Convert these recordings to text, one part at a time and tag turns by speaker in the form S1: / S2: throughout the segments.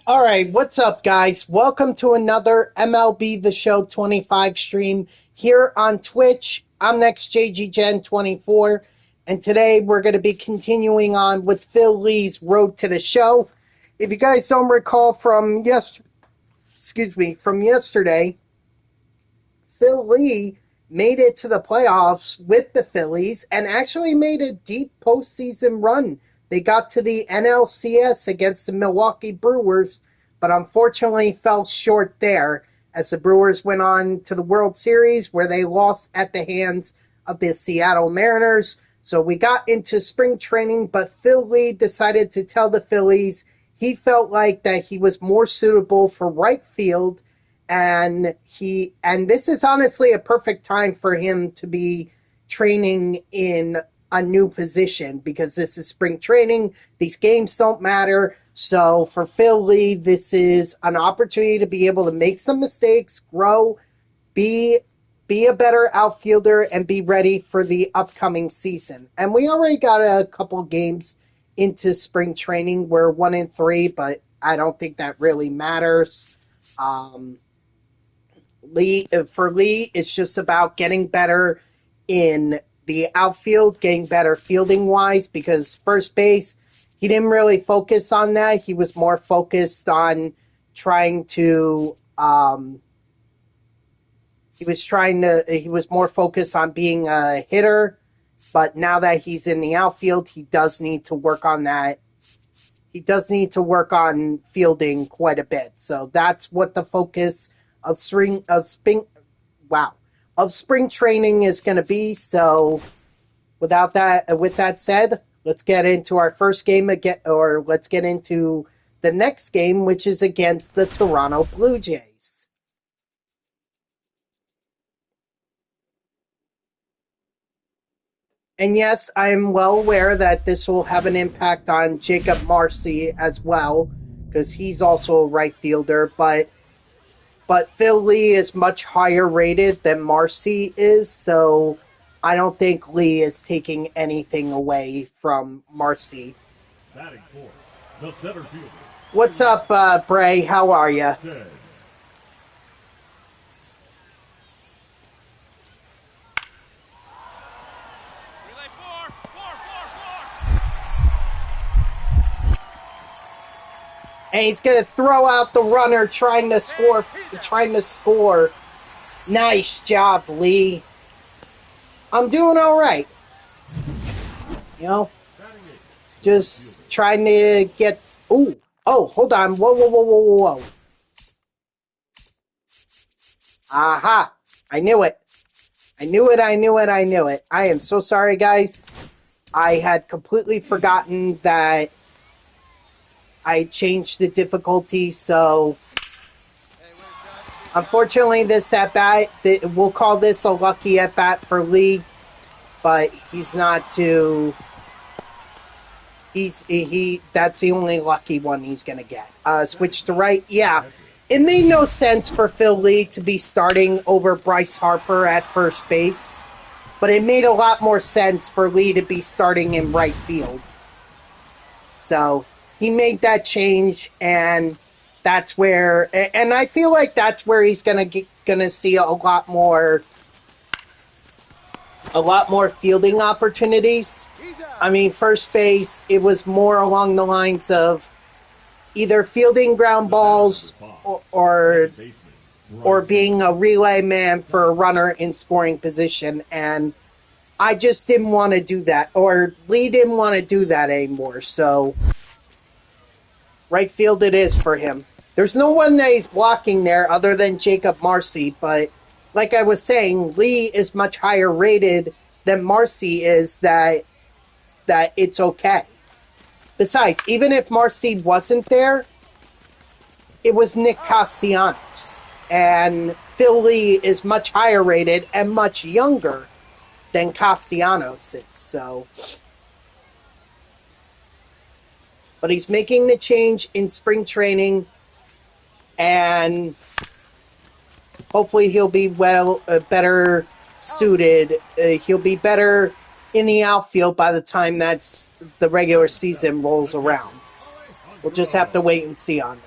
S1: All right, what's up, guys? Welcome to another MLB The Show 25 stream here on Twitch. I'm next JG 24, and today we're going to be continuing on with Phil Lee's Road to the Show. If you guys don't recall from yesterday, Phil Lee made it to the playoffs with the Phillies and actually made a deep postseason run. They got to the NLCS against the Milwaukee Brewers, but unfortunately fell short there as the Brewers went on to the World Series where they lost at the hands of the Seattle Mariners. So we got into spring training, but Phil Lee decided to tell the Phillies he felt like that he was more suitable for right field, and this is honestly a perfect time for him to be training in a new position because this is spring training. These games don't matter. So for Phil Lee, this is an opportunity to be able to make some mistakes, grow, be a better outfielder, and be ready for the upcoming season. And we already got a couple games into spring training. We're 1-3, but I don't think that really matters. For Lee, it's just about getting better in the outfield, getting better fielding wise, because first base, he didn't really focus on that. He was more focused on he was more focused on being a hitter, but now that he's in the outfield, he does need to work on that. He does need to work on fielding quite a bit. So that's what the focus of spring training is going to be. So with that said, let's get into our first game again, or let's get into the next game, which is against the Toronto Blue Jays. And yes, I'm well aware that this will have an impact on Jacob Marcy as well, because he's also a right fielder, but Phil Lee is much higher rated than Marcy is, so I don't think Lee is taking anything away from Marcy.
S2: Batting for the center fielder.
S1: What's up, Bray? How are you? And he's going to throw out the runner trying to score. Nice job, Lee. I'm doing all right. You know, just trying to get... Oh, hold on. Whoa. Aha. I knew it. I knew it. I am so sorry, guys. I had completely forgotten that I changed the difficulty, so unfortunately this at-bat, we'll call this a lucky at-bat for Lee, but he's not too... that's the only lucky one he's going to get. Switch to right, yeah. It made no sense for Phil Lee to be starting over Bryce Harper at first base, but it made a lot more sense for Lee to be starting in right field. So he made that change, and that's where, and I feel like that's where he's gonna see a lot more fielding opportunities. I mean, first base, it was more along the lines of either fielding ground balls or being a relay man for a runner in scoring position, and I just didn't want to do that, or Lee didn't want to do that anymore, so right field it is for him. There's no one that he's blocking there other than Jacob Marcy, but like I was saying, Lee is much higher rated than Marcy is, that it's okay. Besides, even if Marcy wasn't there, it was Nick Castellanos, and Phil Lee is much higher rated and much younger than Castellanos is, so... But he's making the change in spring training, and hopefully he'll be better suited. He'll be better in the outfield by the time that's the regular season rolls around. We'll just have to wait and see on that.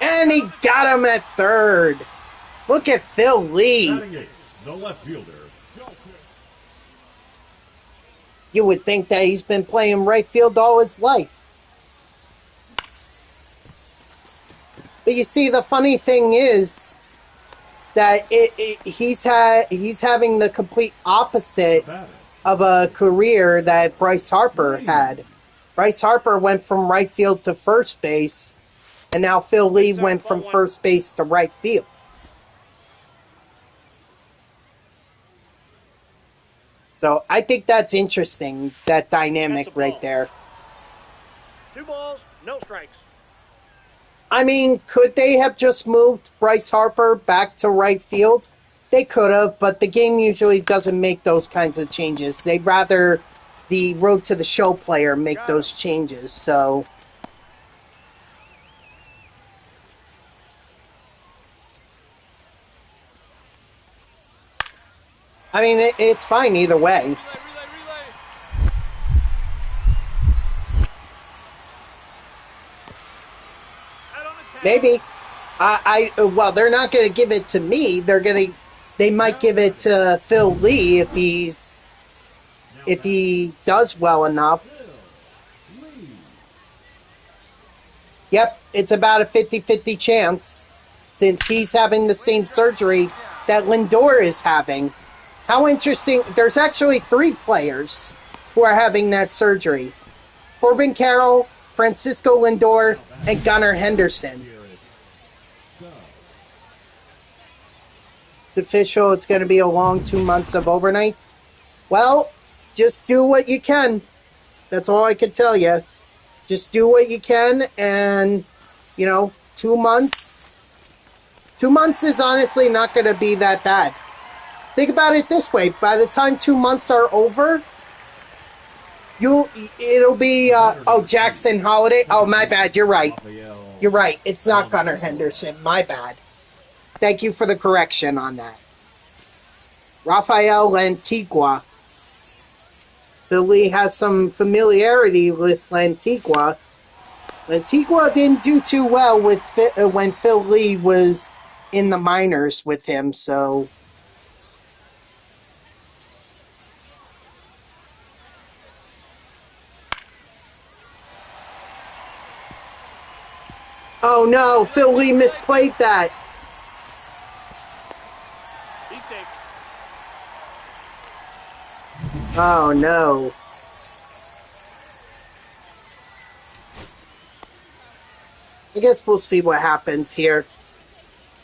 S1: And he got him at third. Look at Phil Lee.
S2: The left fielder.
S1: You would think that he's been playing right field all his life. But you see, the funny thing is that he's having the complete opposite of a career that Bryce Harper had. Bryce Harper went from right field to first base, and now Phil Lee went from first base to right field. So I think that's interesting, that dynamic right there.
S3: 2 balls, no strikes.
S1: I mean, could they have just moved Bryce Harper back to right field? They could have, but the game usually doesn't make those kinds of changes. They'd rather the road to the show player make those changes, so... I mean, it's fine either way. Maybe. Well, they're not going to give it to me. They might give it to Phil Lee if he does well enough. Yep, it's about a 50-50 chance since he's having the same surgery that Lindor is having. How interesting. There's actually 3 players who are having that surgery. Corbin Carroll, Francisco Lindor, and Gunnar Henderson. It's official. It's going to be a long 2 months of overnights. Well, just do what you can. That's all I can tell you. Just do what you can, and, 2 months. 2 months is honestly not going to be that bad. Think about it this way. By the time 2 months are over, it'll be, Jackson Holiday. Oh, my bad. You're right. You're right. It's not Gunnar Henderson. My bad. Thank you for the correction on that. Rafael Lantigua. Philly has some familiarity with Lantigua. Lantigua didn't do too well with when Phil Lee was in the minors with him, so... Oh no, Phil Lee misplayed that.
S3: He's safe.
S1: Oh no. I guess we'll see what happens here.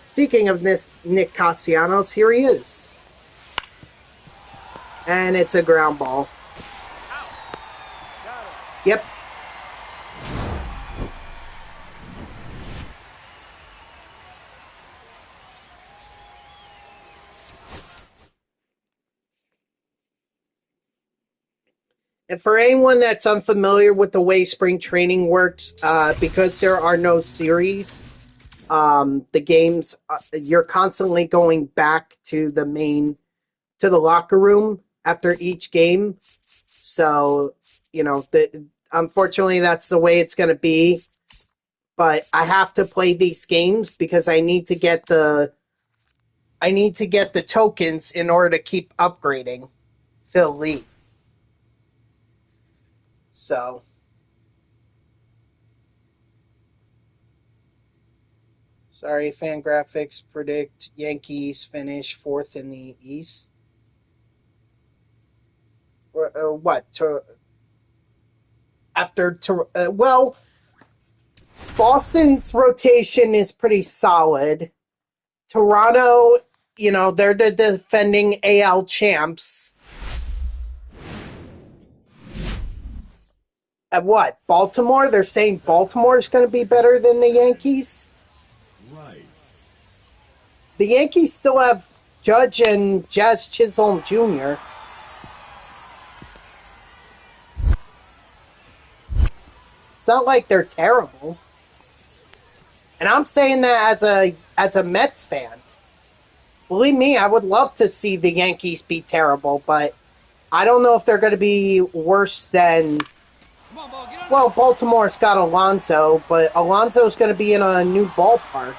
S1: Speaking of Nick Castellanos, here he is. And it's a ground ball. Yep. And for anyone that's unfamiliar with the way spring training works, because there are no series, the games, you're constantly going back to the locker room after each game. So, unfortunately, that's the way it's going to be. But I have to play these games because I need to get the tokens in order to keep upgrading Phil Lee. So, sorry, Fangraphics predict Yankees finish 4th in the East. What? Well, Boston's rotation is pretty solid. Toronto, they're the defending AL champs. At what? Baltimore? They're saying Baltimore's going to be better than the Yankees?
S2: Right.
S1: The Yankees still have Judge and Jazz Chisholm Jr. It's not like they're terrible. And I'm saying that as a Mets fan. Believe me, I would love to see the Yankees be terrible, but I don't know if they're going to be worse than... Well, Baltimore's got Alonso, but Alonso's going to be in a new ballpark.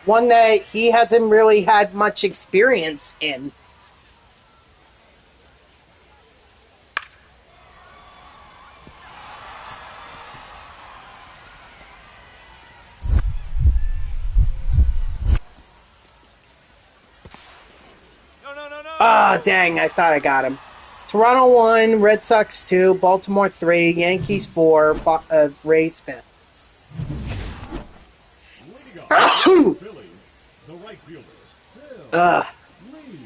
S1: One that he hasn't really had much experience in.
S3: No.
S1: Ah, dang, I thought I got him. Toronto 1, Red Sox 2, Baltimore 3, Yankees 4, Rays 5.
S2: Leading off, Phillies, the right fielder, Phil Lee.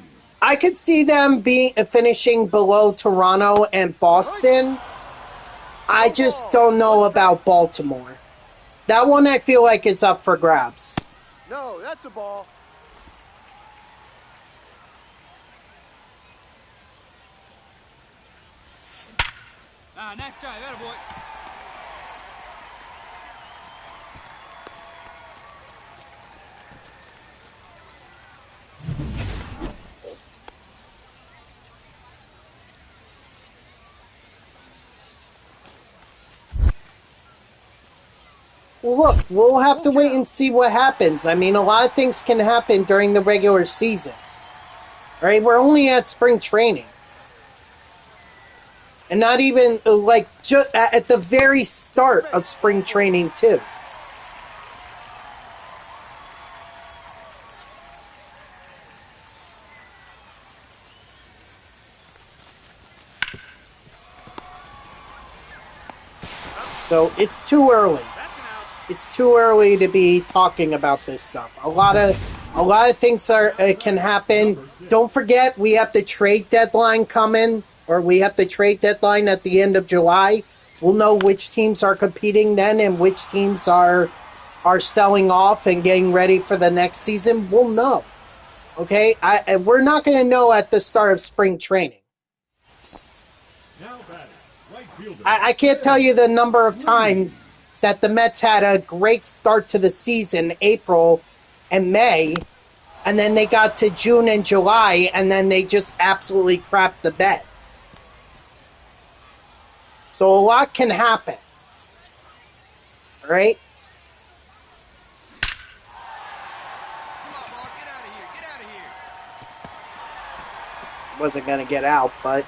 S1: I could see them finishing below Toronto and Boston. I just don't know about Baltimore. That one I feel like is up for grabs.
S3: No, that's a ball.
S4: Nice try, that boy.
S1: Well, look, we'll have to wait and see what happens. I mean, a lot of things can happen during the regular season. Right? We're only at spring training. And not even, like, just at the very start of spring training, too. So, it's too early. It's too early to be talking about this stuff. A lot of things can happen. Don't forget, we have the trade deadline coming, or we have the trade deadline at the end of July. We'll know which teams are competing then and which teams are selling off and getting ready for the next season. We'll know. Okay? We're not going to know at the start of spring training.
S2: Now batting, right fielder.
S1: I can't tell you the number of times that the Mets had a great start to the season, April and May, and then they got to June and July, and then they just absolutely crapped the bed. So a lot can happen. All right?
S4: Come on, ball, get out of here, get out of here.
S1: Wasn't going to get out, but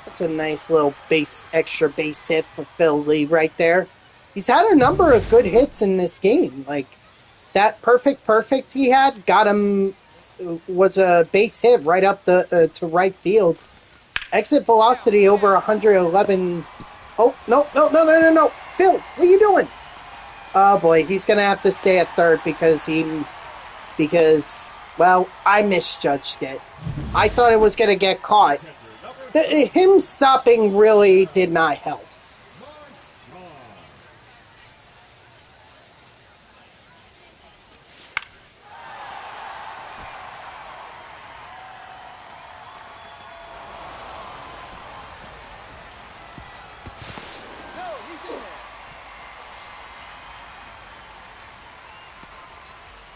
S1: that's a nice little extra base hit for Phil Lee right there. He's had a number of good hits in this game. Like, that perfect he had got him, was a base hit right up to right field. Exit velocity over 111. Oh, no. Phil, what are you doing? Oh boy, he's going to have to stay at third because, well, I misjudged it. I thought it was going to get caught. Him stopping really did not help.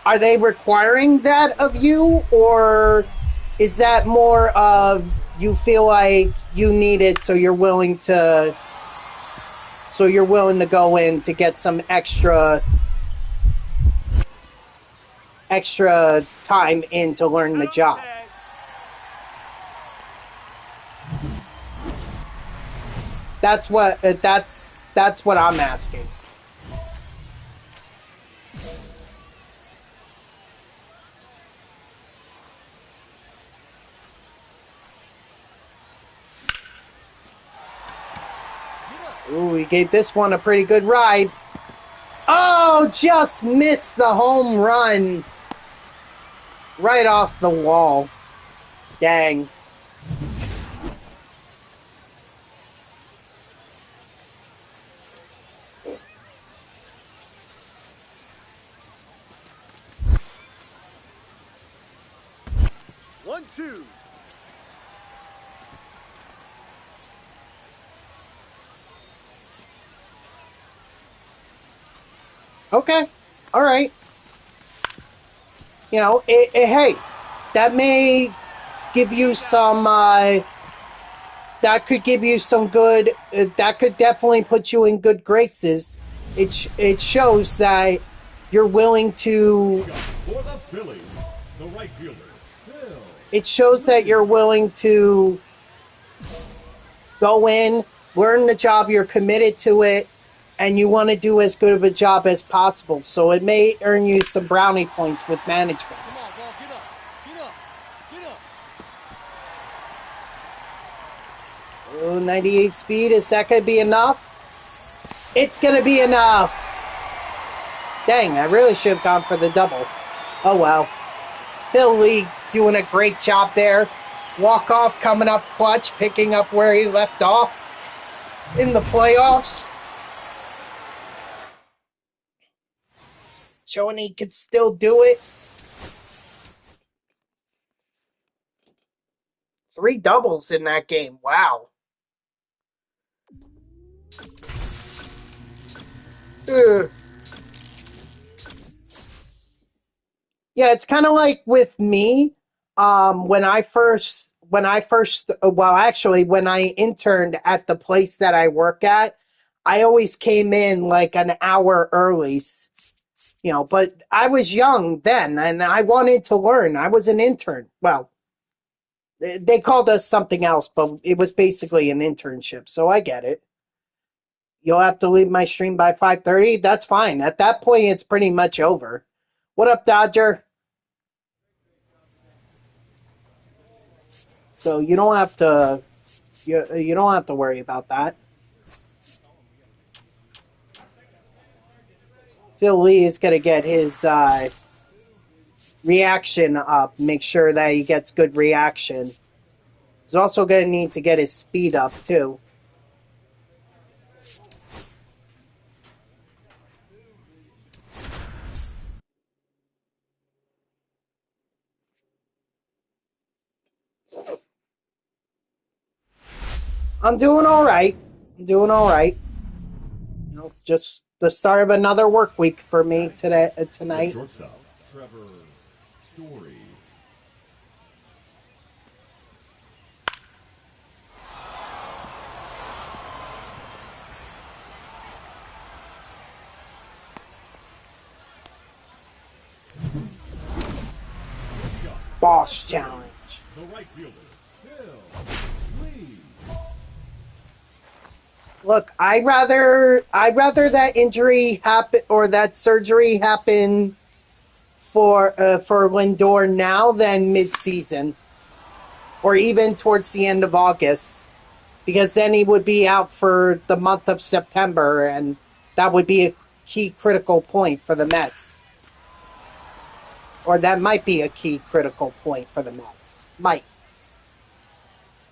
S1: Are they requiring that of you, or is that more of you feel like you need it, so you're willing to go in to get some extra time in to learn the job? That's what I'm asking. Ooh, he gave this one a pretty good ride. Oh, just missed the home run. Right off the wall. Dang. Okay. All right. You know, hey, that may give you some, that could give you some good, that could definitely put you in good graces. It shows that you're willing to,
S2: For the Phillies, the right fielder, Phil.
S1: it shows that you're willing to go in, learn the job, you're committed to it, and you want to do as good of a job as possible. So it may earn you some brownie points with management.
S4: Come on, ball, get up. Get up. Get up.
S1: Oh, 98 speed, is that going to be enough? It's going to be enough. Dang, I really should have gone for the double. Oh well. Phil Lee doing a great job there. Walk off, coming up clutch, picking up where he left off in the playoffs. Showing he could still do it. 3 doubles in that game. Wow. Ugh. Yeah, it's kind of like with me. When I interned at the place that I work at, I always came in like an hour early. You know, but I was young then, and I wanted to learn. I was an intern. Well, they called us something else, but it was basically an internship, so I get it. You'll have to leave my stream by 5:30. That's fine. At that point, it's pretty much over. What up, Dodger? So you don't have to you don't have to worry about that. Phil Lee is going to get his reaction up. Make sure that he gets good reaction. He's also going to need to get his speed up too. I'm doing all right. I'm doing all right. You know, just the start of another work week for me today tonight.
S2: Shortstop, Trevor Story.
S1: Boss challenge.
S2: The right fielder, Phil Lee.
S1: Look, I'd rather that injury happen or that surgery happen for Lindor now than mid-season, or even towards the end of August, because then he would be out for the month of September, and that would be a key critical point for the Mets. Or that might be a key critical point for the Mets. Might.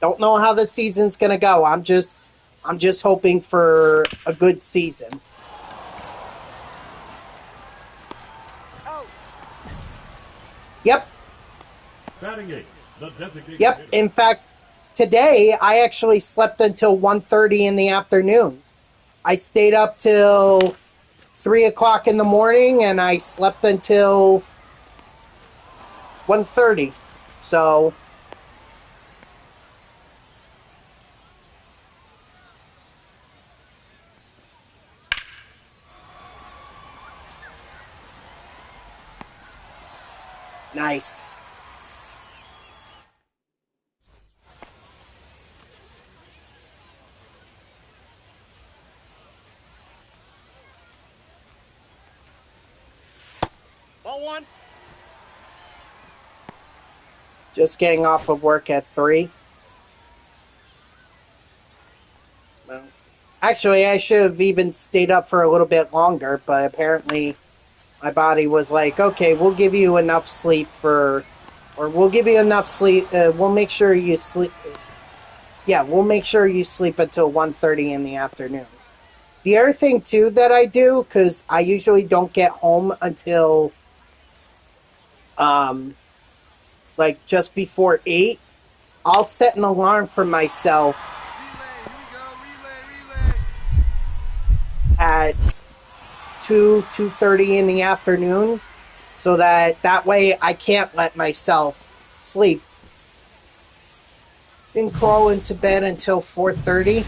S1: Don't know how the season's gonna go. I'm just hoping for a good season.
S3: Out.
S1: Yep.
S2: Batting eight, the designated
S1: Yep.
S2: hitter.
S1: In fact, today I actually slept until 1:30 in the afternoon. I stayed up till 3 o'clock in the morning, and I slept until 1:30. So nice.
S3: Ball 1.
S1: Just getting off of work at 3. Well, actually, I should have even stayed up for a little bit longer, but apparently my body was like, okay, we'll give you enough sleep we'll give you enough sleep, we'll make sure you sleep, we'll make sure you sleep until 1:30 in the afternoon. The other thing, too, that I do, because I usually don't get home until, like, just before 8, I'll set an alarm for myself
S4: Relay, here we go. Relay.
S1: at 2:30 in the afternoon, so that way I can't let myself sleep. Didn't crawl into bed until 4:30.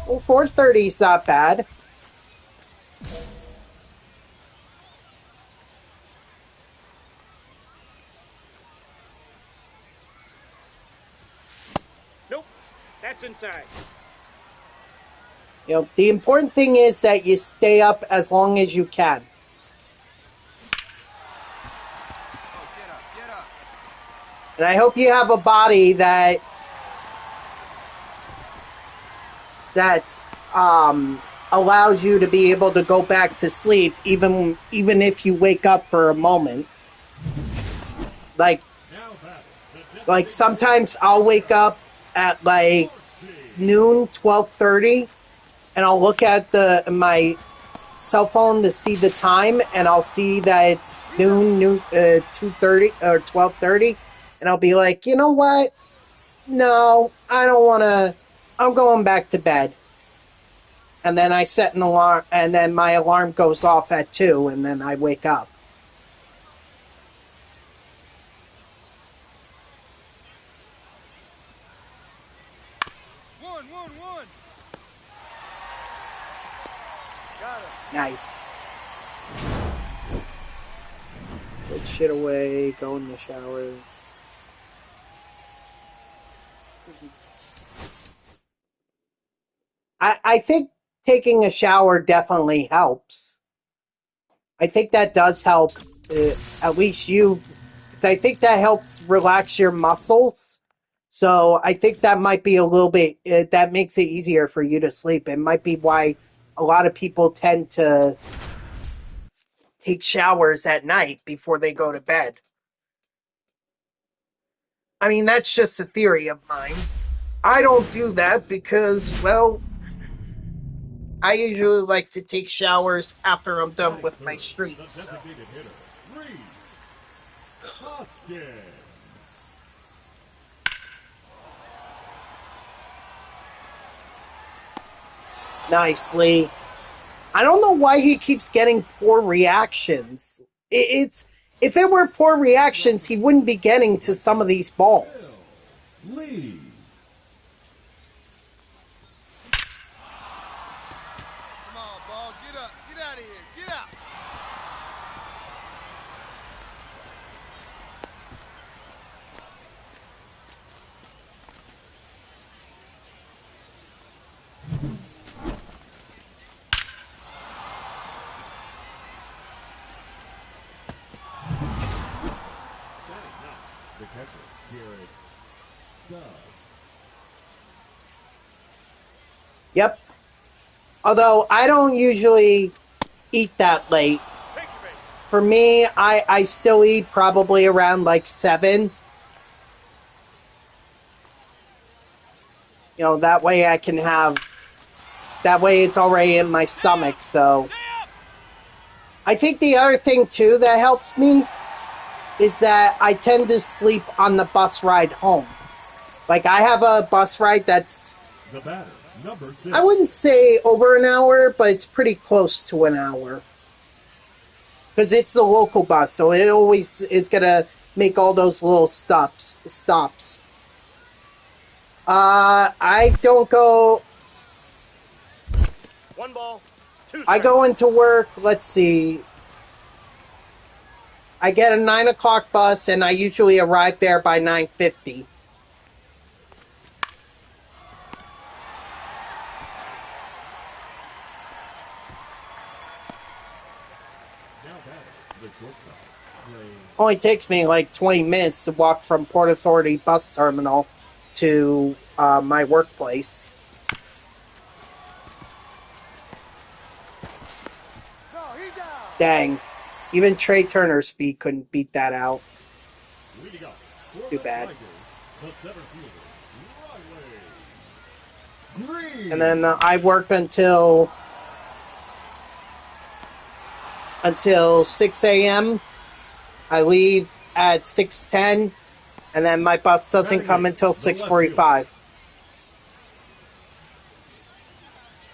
S1: Well, 4:30 is not bad.
S3: Nope. That's inside.
S1: You know, the important thing is that you stay up as long as you can.
S4: Oh, get up.
S1: And I hope you have a body that's allows you to be able to go back to sleep even if you wake up for a moment. Like sometimes I'll wake up at like noon, 12:30, and I'll look at my cell phone to see the time, and I'll see that it's noon 2:30 or 12:30, and I'll be like, you know what? No, I don't want to. I'm going back to bed. And then I set an alarm, and then my alarm goes off at 2, and then I wake up.
S4: One.
S3: Got it.
S1: Nice. Put shit away, go in the shower. I think taking a shower definitely helps. I think that does help, at least you, because I think that helps relax your muscles. So I think that might be a little bit, that makes it easier for you to sleep. It might be why a lot of people tend to take showers at night before they go to bed. I mean, that's just a theory of mine. I don't do that because, well, I usually like to take showers after I'm done with my streaks. So.
S2: Designated hitter, Reed Hoskins.
S1: Nicely. I don't know why he keeps getting poor reactions. It's if it were poor reactions, he wouldn't be getting to some of these balls.
S2: Lee.
S4: Come on, ball. Get up. Get out of here. Get out.
S2: The catcher, Garrett Stubb.
S1: Yep. Although I don't usually eat that late. For me, I still eat probably around like 7. You know, that way I can have... That way it's already in my stomach, so... I think the other thing, too, that helps me is that I tend to sleep on the bus ride home. Like, I have a bus ride that's...
S2: The batter, number 6.
S1: I wouldn't say over an hour, but it's pretty close to an hour. Because it's the local bus, so it always is going to make all those little stops. I don't go...
S3: One ball. Two
S1: I go into work, let's see... I get a 9 o'clock bus, and I usually arrive there by 9:50. Only takes me like 20 minutes to walk from Port Authority bus terminal to my workplace. Dang. Even Trey Turner's speed couldn't beat that out. It's too bad. And then I worked until 6 a.m. I leave at 6:10, and then my bus doesn't come until 6:45.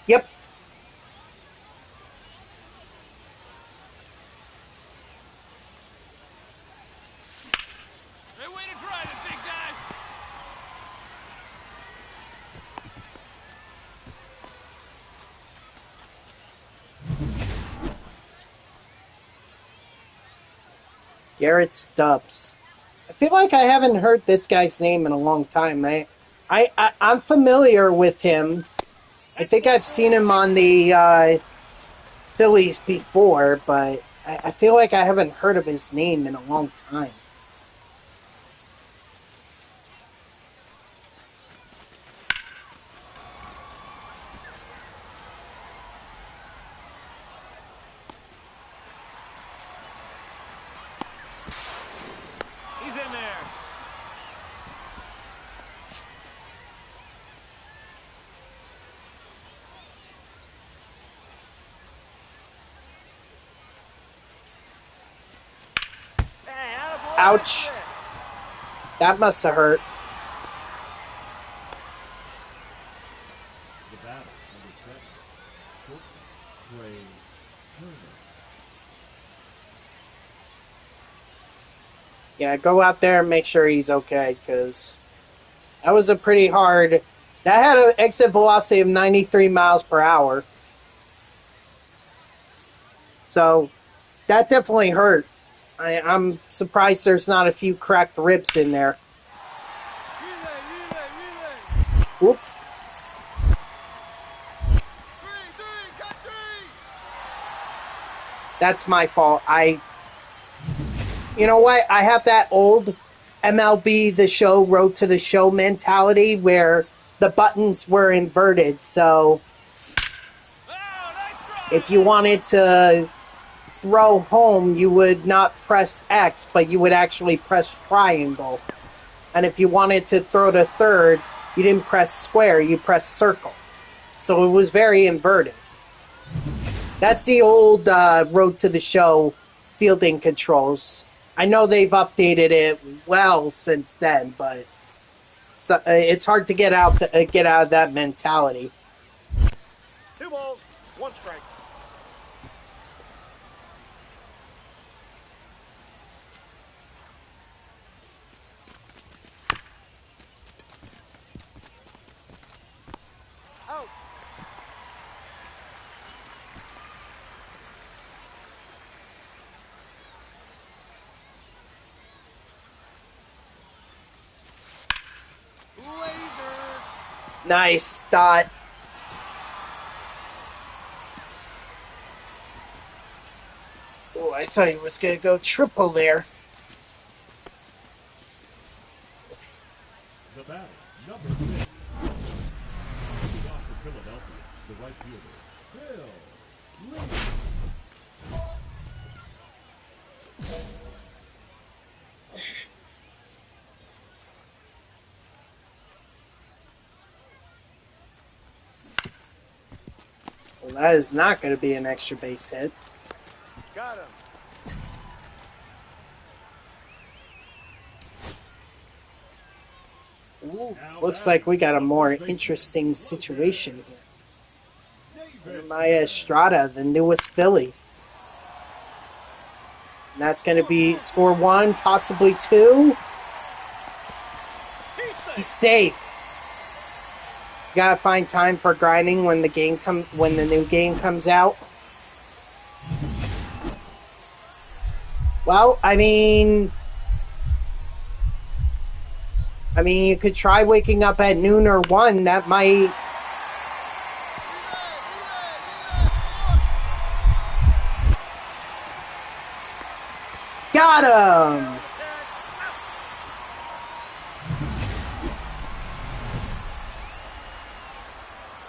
S1: Yep.
S4: Hey, way to drive it, big guy.
S1: Garrett Stubbs. I feel like I haven't heard this guy's name in a long time. I'm familiar with him. I think I've seen him on the Phillies before, but I feel like I haven't heard of his name in a long time.
S3: He's in there.
S4: Hey, attaboy,
S1: Ouch.
S4: that's it.
S1: That must have hurt.
S2: The batter, number 7, Cook Trey Turner.
S1: Yeah, go out there and make sure he's okay, because that was a pretty hard... That had an exit velocity of 93 miles per hour. So, that definitely hurt. I'm surprised there's not a few cracked ribs in there.
S4: Relay.
S1: Oops.
S4: 3, cut 3.
S1: That's my fault. You know what? I have that old MLB The Show, Road to the Show mentality where the buttons were inverted. So
S4: Oh, nice drive.
S1: if you wanted to throw home, you would not press X, but you would actually press triangle. And if you wanted to throw to third, you didn't press square, you pressed circle. So it was very inverted. That's the old Road to the Show fielding controls. I know they've updated it well since then, but it's hard to get out of that mentality.
S3: 2 balls, 1 strike. Out.
S4: Laser.
S1: Nice dot. Oh, I thought he was going to go triple there.
S2: The batter, number 6. Leading off for Philadelphia, the right fielder, Phil.
S1: Well, that is not going to be an extra base hit.
S3: Got him.
S1: Ooh, looks like we got a more interesting situation here. Maya Estrada, the newest Philly. And that's going to be score 1, possibly 2. He's safe. You gotta find time for grinding when the new game comes out. Well, I mean, you could try waking up at noon or 1. That might. Got him!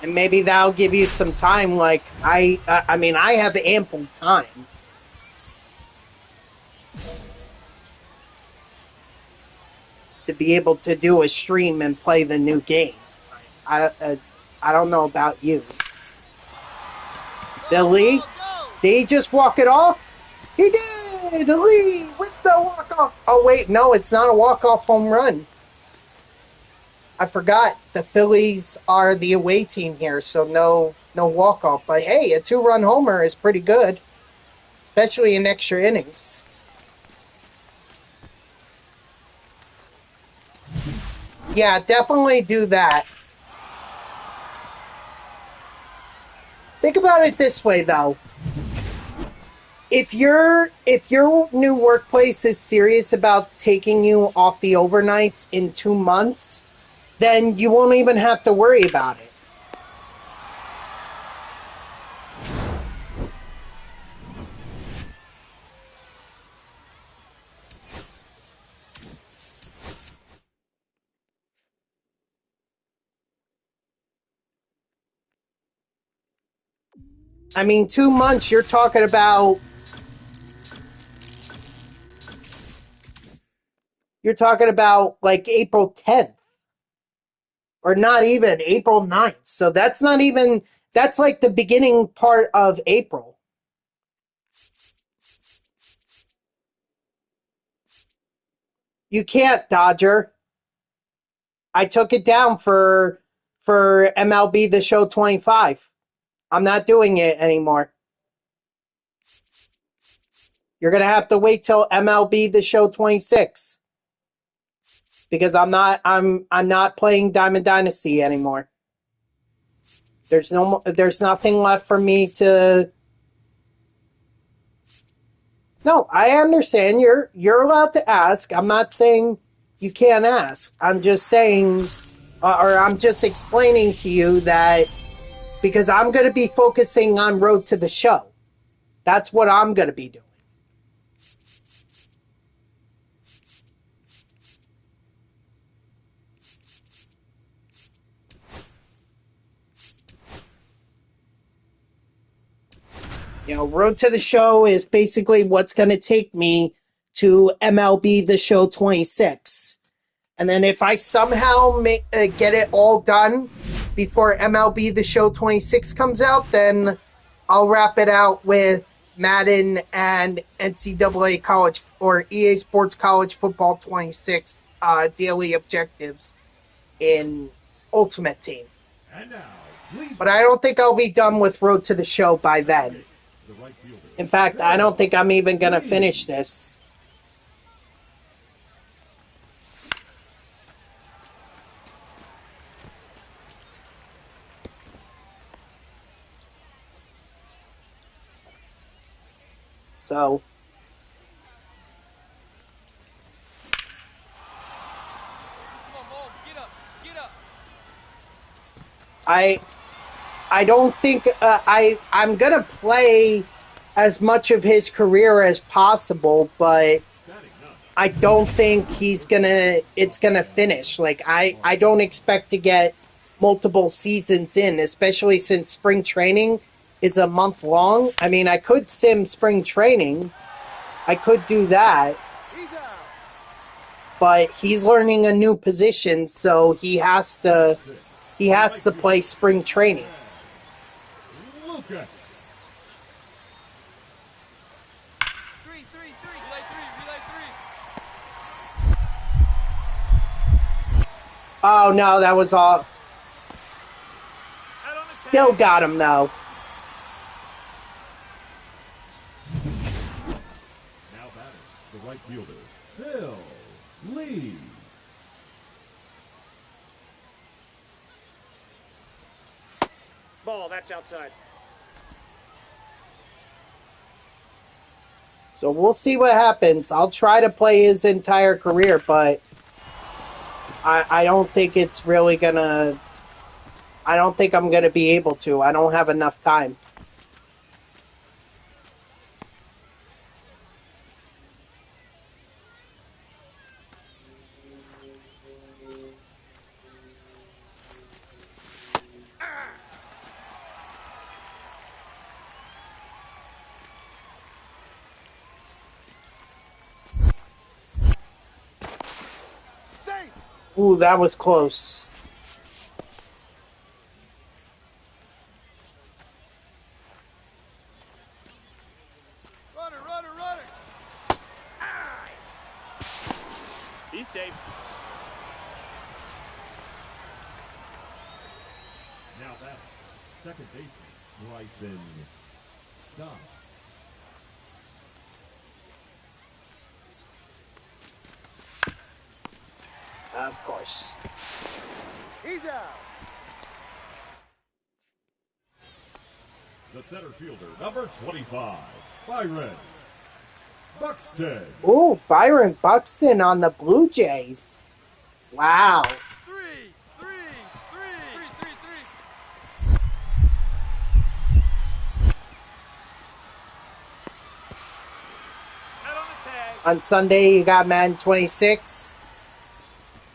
S1: And maybe that'll give you some time. Like I have ample time. To be able to do a stream and play the new game. I don't know about you. Billy, did he just walk it off? He did! Lee with the walk-off. Oh, wait, no, it's not a walk-off home run. I forgot. The Phillies are the away team here, so no walk-off. But hey, a 2-run homer is pretty good, especially in extra innings. Yeah, definitely do that. Think about it this way, though. If your new workplace is serious about taking you off the overnights in 2 months, then you won't even have to worry about it. I mean, 2 months, you're talking about like April 10th, or not even April 9th. So that's not even, that's like the beginning part of April. You can't, Dodger. I took it down for MLB The Show 25. I'm not doing it anymore. You're going to have to wait till MLB The Show 26 because I'm not playing Diamond Dynasty anymore. There's nothing left for me to. No, I understand you're allowed to ask. I'm not saying you can't ask. I'm just saying or I'm just explaining to you that because I'm going to be focusing on Road to the Show. That's what I'm going to be doing. Road to the Show is basically what's going to take me to MLB The Show 26. And then if I somehow get it all done before MLB The Show 26 comes out, then I'll wrap it out with Madden and NCAA College or EA Sports College Football 26 daily objectives in Ultimate Team.
S2: And now, please.
S1: But I don't think I'll be done with Road to the Show by then.
S2: The right fielder.
S1: In fact, I don't think I'm even going to finish this. So,
S4: Come on, Mo, get up, get up.
S1: I don't think I'm gonna play as much of his career as possible, but I don't think it's gonna finish. Like I don't expect to get multiple seasons in, especially since spring training is a month long. I mean, I could sim spring training. I could do that. But he's learning a new position, so he has to play spring training.
S2: Look at
S4: Three, relay three.
S1: Oh no, that was off. Still got him though.
S2: now batting the right fielder, Phillies.
S3: Ball, that's outside.
S1: So we'll see what happens. I'll try to play his entire career, but I don't think it's really gonna. I don't think I'm gonna be able to. I don't have enough time. Ooh, that was close.
S4: Runner.
S3: He's safe.
S2: Now batting Second baseman, Bryson Stott.
S1: Of course.
S3: He's out.
S2: The center fielder, number 25, Byron Buxton.
S1: Ooh, Byron Buxton on the Blue Jays. Wow.
S4: Three.
S3: Out on the tag.
S1: On Sunday, you got Madden 26.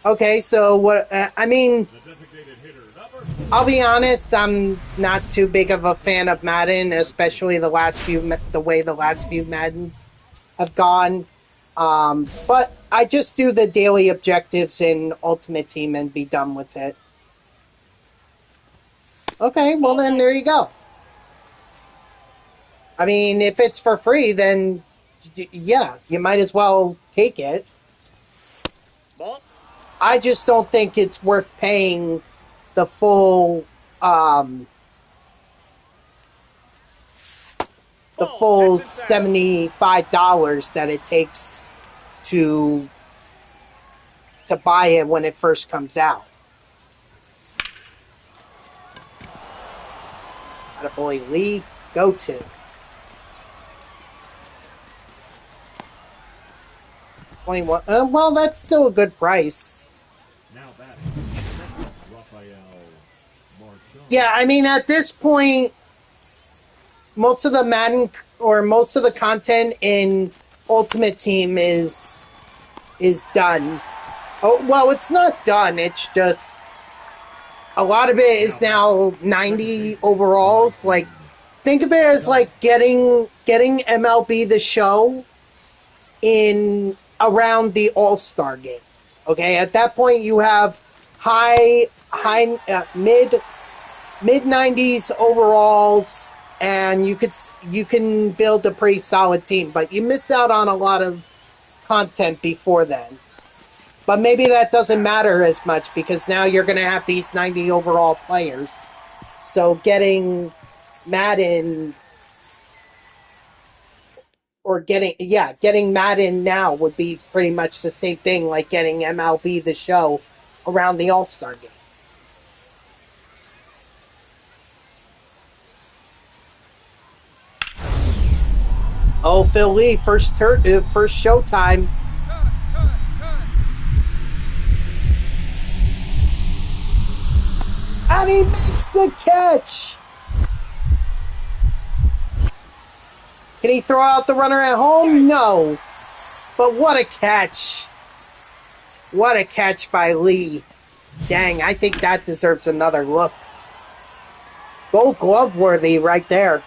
S1: Okay, so what? I mean,
S2: The designated hitter, number
S1: I'll be honest. I'm not too big of a fan of Madden, especially the way the last few Maddens have gone. But I just do the daily objectives in Ultimate Team and be done with it. Okay, well then there you go. I mean, if it's for free, then yeah, you might as well take it.
S3: Ball.
S1: I just don't think it's worth paying the full
S3: Ball. That's inside.
S1: $75 that it takes to buy it when it first comes out. Attaboy Lee, go to. 21. Well, that's still a good price.
S2: now batting, Rafael Marchand.
S1: Yeah, I mean, at this point, most of the Madden or most of the content in Ultimate Team is done. Oh, well, it's not done. It's just a lot of it is now 90 overalls. Like, think of it as like getting MLB The Show in around the All-Star game. Okay, at that point you have mid 90s overalls, and you can build a pretty solid team, but you miss out on a lot of content before then. But maybe that doesn't matter as much because now you're going to have these 90 overall players. So getting Madden or getting Madden now would be pretty much the same thing like getting MLB The Show around the All-Star game. Oh, Phil Lee, first showtime.
S4: Cut.
S1: And he makes the catch. Can he throw out the runner at home? No. But what a catch. What a catch by Lee. Dang, I think that deserves another look. Gold Glove worthy right there.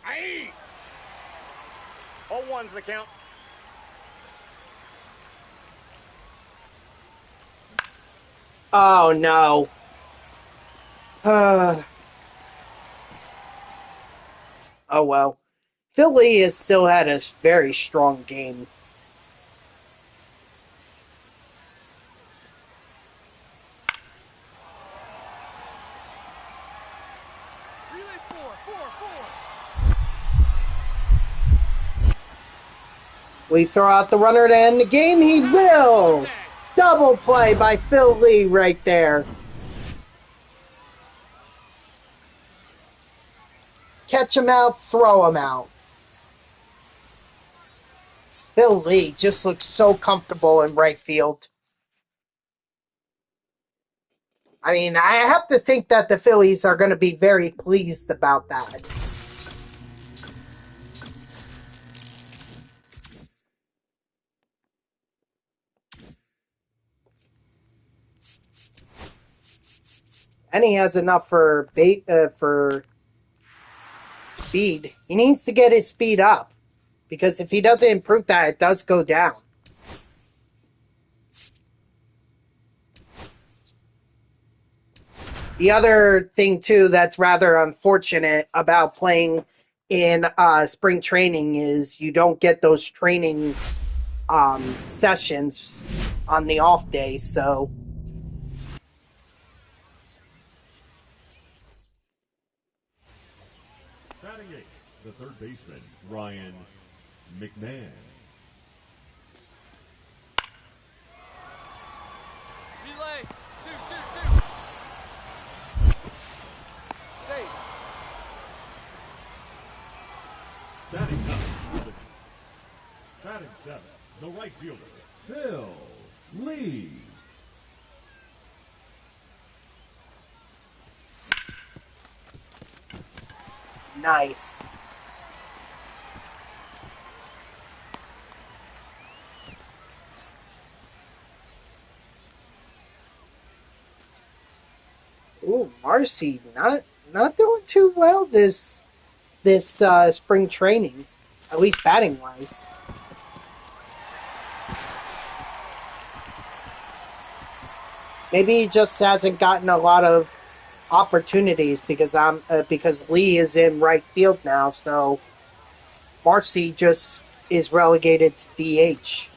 S3: Aye. 0-1's the count.
S1: Oh, no. Oh, well. Phil Lee has still had a very strong game.
S4: Relay four.
S1: Will he throw out the runner to end the game? He will! Double play by Phil Lee right there. Catch him out, throw him out. Phil Lee just looks so comfortable in right field. I mean, I have to think that the Phillies are going to be very pleased about that. And he has enough for speed. He needs to get his speed up, because if he doesn't improve that, it does go down. The other thing too that's rather unfortunate about playing in spring training is you don't get those training sessions on the off days. So
S2: Batting eighth, the third baseman, Ryan McMahon.
S4: Relay. 2-2-2. Safe.
S2: Batting ninth, batting seventh, the right fielder, Phil Lee.
S1: nice. Ooh, Marcy, not doing too well this spring training, at least batting wise. Maybe he just hasn't gotten a lot of opportunities because Lee is in right field now, so Marcy just is relegated to DH.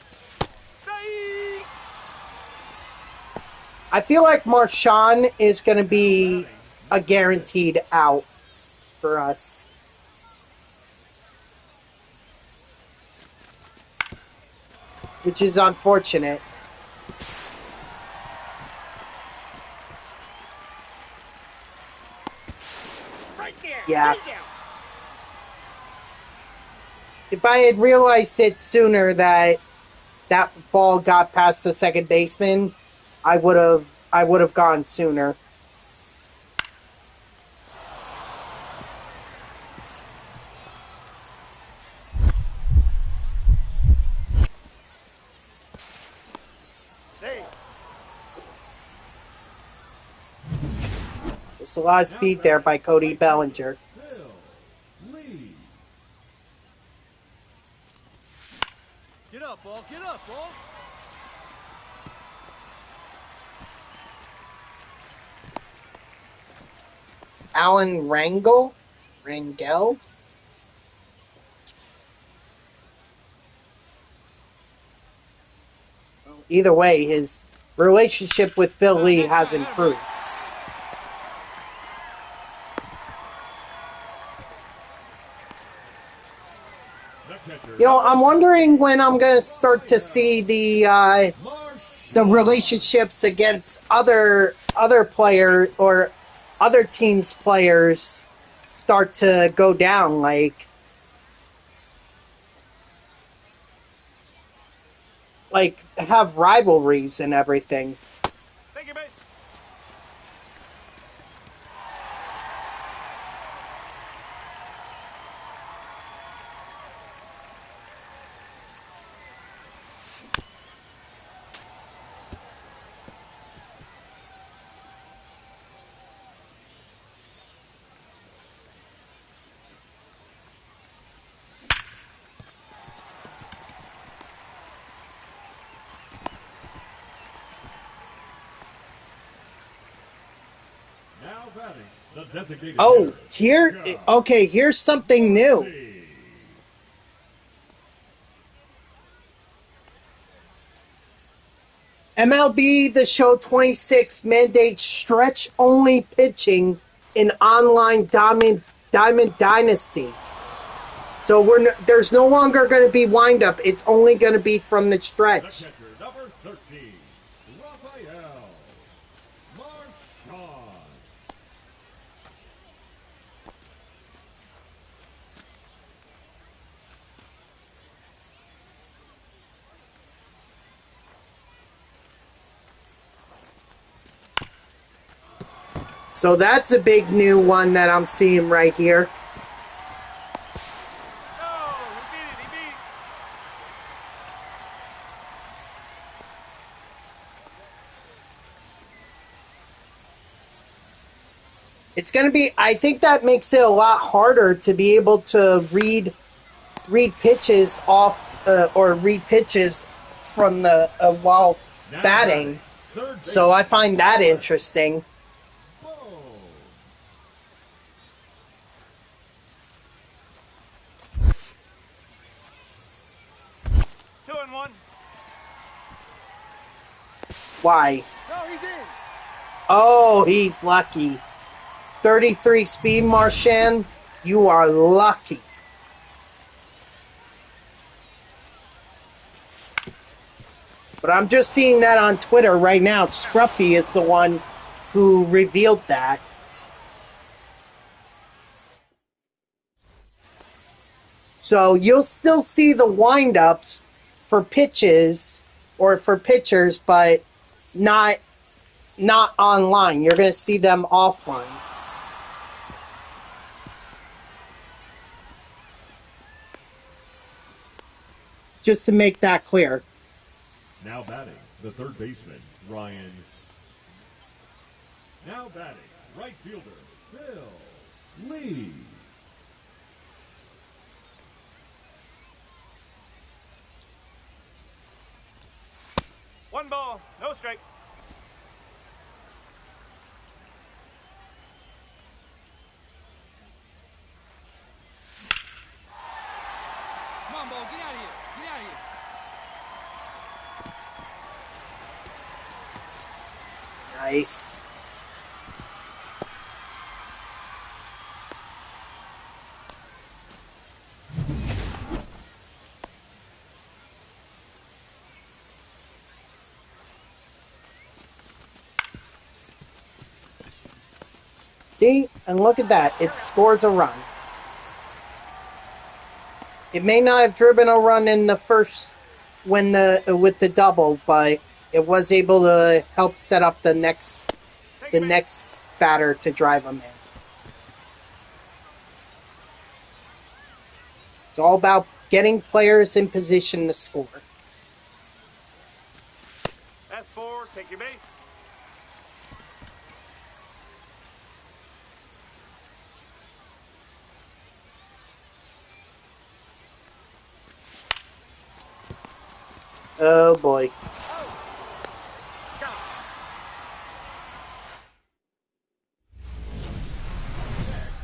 S1: I feel like Marchand is going to be a guaranteed out for us. Which is unfortunate.
S3: Right there.
S1: Yeah.
S3: Right down.
S1: If I had realized it sooner that that ball got past the second baseman, I would have gone sooner.
S3: Safe.
S1: Just a lot of speed there by Cody Bellinger.
S2: Phil Lee.
S4: Get up, ball. Get up, ball.
S1: Alan Rangel. Either way, his relationship with Phil Lee has improved. You know, I'm wondering when I'm going to start to see the relationships against other player or other teams' players start to go down, like have rivalries and everything.
S3: Thank you, mate.
S2: Now batting, the designated
S1: Oh,
S2: hitter,
S1: here's something new. MLB The Show 26 mandates stretch-only pitching in online Diamond Dynasty. So there's no longer going to be wind-up. It's only going to be from the
S2: The
S1: stretch.
S2: catcher, number 13, Rafael Marchand.
S1: So that's a big new one that I'm seeing right here.
S3: No, he beat it. He beat it.
S1: It's going to be, I think that makes it a lot harder to be able to read pitches off or read pitches from the while
S2: Now
S1: batting.
S2: third
S1: So I
S2: baseman,
S1: find that interesting.
S2: Bo
S1: Why?
S3: No, he's in.
S1: Oh, he's lucky. 33 speed, Marchand. You are lucky. But I'm just seeing that on Twitter right now. Scruffy is the one who revealed that. So you'll still see the windups for pitches or for pitchers, but not online. You're going to see them offline. Just to make that clear.
S2: Now batting, the third baseman, Ryan. Now batting, right fielder, Phil Lee.
S3: One ball, no strike.
S4: Come on, Bo, get out of here. Get out of here.
S1: Nice. See? And look at that. It scores a run. It may not have driven a run in the first with the double, but it was able to help set up the next batter to drive him in. It's all about getting players in position to score.
S3: That's four, take your base.
S1: Oh boy.
S3: Got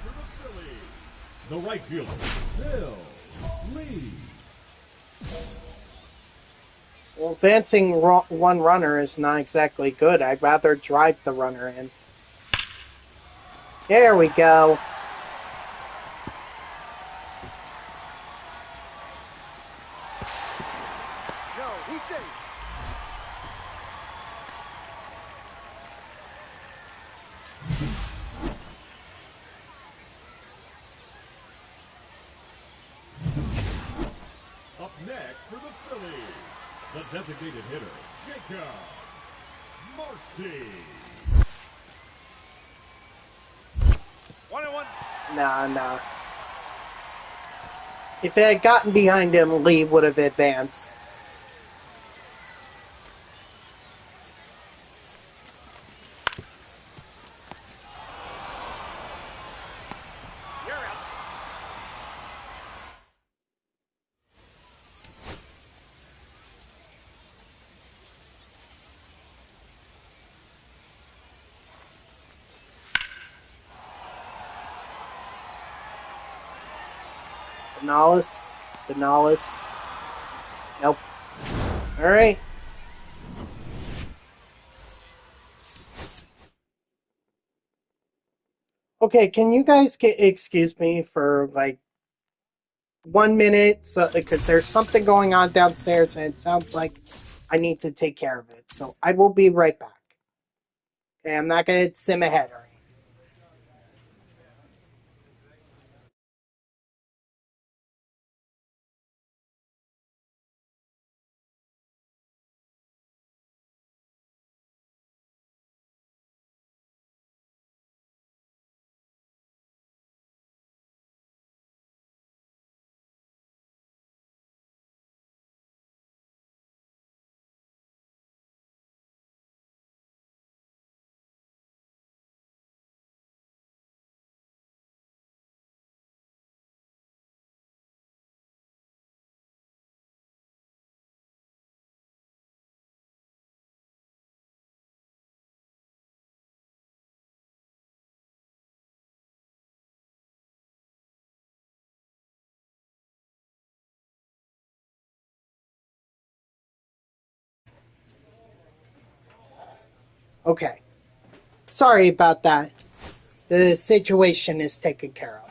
S2: For the Phillies, the right fielder, Phil Lee.
S1: Well, advancing one runner is not exactly good. I'd rather drive the runner in. There we go.
S3: No, he's safe.
S2: Up next for the Phillies, the designated hitter, Jacob Marcy.
S3: 1-1.
S1: Nah. If it had gotten behind him, Lee would have advanced.
S3: You're out.
S1: Benalis. Nope. Alright. Okay, can you guys excuse me for like 1 minute? So, because there's something going on downstairs and it sounds like I need to take care of it. So I will be right back. Okay, I'm not gonna sim ahead or anything. Okay. Sorry about that. The situation is taken care of.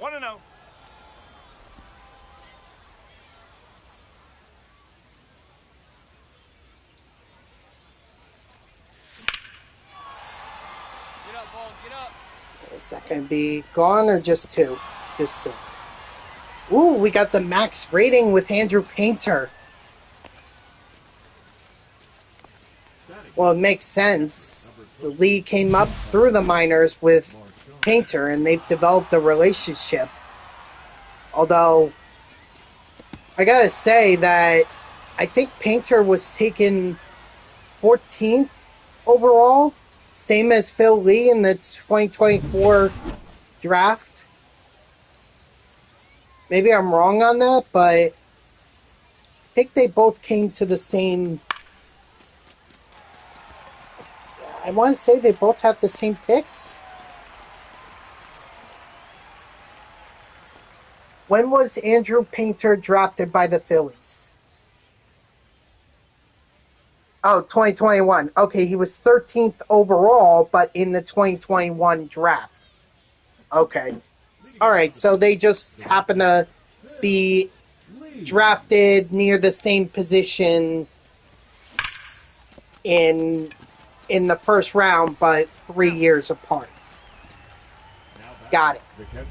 S3: Want to know?
S4: Get up, ball. Get up.
S1: Is that going to be gone or just two? Just two. Ooh, we got the max rating with Andrew Painter. Well, it makes sense. The league came up through the minors with Painter, and they've developed a relationship. Although, I gotta say that I think Painter was taken 14th overall, same as Phil Lee in the 2024 draft. Maybe I'm wrong on that, but I think they both came to the same. I want to say they both had the same picks. When was Andrew Painter drafted by the Phillies? Oh, 2021. Okay, he was 13th overall, but in the 2021 draft. Okay. All right, so they just happen to be drafted near the same position in the first round, but 3 years apart. Got it.
S2: The catcher.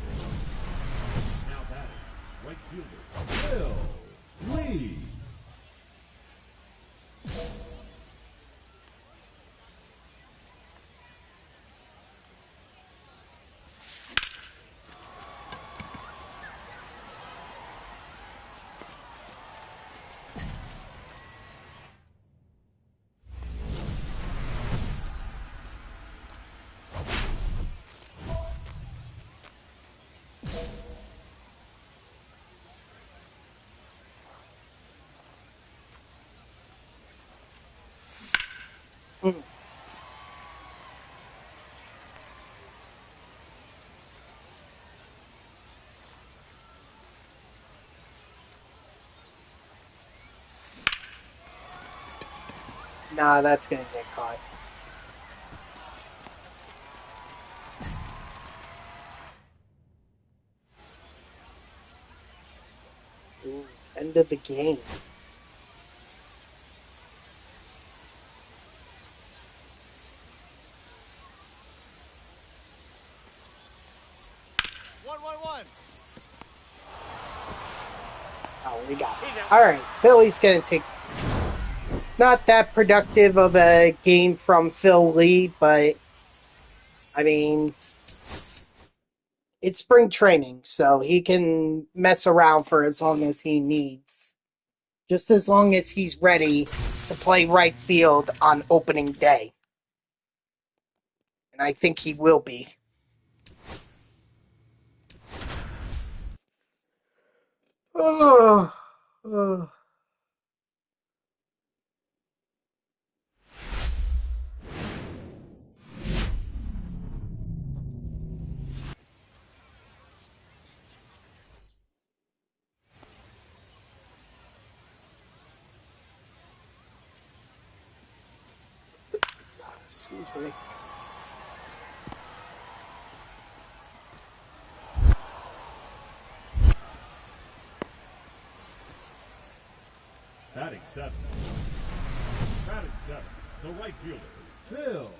S2: Now batting, right fielder, Phil Lee.
S1: Mm. Nah, that's gonna get caught. Ooh, end of the game.
S4: One.
S1: Oh, we got it. All right, Philly's gonna take not that productive of a game from Phil Lee, but I mean, it's spring training, so he can mess around for as long as he needs. Just as long as he's ready to play right field on opening day. And I think he will be. Oh, oh. Excuse me.
S2: Batting seven. Batting seven, the right fielder, Phil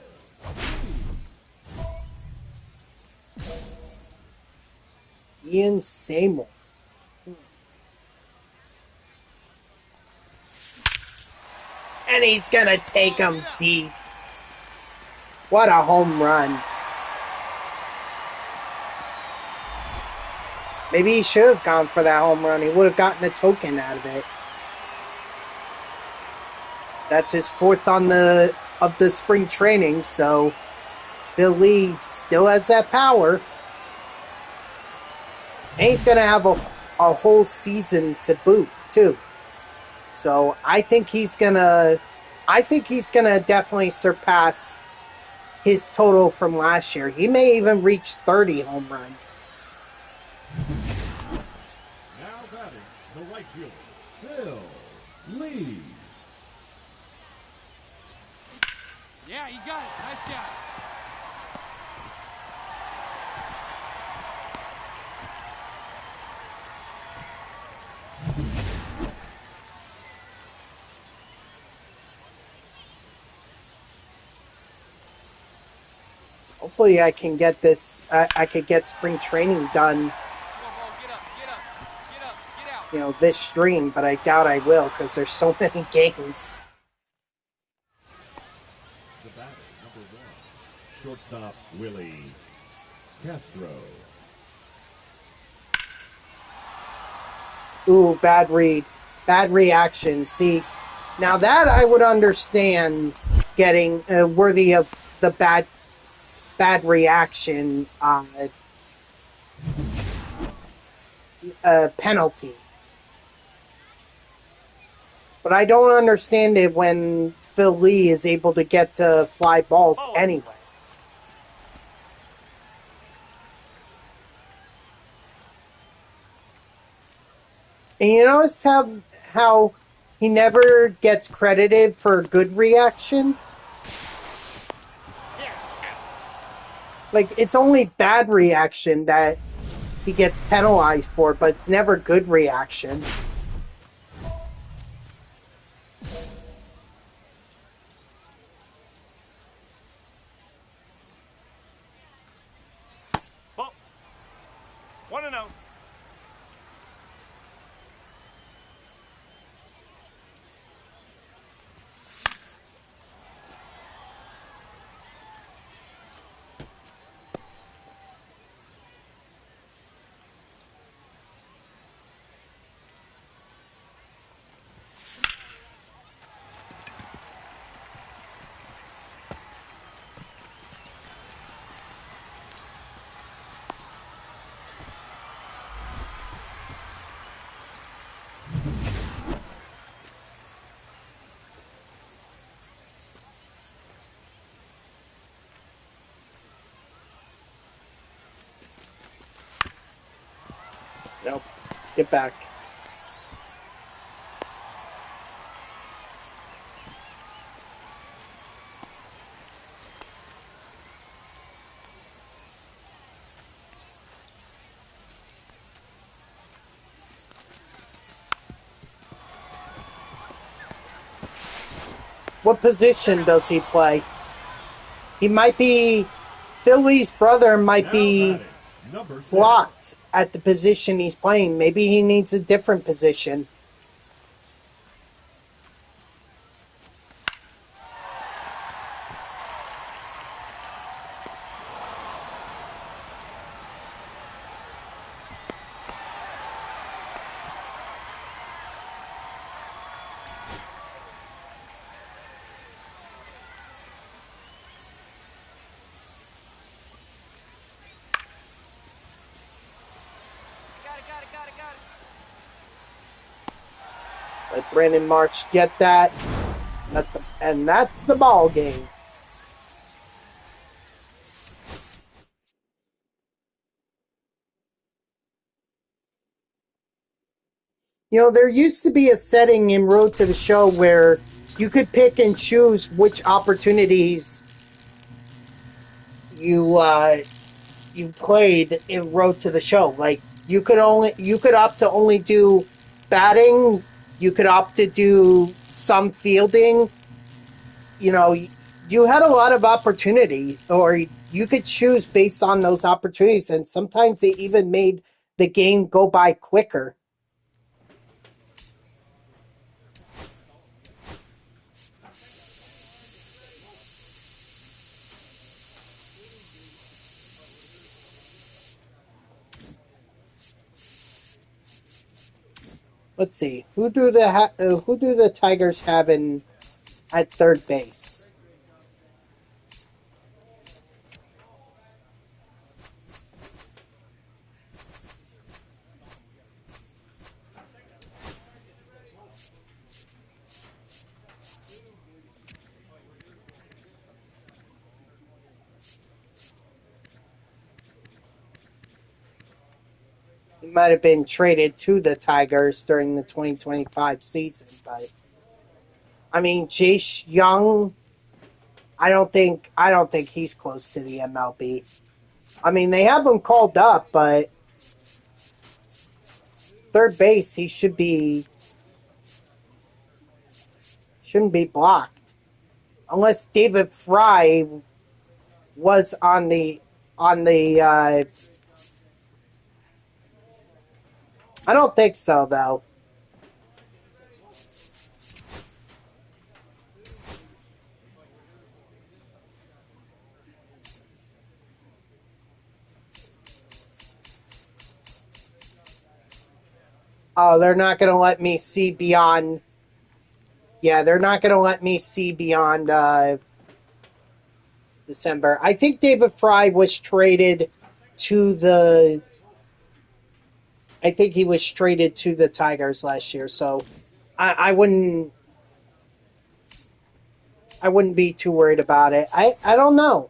S2: Lee.
S1: Ian Seymour. And he's gonna take him deep. What a home run. Maybe he should have gone for that home run. He would have gotten a token out of it. That's his fourth on the spring training, so Bill Lee still has that power. And he's going to have a whole season to boot, too. So I think he's going to definitely surpass his total from last year. He may even reach 30 home runs.
S2: Now batting, the right fielder, Phillies.
S4: Yeah, you got it. Nice job.
S1: Hopefully I can get this, I could get spring training done,
S4: Come on, ball. Get up. Get up. Get up. Get out.
S1: you know, this stream, but I doubt I will because there's so many games.
S2: The batter, number 1, shortstop Willie Castro.
S1: Ooh, bad read. Bad reaction. See, now that I would understand getting worthy of the bad reaction penalty. But I don't understand it when Phil Lee is able to get to fly balls anyway. And you notice how he never gets credited for good reaction? Like, it's only bad reaction that he gets penalized for, but it's never good reaction.
S3: Ball. 1-0.
S1: Nope. Get back. What position does he play? He might be... Philly's brother might
S2: Now
S1: be
S2: batting, number 6,
S1: blocked at the position he's playing. Maybe he needs a different position.
S4: Got it.
S1: Let Brandon March get that. And that's the ball game. You know, there used to be a setting in Road to the Show where you could pick and choose which opportunities you played in Road to the Show. Like you could opt to only do batting, you could opt to do some fielding. You know, you had a lot of opportunity, or you could choose based on those opportunities, and sometimes it even made the game go by quicker. Let's see, who do the Tigers have in at third base? He might have been traded to the Tigers during the 2025 season, but I mean, Jace Young, I don't think he's close to the MLB. I mean, they have him called up, but third base, he shouldn't be blocked unless David Fry was on the. I don't think so though. Oh, they're not going to let me see beyond. Yeah, they're not going to let me see beyond December. I think David Fry was traded to the. I think he was traded to the Tigers last year, so I wouldn't. I wouldn't be too worried about it. I don't know.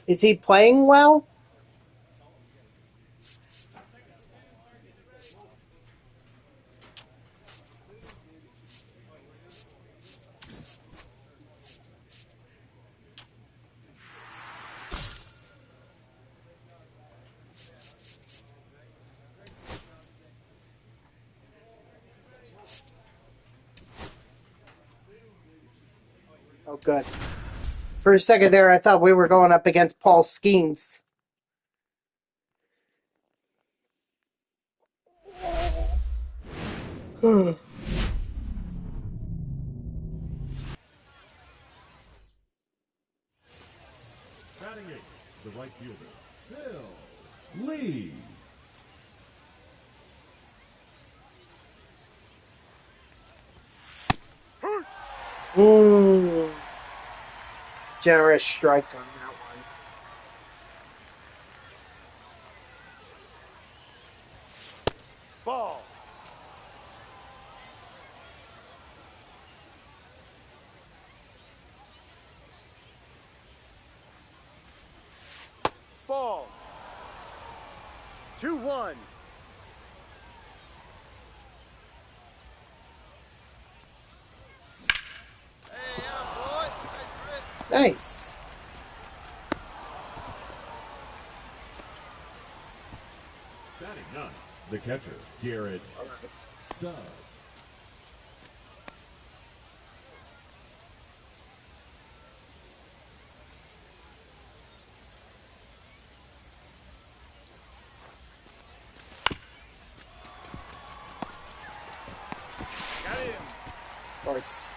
S1: Is he playing well? Oh, good. For a second there, I thought we were going up against Paul Skeens.
S2: Batting eighth, the right fielder, Phillies.
S1: Generous strike on that one.
S3: Ball. Ball. 2-1.
S4: Hey, attaboy. Nice hit.
S1: Nice.
S2: Batting ninth, the catcher, Garrett Stubbs.
S3: Got him.
S1: Of course.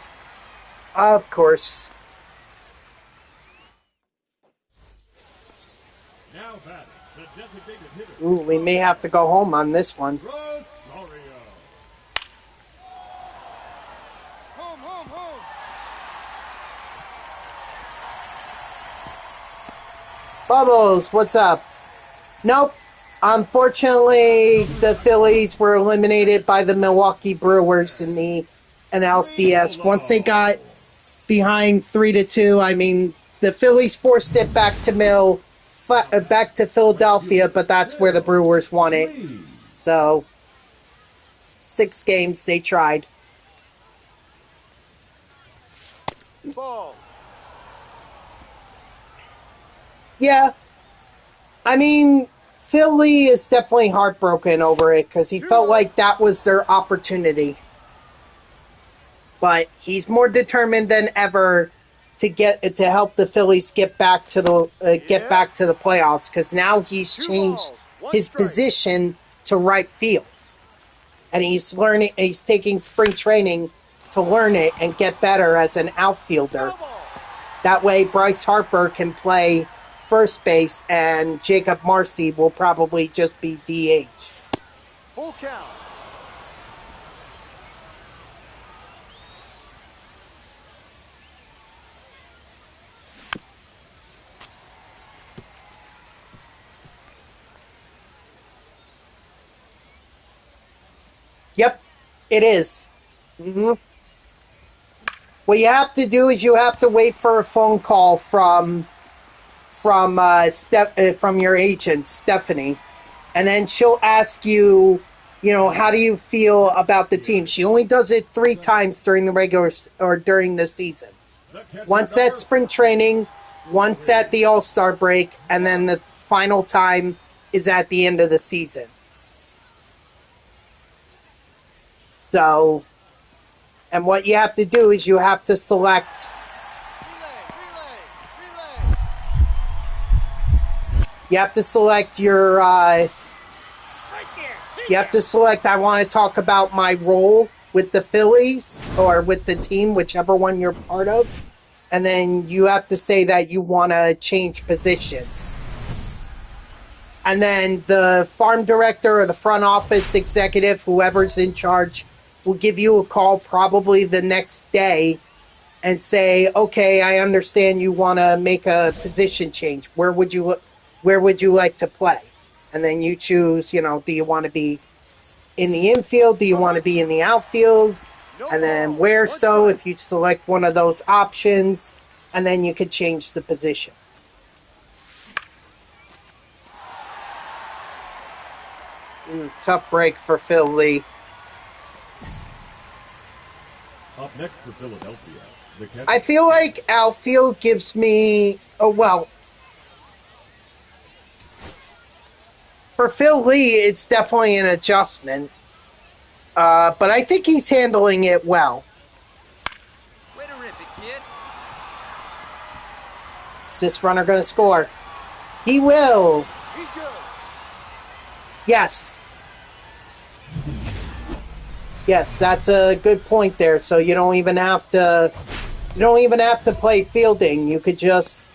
S1: Of course.
S2: Now batting, the designated hitter.
S1: Ooh, we may have to go home on this one.
S2: Rosario.
S4: Home, home, home.
S1: Bubbles, what's up? Nope. Unfortunately, the Phillies were eliminated by the Milwaukee Brewers in the NLCS. Once they got behind 3-2, I mean, the Phillies forced it back to Philadelphia, but that's where the Brewers won it. So, 6 games they tried.
S3: Ball.
S1: Yeah. I mean, Philly is definitely heartbroken over it because he felt like that was their opportunity. But he's more determined than ever to help the Phillies get back to the playoffs because now he's changed his position to right field, and he's taking spring training to learn it and get better as an outfielder. That way, Bryce Harper can play first base, and Jacob Marcy will probably just be DH.
S3: Full count.
S1: Yep, it is. Mm-hmm. What you have to do is you have to wait for a phone call from your agent, Stephanie, and then she'll ask you, how do you feel about the team? She only does it 3 times during the regular or during the season. Once at spring training, once at the All-Star break, and then the final time is at the end of the season. So, and what you have to do is you have to select.
S4: Relay.
S1: You have to select your. You have to select. I want to talk about my role with the Phillies or with the team, whichever one you're part of, and then you have to say that you want to change positions. And then the farm director or the front office executive, whoever's in charge, will give you a call probably the next day and say, okay, I understand you want to make a position change. Where would you like to play? And then you choose, do you want to be in the infield? Do you want to be in the outfield? And then where so, if you select one of those options, and then you could change the position. Tough break for Phil Lee.
S2: Up next for Philadelphia, the catcher.
S1: I feel like outfield gives me for Phil Lee, it's definitely an adjustment. But I think he's handling it well.
S4: Way to rip it, kid.
S1: Is this runner going to score? He will.
S3: He's good.
S1: Yes. Yes, that's a good point there. So you don't even have to play fielding. You could just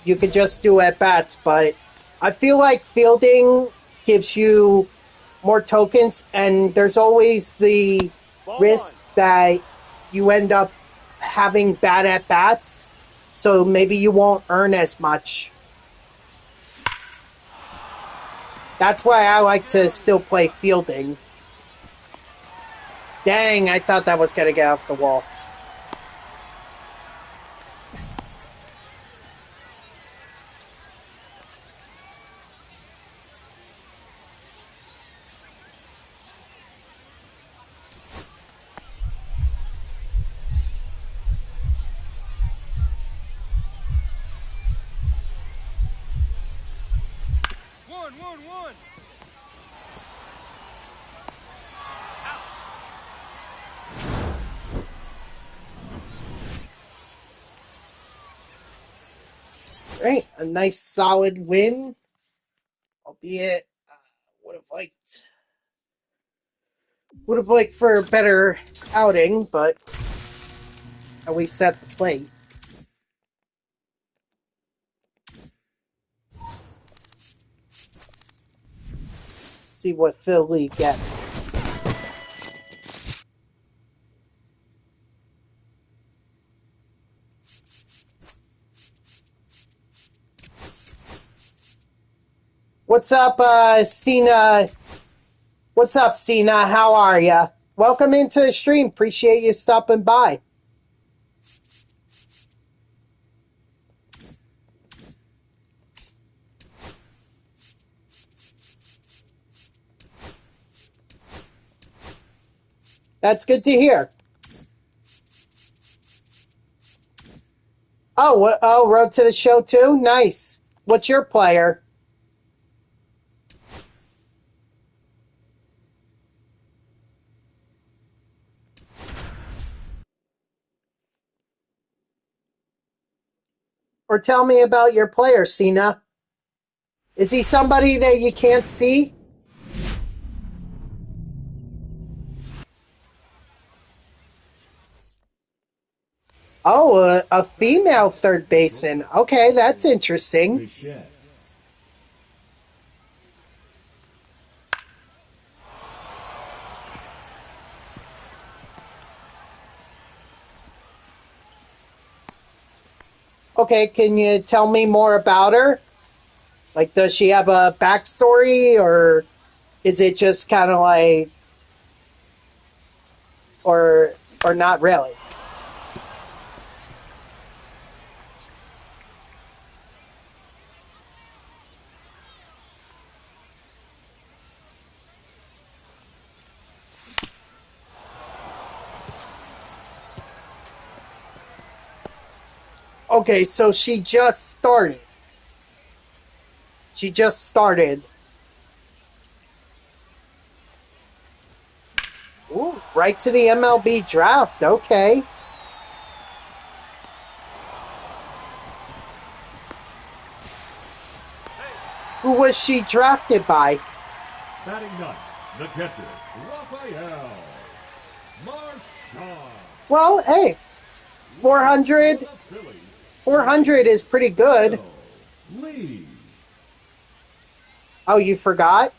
S1: do at bats, but I feel like fielding gives you more tokens, and there's always the risk that you end up having bad at bats, so maybe you won't earn as much. That's why I like to still play fielding. Dang, I thought that was going to get off the wall.
S4: One.
S1: Right, a nice solid win, albeit would have liked for a better outing, but at least set the plate. See what Philly gets. What's up, Cena? What's up, Cena? How are ya? Welcome into the stream. Appreciate you stopping by. That's good to hear. Oh, Road to the Show too? Nice. What's your player? Or tell me about your player, Cena. Is he somebody that you can't see? Oh, a female third baseman. Okay, that's interesting.
S2: Bichette.
S1: Okay, can you tell me more about her? Like, does she have a backstory, or is it just kind of like, or not really? Okay, so she just started. She just started. Ooh, right to the MLB draft. Okay. Who was she drafted by?
S2: Batting ninth, the catcher, Raphael Marchand.
S1: Well, hey, 400,
S2: For the Phillies,
S1: 400 is pretty good.
S2: Phil Lee.
S1: Oh, you forgot?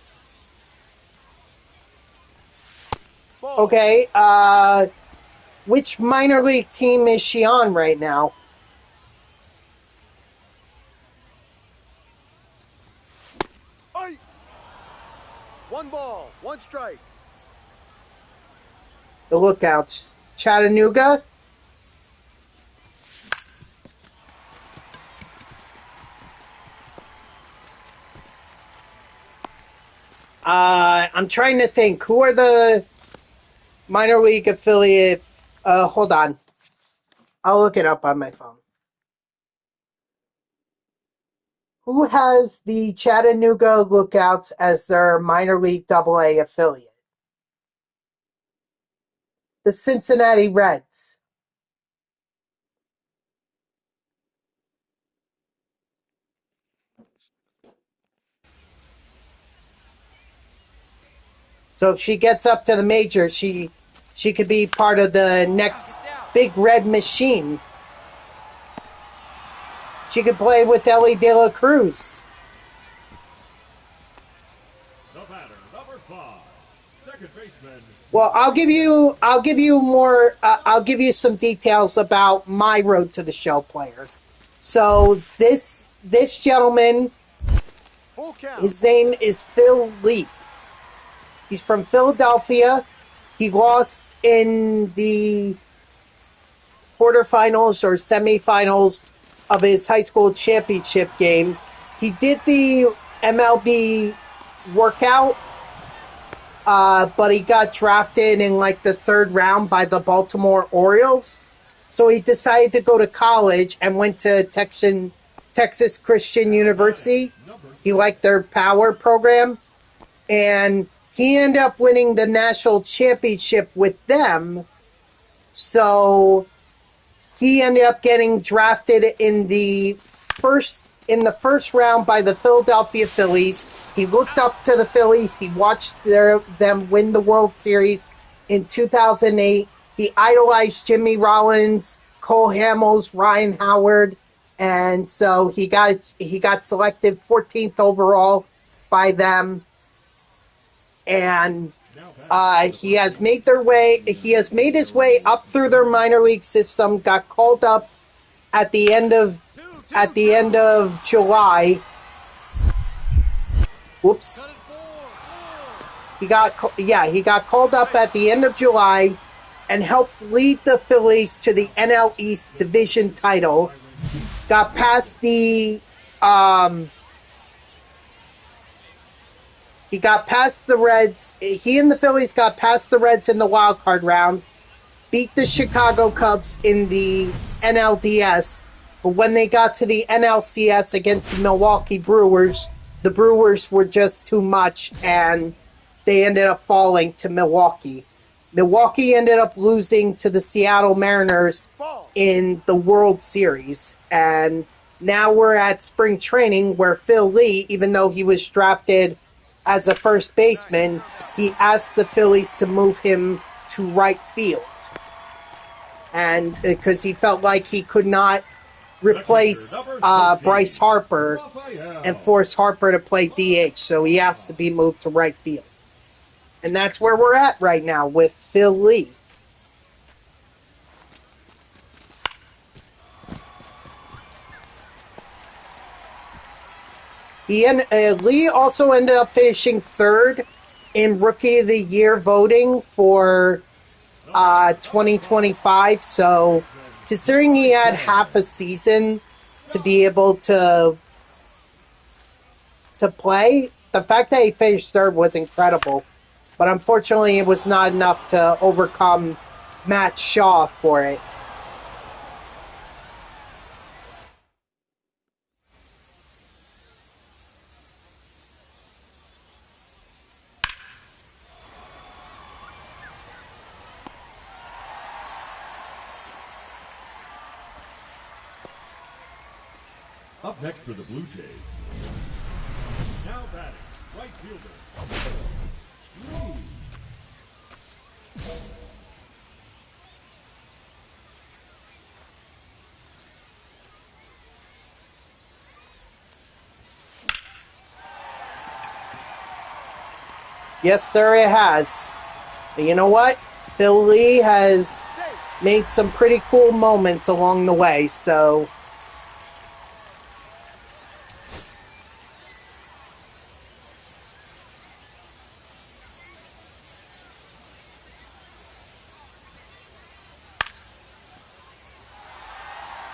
S3: Ball.
S1: Okay, which minor league team is she on right now?
S3: Aye. 1 ball, 1 strike.
S1: The Lookouts. Chattanooga? I'm trying to think. Who are the minor league affiliate? Hold on. I'll look it up on my phone. Who has the Chattanooga Lookouts as their minor league AA affiliate? The Cincinnati Reds. So if she gets up to the majors, she could be part of the next big red machine. She could play with Ellie De La Cruz.
S2: The batter, number 5, second baseman.
S1: Well, I'll give you some details about my road to the show player. So this gentleman,
S3: Full count.
S1: his name is Phil Lee. He's from Philadelphia. He lost in the quarterfinals or semifinals of his high school championship game. He did the MLB workout, but he got drafted in like the 3rd round by the Baltimore Orioles. So he decided to go to college and went to Texas Christian University. He liked their power program. And he ended up winning the national championship with them. So he ended up getting drafted in the first round by the Philadelphia Phillies. He looked up to the Phillies. He watched them win the World Series in 2008. He idolized Jimmy Rollins, Cole Hamels, Ryan Howard, and so he got selected 14th overall by them. And he has made his way up through their minor league system. Got called up at the end of July. Whoops. He got called up at the end of July and helped lead the Phillies to the NL East division title. Got past the He got past the Reds. He and the Phillies got past the Reds in the wild card round, beat the Chicago Cubs in the NLDS, but when they got to the NLCS against the Milwaukee Brewers, the Brewers were just too much, and they ended up falling to Milwaukee. Milwaukee ended up losing to the Seattle Mariners in the World Series, and now we're at spring training where Phil Lee, even though he was drafted as a first baseman, he asked the Phillies to move him to right field. And because he felt like he could not replace Bryce Harper and force Harper to play DH, so he asked to be moved to right field. And that's where we're at right now with Phil Lee. Lee also ended up finishing 3rd in Rookie of the Year voting for 2025. So, considering he had half a season to be able to play, the fact that he finished 3rd was incredible. But unfortunately, it was not enough to overcome Matt Shaw for it.
S2: Up next for the Blue Jays. Now batting, right fielder, Lee.
S1: Yes, sir, it has. But you know what? Phil Lee has made some pretty cool moments along the way, so...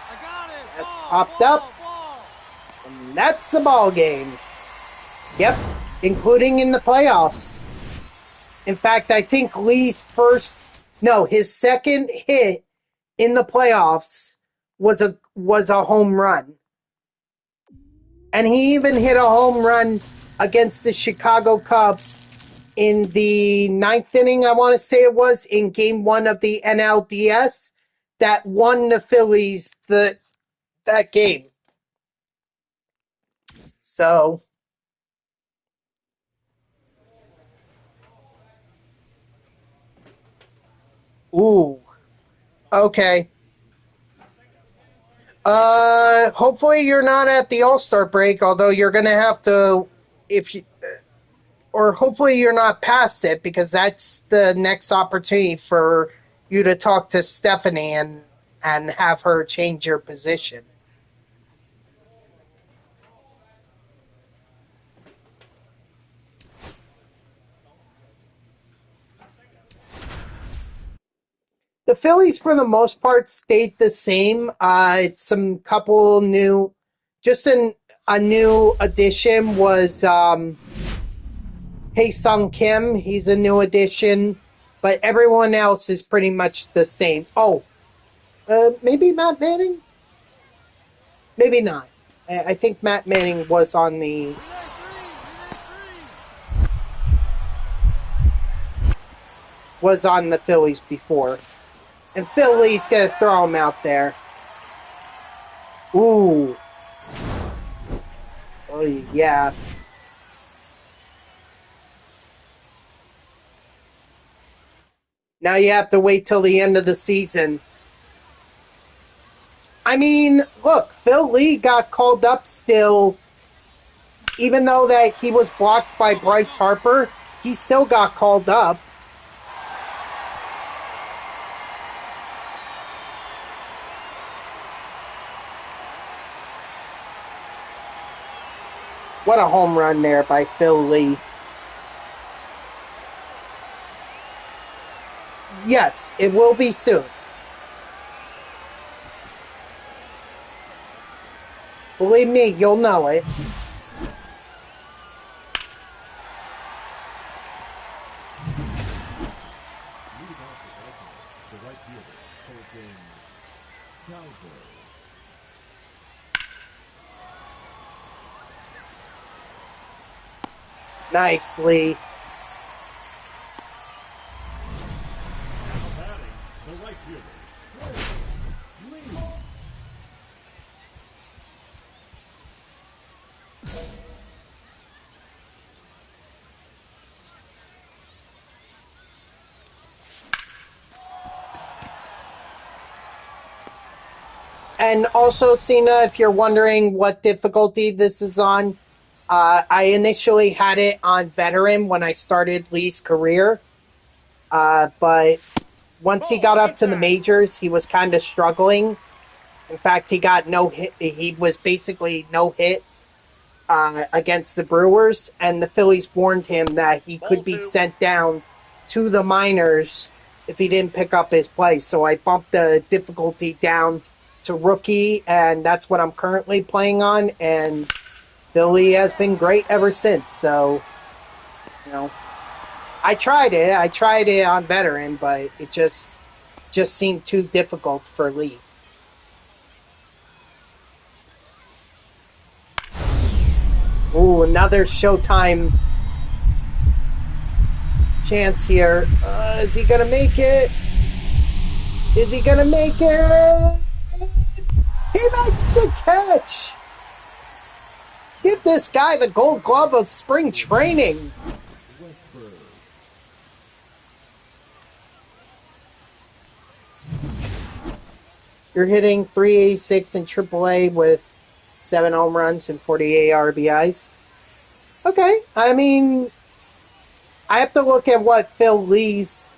S4: I got it.
S1: That's
S4: Ball,
S1: popped
S4: ball,
S1: up.
S4: ball.
S1: And that's the ball game. Yep, including in the playoffs. In fact, I think his second hit in the playoffs was a home run. And he even hit a home run against the Chicago Cubs in the ninth inning, I want to say it was, in game 1 of the NLDS that won the Phillies that game. So, ooh, okay. Hopefully you're not at the All-Star break, although you're going to have to, or hopefully you're not past it, because that's the next opportunity for you to talk to Stephanie and have her change your position. The Phillies, for the most part, stayed the same. Some couple new, a new addition was Hae-Sung Kim. He's a new addition, but everyone else is pretty much the same. Oh, maybe Matt Manning? Maybe not. I think Matt Manning was on the... was on the Phillies before. And Philly's going to throw him out there. Ooh. Oh, yeah. Now you have to wait till the end of the season. I mean, look, Phil Lee got called up still. Even though that he was blocked by Bryce Harper, he still got called up. What a home run there by Phil Lee. Yes, it will be soon. Believe me, you'll know it.
S2: The right fielder, Colton Cowboy.
S1: Nicely.
S2: Now batting, the right fielder, Lee.
S1: And also, Cena, if you're wondering what difficulty this is on, I initially had it on veteran when I started Lee's career. But once he got up to the majors, he was kind of struggling. In fact, he got no hit. He was basically no hit against the Brewers, and the Phillies warned him that he could be sent down to the minors if he didn't pick up his play. So I bumped the difficulty down to rookie, and that's what I'm currently playing on. And Philly has been great ever since. So, you know, I tried it on veteran, but it just seemed too difficult for Lee. Ooh, another Showtime chance here. Is he gonna make it? Is he gonna make it? He makes the catch! Give this guy the Gold Glove of spring training.
S2: Westberg.
S1: You're hitting 386 in AAA with 7 home runs and 48 RBIs. Okay, I mean, I have to look at what Phil Lee's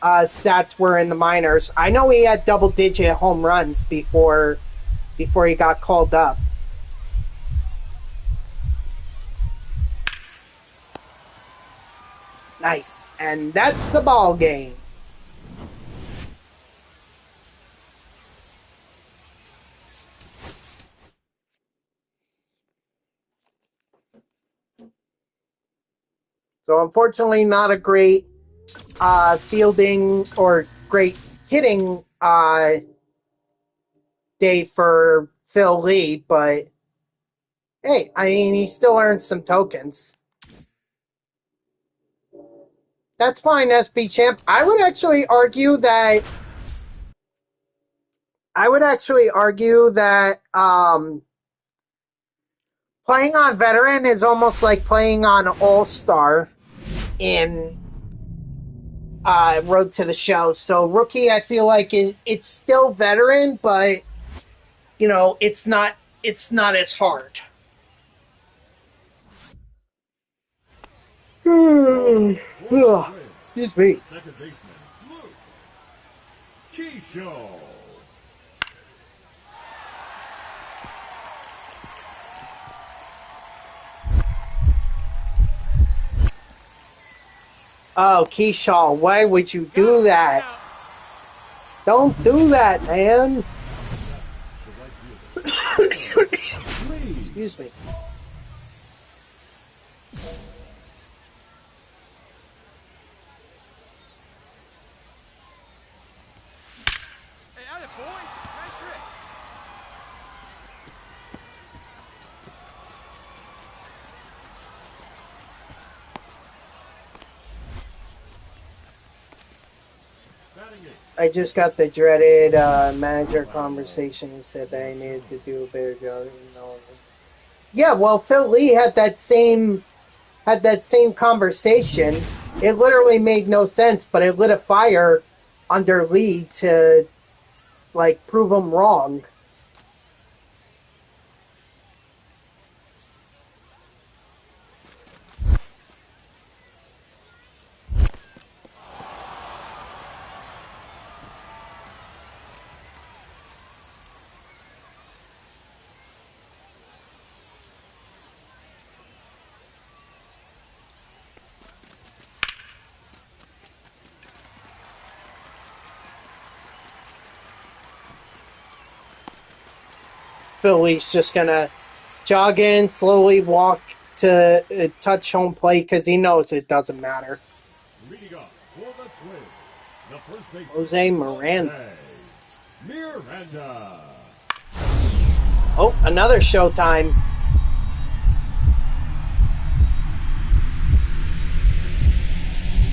S1: stats were in the minors. I know he had double-digit home runs before he got called up. Nice, and that's the ball game. So unfortunately, not a great fielding or great hitting day for Phil Lee, but hey, I mean, he still earned some tokens. That's fine, SB Champ. I would actually argue that playing on veteran is almost like playing on All-Star in Road to the Show. So rookie, I feel like it's still veteran, but you know, it's not as hard. Excuse me.
S2: Second baseman, Luke Keyshaw.
S1: Oh, Keyshaw, why would you do that? Don't do that, man. Excuse me.
S4: Hey, out boy. Nice hit.
S1: I just got the dreaded manager conversation. He said that I needed to do a better job. Yeah, well, Phil Lee had that same conversation. It literally made no sense, but it lit a fire under Lee to like prove him wrong. Philly's just gonna jog in, slowly walk to touch home plate because he knows it doesn't matter.
S2: Leading off for the Twins, the first baseman,
S1: Jose Miranda.
S2: Miranda.
S1: Oh, another showtime.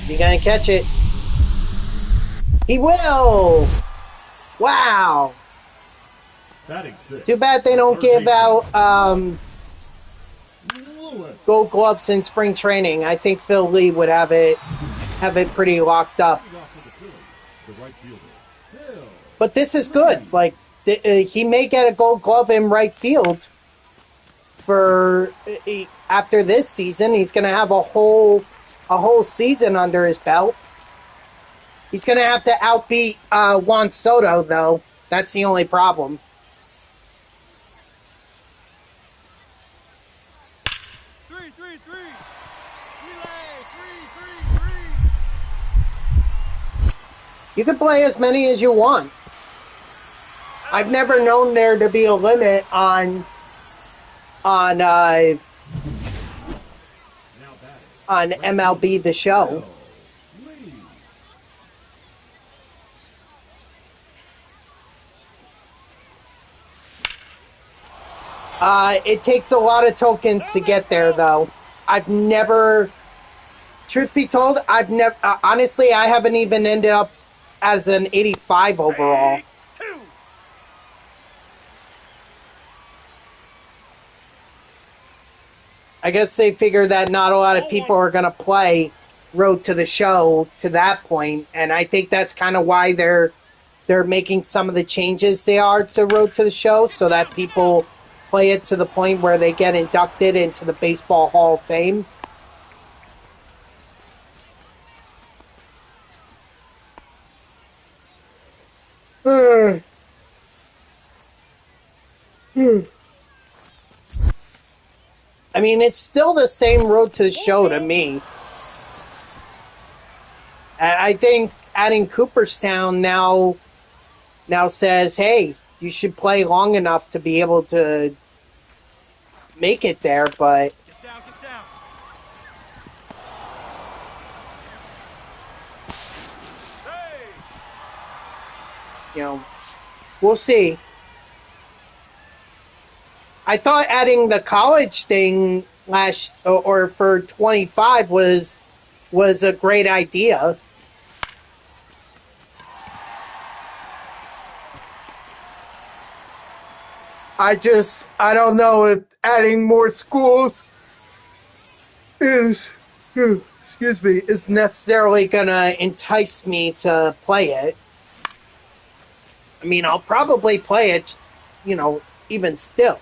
S1: Is he gonna catch it? He will! Wow! Too bad they don't give out Gold Gloves in spring training. I think Phil Lee would have it pretty locked up. But this is good. Like he may get a Gold Glove in right field for after this season. He's going to have a whole season under his belt. He's going to have to outbeat Juan Soto, though. That's the only problem. You can play as many as you want. I've never known there to be a limit on MLB The Show. It takes a lot of tokens to get there, though. I've never, truth be told, honestly, I haven't even ended up as an 85 overall. I guess they figure that not a lot of people are going to play Road to the Show to that point, and I think that's kind of why they're making some of the changes they are to Road to the Show, so that people play it to the point where they get inducted into the Baseball Hall of Fame. I mean, it's still the same Road to the Show to me. I think adding Cooperstown now says, hey, you should play long enough to be able to make it there, but
S4: Get down, get down.
S3: Hey!
S1: you know, we'll see. I thought adding the college thing or for 25 was a great idea. I don't know if adding more schools is excuse me, is necessarily gonna entice me to play it. I mean, I'll probably play it, even still.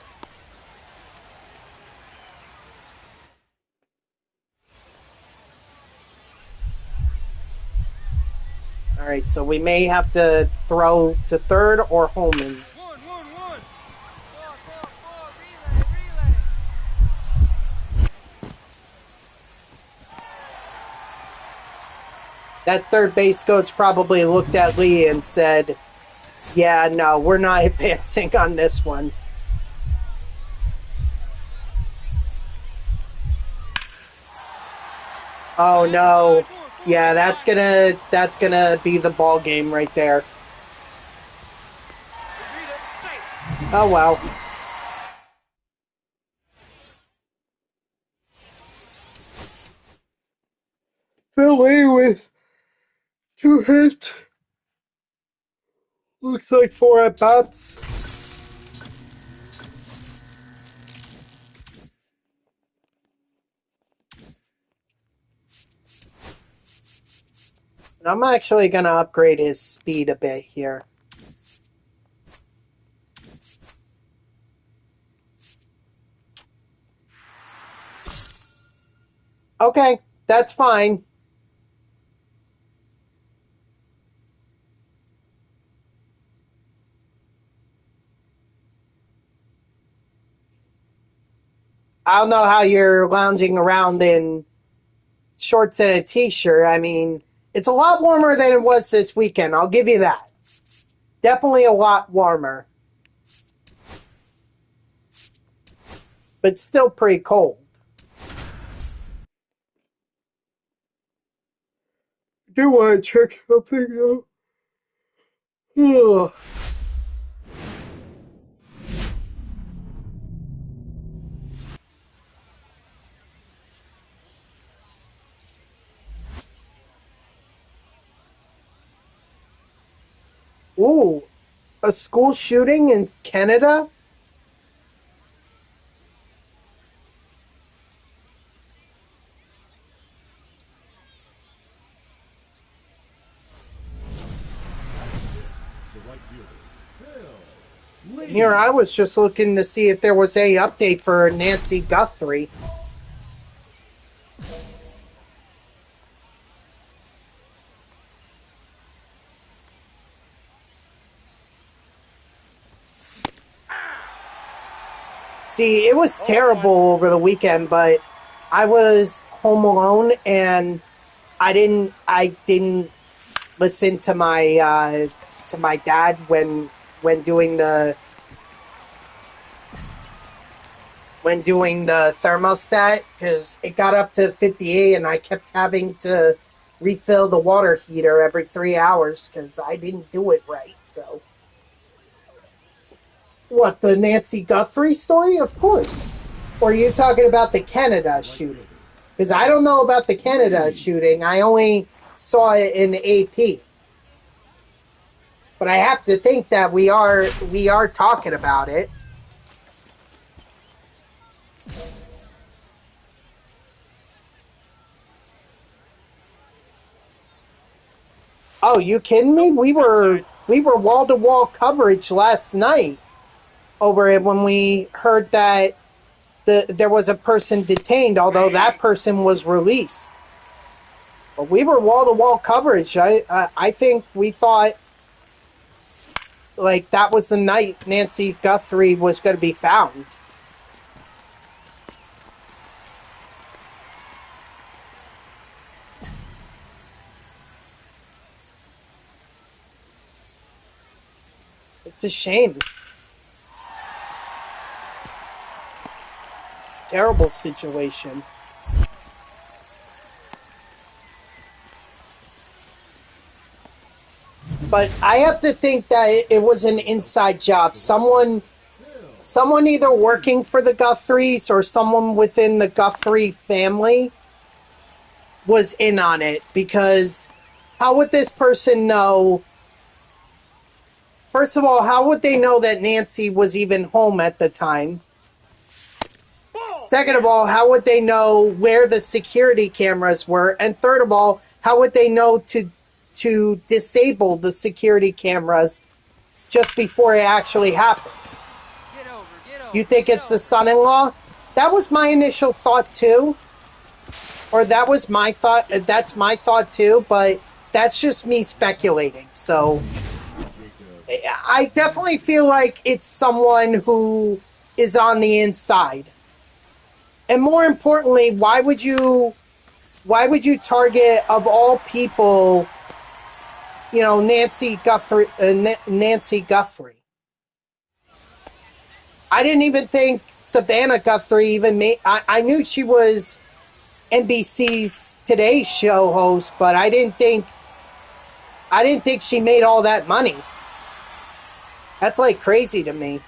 S1: All right, so we may have to throw to third or home in this.
S4: One. Four, relay.
S1: That third base coach probably looked at Lee and said, yeah, no, we're not advancing on this one. Oh no. Yeah, that's gonna be the ball game right there. Oh well. Philly with 2 hits. Looks like 4 at bats. I'm actually gonna upgrade his speed a bit here. Okay, that's fine. I don't know how you're lounging around in shorts and a t-shirt. I mean, it's a lot warmer than it was this weekend. I'll give you that. Definitely a lot warmer. But still pretty cold. I do want to check something though. Ooh, a school shooting in Canada?
S2: The right fielder, Phil Lee.
S1: Here, I was just looking to see if there was any update for Nancy Guthrie. See, it was terrible over the weekend, but I was home alone and I didn't listen to my dad when doing the thermostat because it got up to 58 and I kept having to refill the water heater every 3 hours because I didn't do it right. So, what, the Nancy Guthrie story? Of course. Or are you talking about the Canada shooting? Because I don't know about the Canada shooting. I only saw it in AP. But I have to think that we are talking about it. Oh, you kidding me? We were wall-to-wall coverage last night over it when we heard that there was a person detained, although that person was released. But we were wall-to-wall coverage. I think we thought like that was the night Nancy Guthrie was going to be found. It's a shame. It's a terrible situation. But I have to think that it was an inside job. Someone either working for the Guthries or someone within the Guthrie family was in on it, because how would this person know? First of all, how would they know that Nancy was even home at the time? Second of all, how would they know where the security cameras were? And third of all, how would they know to disable the security cameras just before it actually happened?
S4: Get over.
S1: You think it's the son-in-law? That was my initial thought too. Or that was my thought. That's my thought too, but that's just me speculating. So I definitely feel like it's someone who is on the inside. And more importantly, why would you target, of all people, Nancy Guthrie? Nancy Guthrie. I didn't even think Savannah Guthrie even made. I knew she was NBC's Today Show host, but I didn't think she made all that money. That's like crazy to me.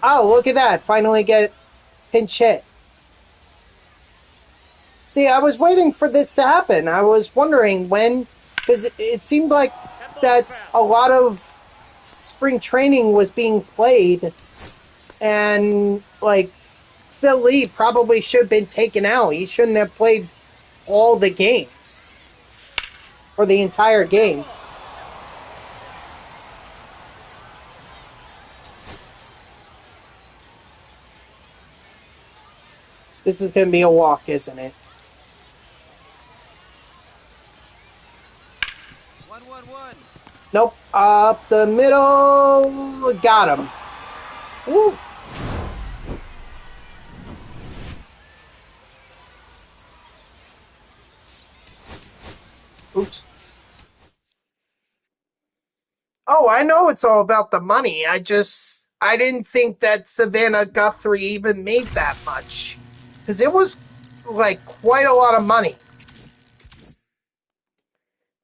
S1: Oh, look at that. Finally get pinch hit. See, I was waiting for this to happen. I was wondering when, because it seemed like that a lot of spring training was being played, and like Phil Lee probably should have been taken out. He shouldn't have played all the games or the entire game. This is going to be a walk, isn't it?
S4: 1-1-1.
S1: Nope. Up the middle. Got him. Woo. Oops. Oh, I know it's all about the money. I didn't think that Savannah Guthrie even made that much. Because it was like quite a lot of money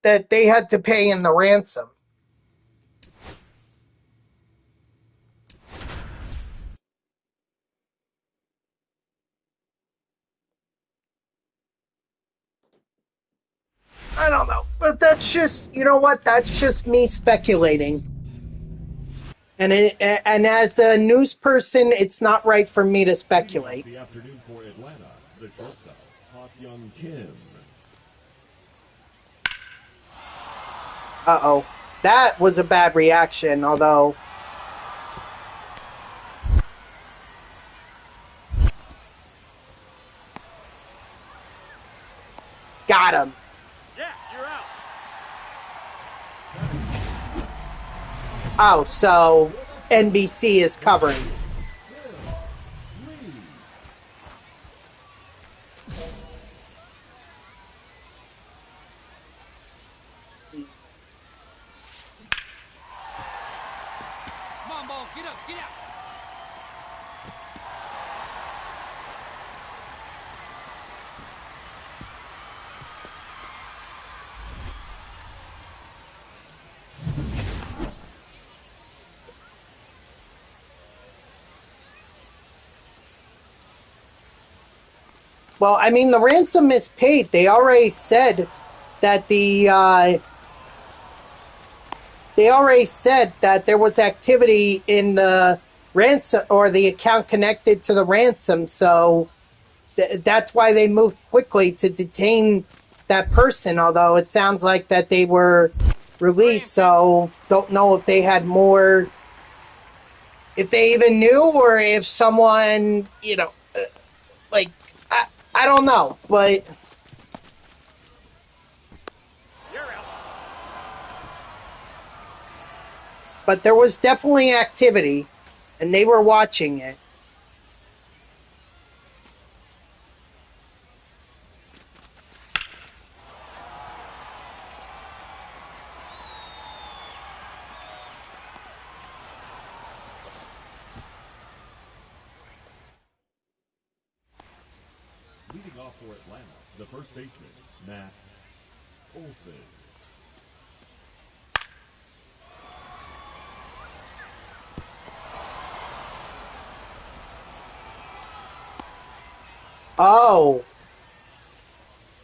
S1: that they had to pay in the ransom. I don't know. But that's just, you know what? That's just me speculating. And as a news person, it's not right for me to speculate.
S2: The afternoon for Atlanta, the shortstop, Ha-Seong Kim.
S1: Uh-oh. That was a bad reaction, although... Got him.
S3: Yeah, you're out.
S1: Oh, so NBC is covering.
S4: Come on, ball. Get up. Get out.
S1: Well, I mean, the ransom is paid. They already said that there was activity in the ransom, or the account connected to the ransom. So that's why they moved quickly to detain that person, although it sounds like that they were released, so don't know if they had more, if they even knew, or if someone, like, I don't know, but
S3: You're out.
S1: there was definitely activity, and they were watching it.
S2: Leading off for Atlanta, the first baseman, Matt Olson.
S1: Oh,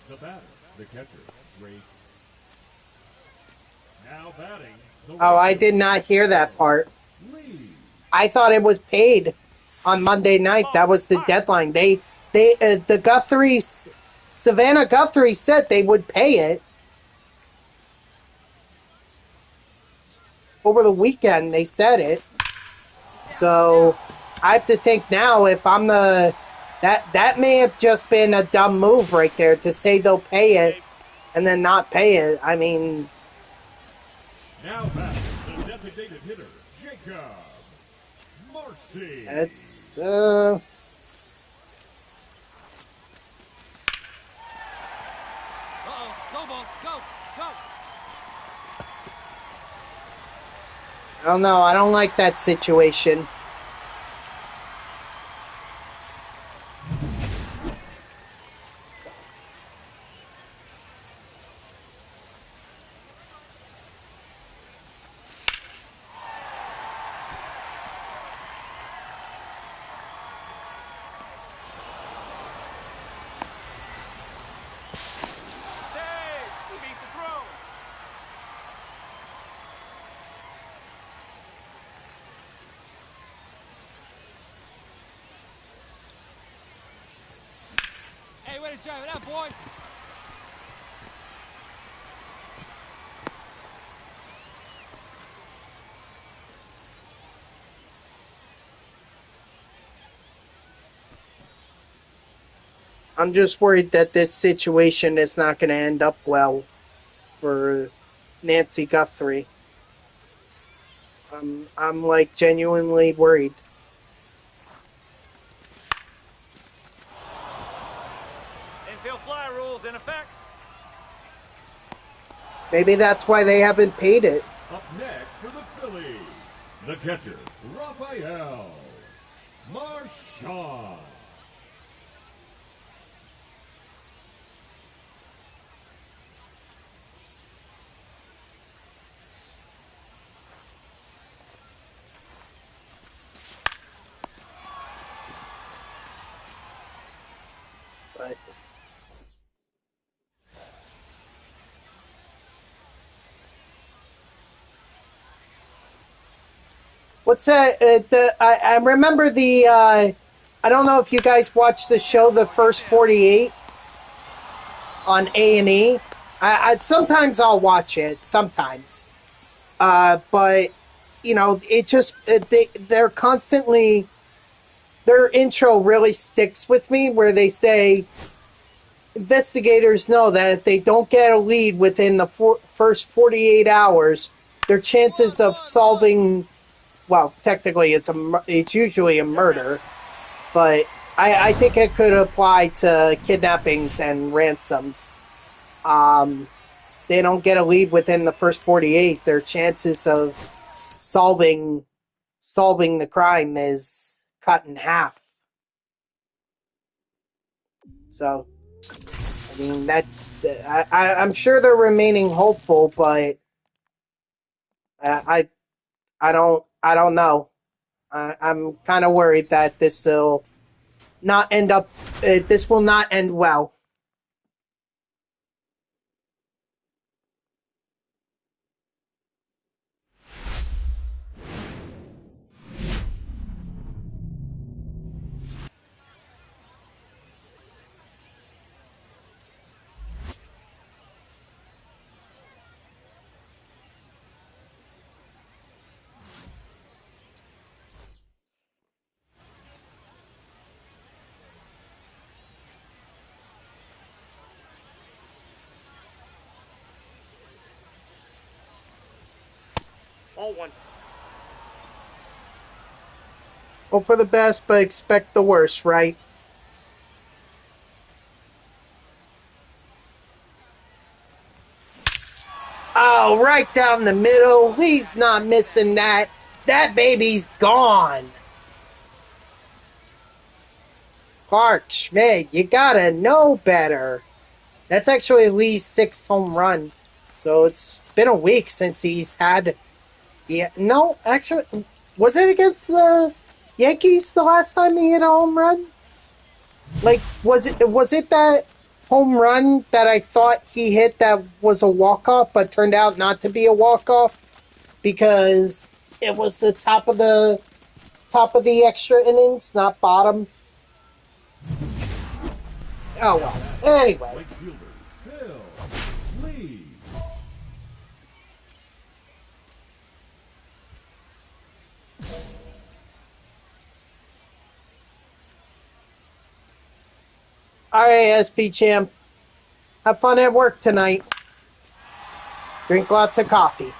S2: The batter, the catcher, Drake. Now batting, the
S1: oh, I
S2: right
S1: did
S2: fielder,
S1: not hear that part.
S2: Lee.
S1: I thought it was paid on Monday night. That was the deadline. The Guthrie's, Savannah Guthrie said they would pay it over the weekend. They said it. So I have to think now if I'm that may have just been a dumb move right there to say they'll pay it and then not pay it. I mean,
S2: Now batting, the designated hitter, Jacob Marcy.
S1: it's
S4: Go, ball. Go.
S1: I don't know. I don't like that situation.
S3: Save. He beat the throw.
S4: Hey, way to drive it out, boy.
S1: I'm just worried that this situation is not going to end up well for Nancy Guthrie. I'm like genuinely worried.
S3: Infield fly rules in effect.
S1: Maybe that's why they haven't paid it.
S2: Up next for the Phillies, the catcher, Rafael Marchand.
S1: But what's that? I remember the. I don't know if you guys watched the show, The First 48, on A&E. Sometimes I'll watch it. Sometimes, but it just they're constantly, their intro really sticks with me, where they say investigators know that if they don't get a lead within the first 48 hours, their chances of solving, well, technically it's usually a murder, but I think it could apply to kidnappings and ransoms. They don't get a lead within the first 48, their chances of solving the crime is cut in half. So, I mean, I'm sure they're remaining hopeful, but I I don't know. I'm kind of worried that this will not end up. This will not end well.
S3: Ball one.
S1: Hope for the best, but expect the worst, right? Oh, right down the middle. He's not missing that. That baby's gone. Clark Schmidt, you gotta know better. That's actually Lee's sixth home run. So it's been a week since he's had. Yeah, no, actually, was it against the Yankees the last time he hit a home run? Like, was it that home run that I thought he hit that was a walk off, but turned out not to be a walk off because it was the top of the extra innings, not bottom. Oh well. Anyway.
S2: Right fielder, Phil Lee.
S1: All right, SP champ. Have fun at work tonight. Drink lots of coffee.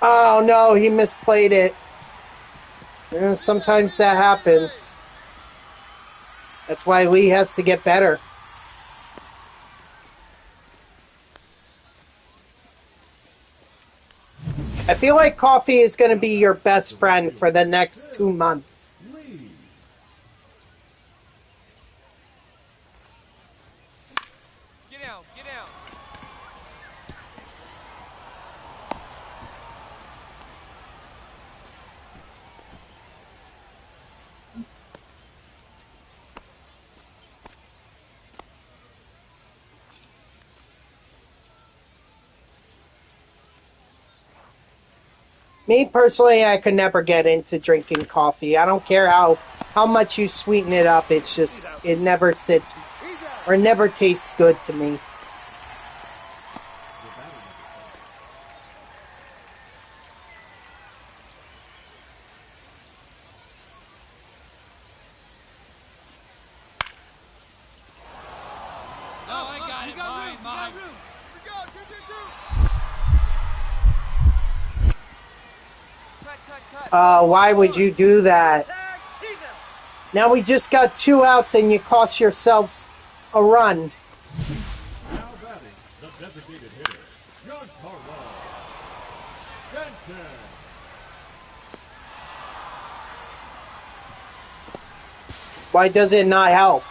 S1: Oh no, he misplayed it. Sometimes that happens. That's why Lee has to get better. I feel like coffee is going to be your best friend for the next 2 months.
S2: Lee.
S4: Get down, get down.
S1: Me personally, I could never get into drinking coffee. I don't care how much you sweeten it up. It's just it never sits or never tastes good to me.
S4: Oh, I got it. Mine, mine. We go, 2-2-2. Cut.
S1: Why would you do that?
S3: Tag, he's him.
S1: Now we just got 2 outs and you cost yourselves a run.
S2: Now batting, the designated hitter, Giancarlo Stanton.
S1: Why does it not help?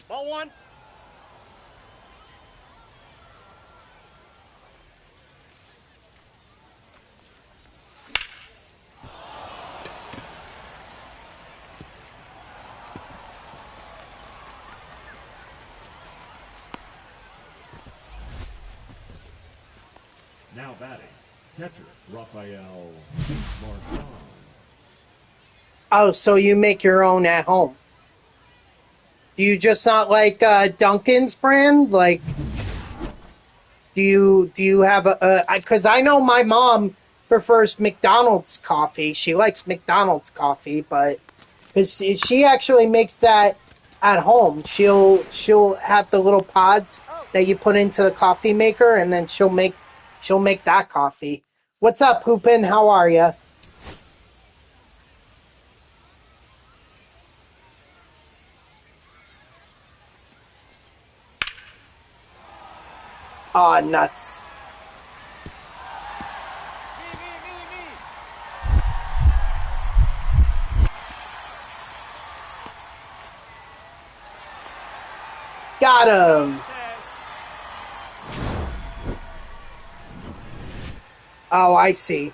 S3: Ball one.
S2: Now batting, catcher, Rafael Marchand.
S1: Oh, so you make your own at home. Do you just not like Dunkin's brand? Like, do you have a? Because I know my mom prefers McDonald's coffee. She likes McDonald's coffee, but because she actually makes that at home, she'll have the little pods that you put into the coffee maker, and then she'll make that coffee. What's up, Poopin? How are you? Aw, nuts. Got him. Oh, I see.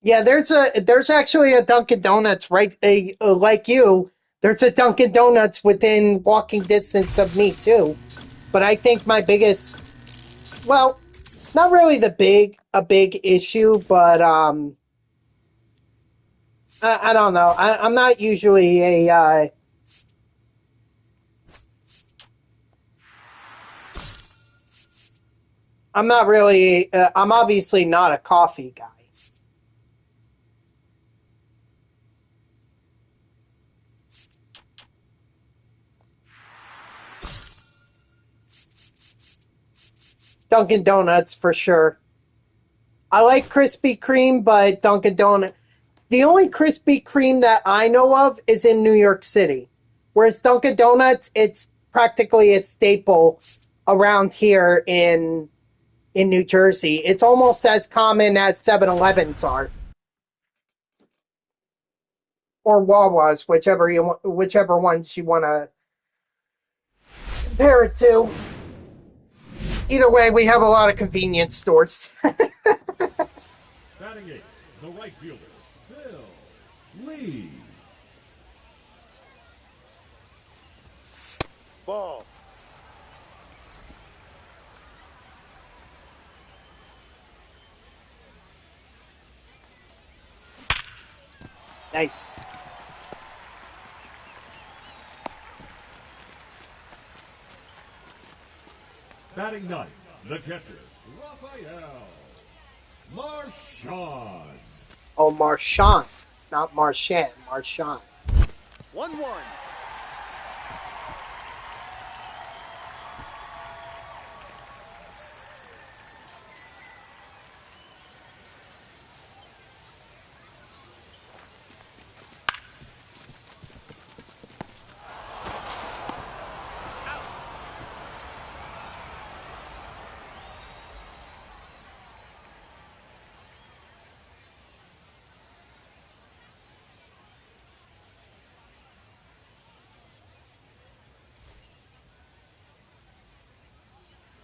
S1: Yeah, there's actually a Dunkin' Donuts right like you. There's a Dunkin' Donuts within walking distance of me too. But I think my biggest, well, not really a big issue, but I don't know. I'm not usually I'm not really I'm obviously not a coffee guy. Dunkin' Donuts for sure. I like Krispy Kreme, but Dunkin' Donut. The only Krispy Kreme that I know of is in New York City, whereas Dunkin' Donuts, it's practically a staple around here in New Jersey. It's almost as common as 7-Elevens are, or Wawa's, whichever ones you want to compare it to. Either way, we have a lot of convenience stores.
S2: Batting eighth, the right fielder, Phil Lee.
S3: Ball.
S1: Nice.
S2: Batting ninth, the catcher, Raphael Marchand.
S1: Oh, Marchand, not Marchand, Marchand.
S3: 1-1.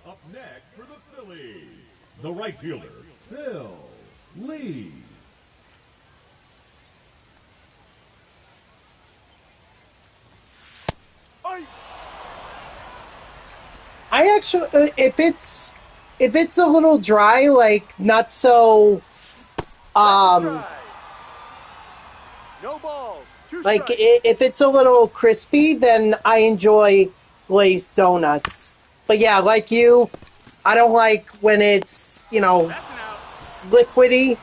S2: Up next for the Phillies, the right fielder, Phil Lee.
S1: I actually, if it's a little dry, like not so, um,
S3: No balls. Two
S1: like
S3: strikes.
S1: if it's a little crispy, then I enjoy glazed donuts. But yeah, like you, I don't like when it's
S3: That's an out.
S1: liquidy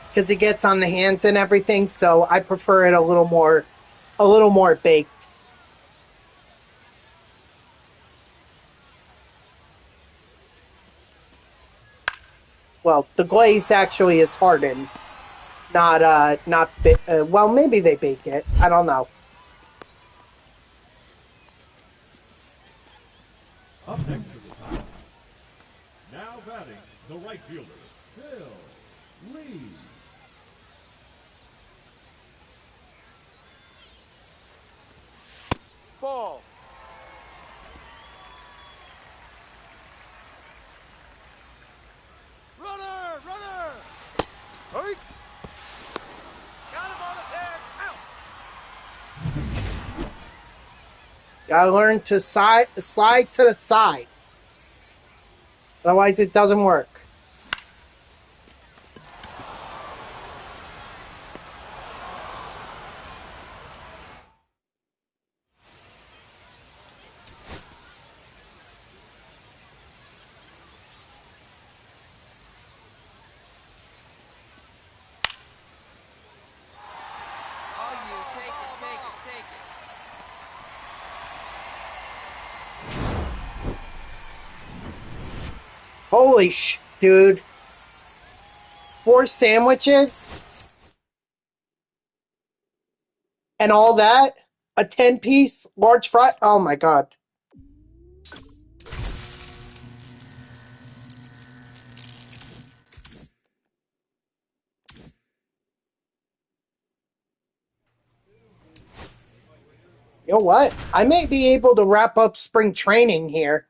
S1: because it gets on the hands and everything. So I prefer it a little more baked. Well, the glaze actually is hardened, well, maybe they bake it. I don't know.
S2: Up next to the top. Now batting, the right fielder, Phil Lee.
S3: Ball.
S4: Runner! Runner!
S3: Hurry. Got him on the tag. Out.
S1: Gotta learn to slide to the side. Otherwise, it doesn't work.
S4: All you, take it, take it, take it.
S1: Holy dude. 4 sandwiches and all that? A 10-piece large fry? Oh my god. You know what? I may be able to wrap up spring training here.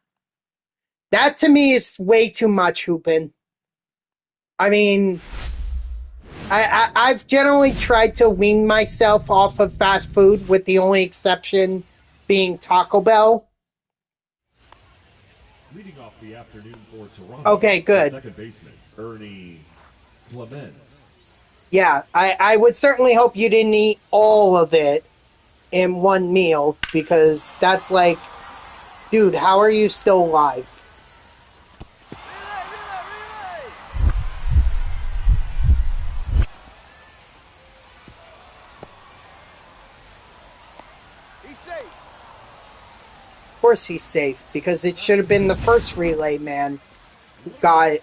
S1: That to me is way too much, Hoopin. I mean, I've generally tried to wean myself off of fast food, with the only exception being Taco Bell.
S2: Leading off the afternoon for Toronto,
S1: Okay,
S2: the
S1: good.
S2: second baseman, Ernie Clement.
S1: Yeah, I would certainly hope you didn't eat all of it in one meal, because that's like, dude, how are you still alive?
S4: Relay, relay, relay!
S3: He's safe.
S1: Of course he's safe, because it should have been the first relay man got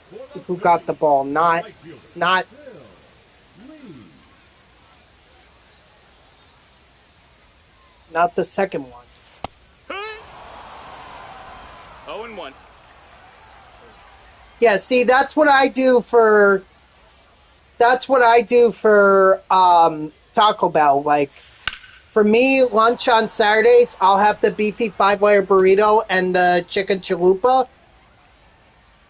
S1: who got the ball, not
S2: Right fielder,
S1: not
S2: Phil Lee.
S1: not the second one.
S3: 0-1.
S1: Yeah, see, that's what I do for Taco Bell. Like, for me, lunch on Saturdays, I'll have the beefy 5-layer burrito and the chicken chalupa,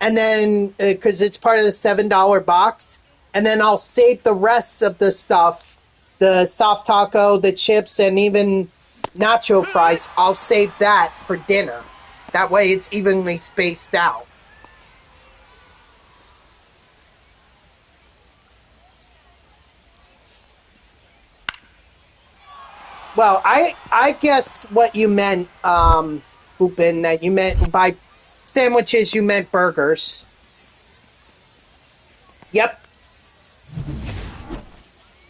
S1: and then because it's part of the $7 box, and then I'll save the rest of the stuff, the soft taco, the chips, and even nacho fries. I'll save that for dinner. That way, it's evenly spaced out. Well, I guessed what you meant, Upin, that you meant by sandwiches, you meant burgers. Yep.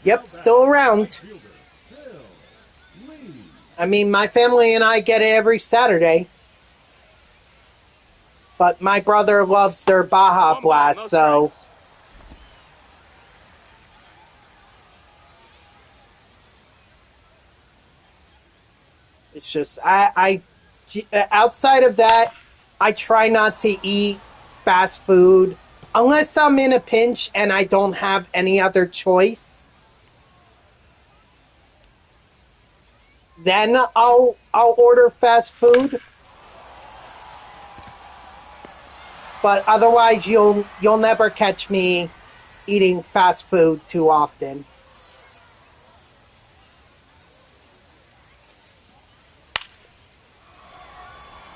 S1: Yep, still
S2: Right
S1: around.
S2: fielder, Phil Lee.
S1: I mean, my family and I get it every Saturday. But my brother loves their Baja
S3: 1 ball,
S1: Blast,
S3: no
S1: so
S3: strikes.
S1: it's just outside of that, I try not to eat fast food unless I'm in a pinch and I don't have any other choice. Then I'll order fast food. But otherwise, you'll never catch me eating fast food too often.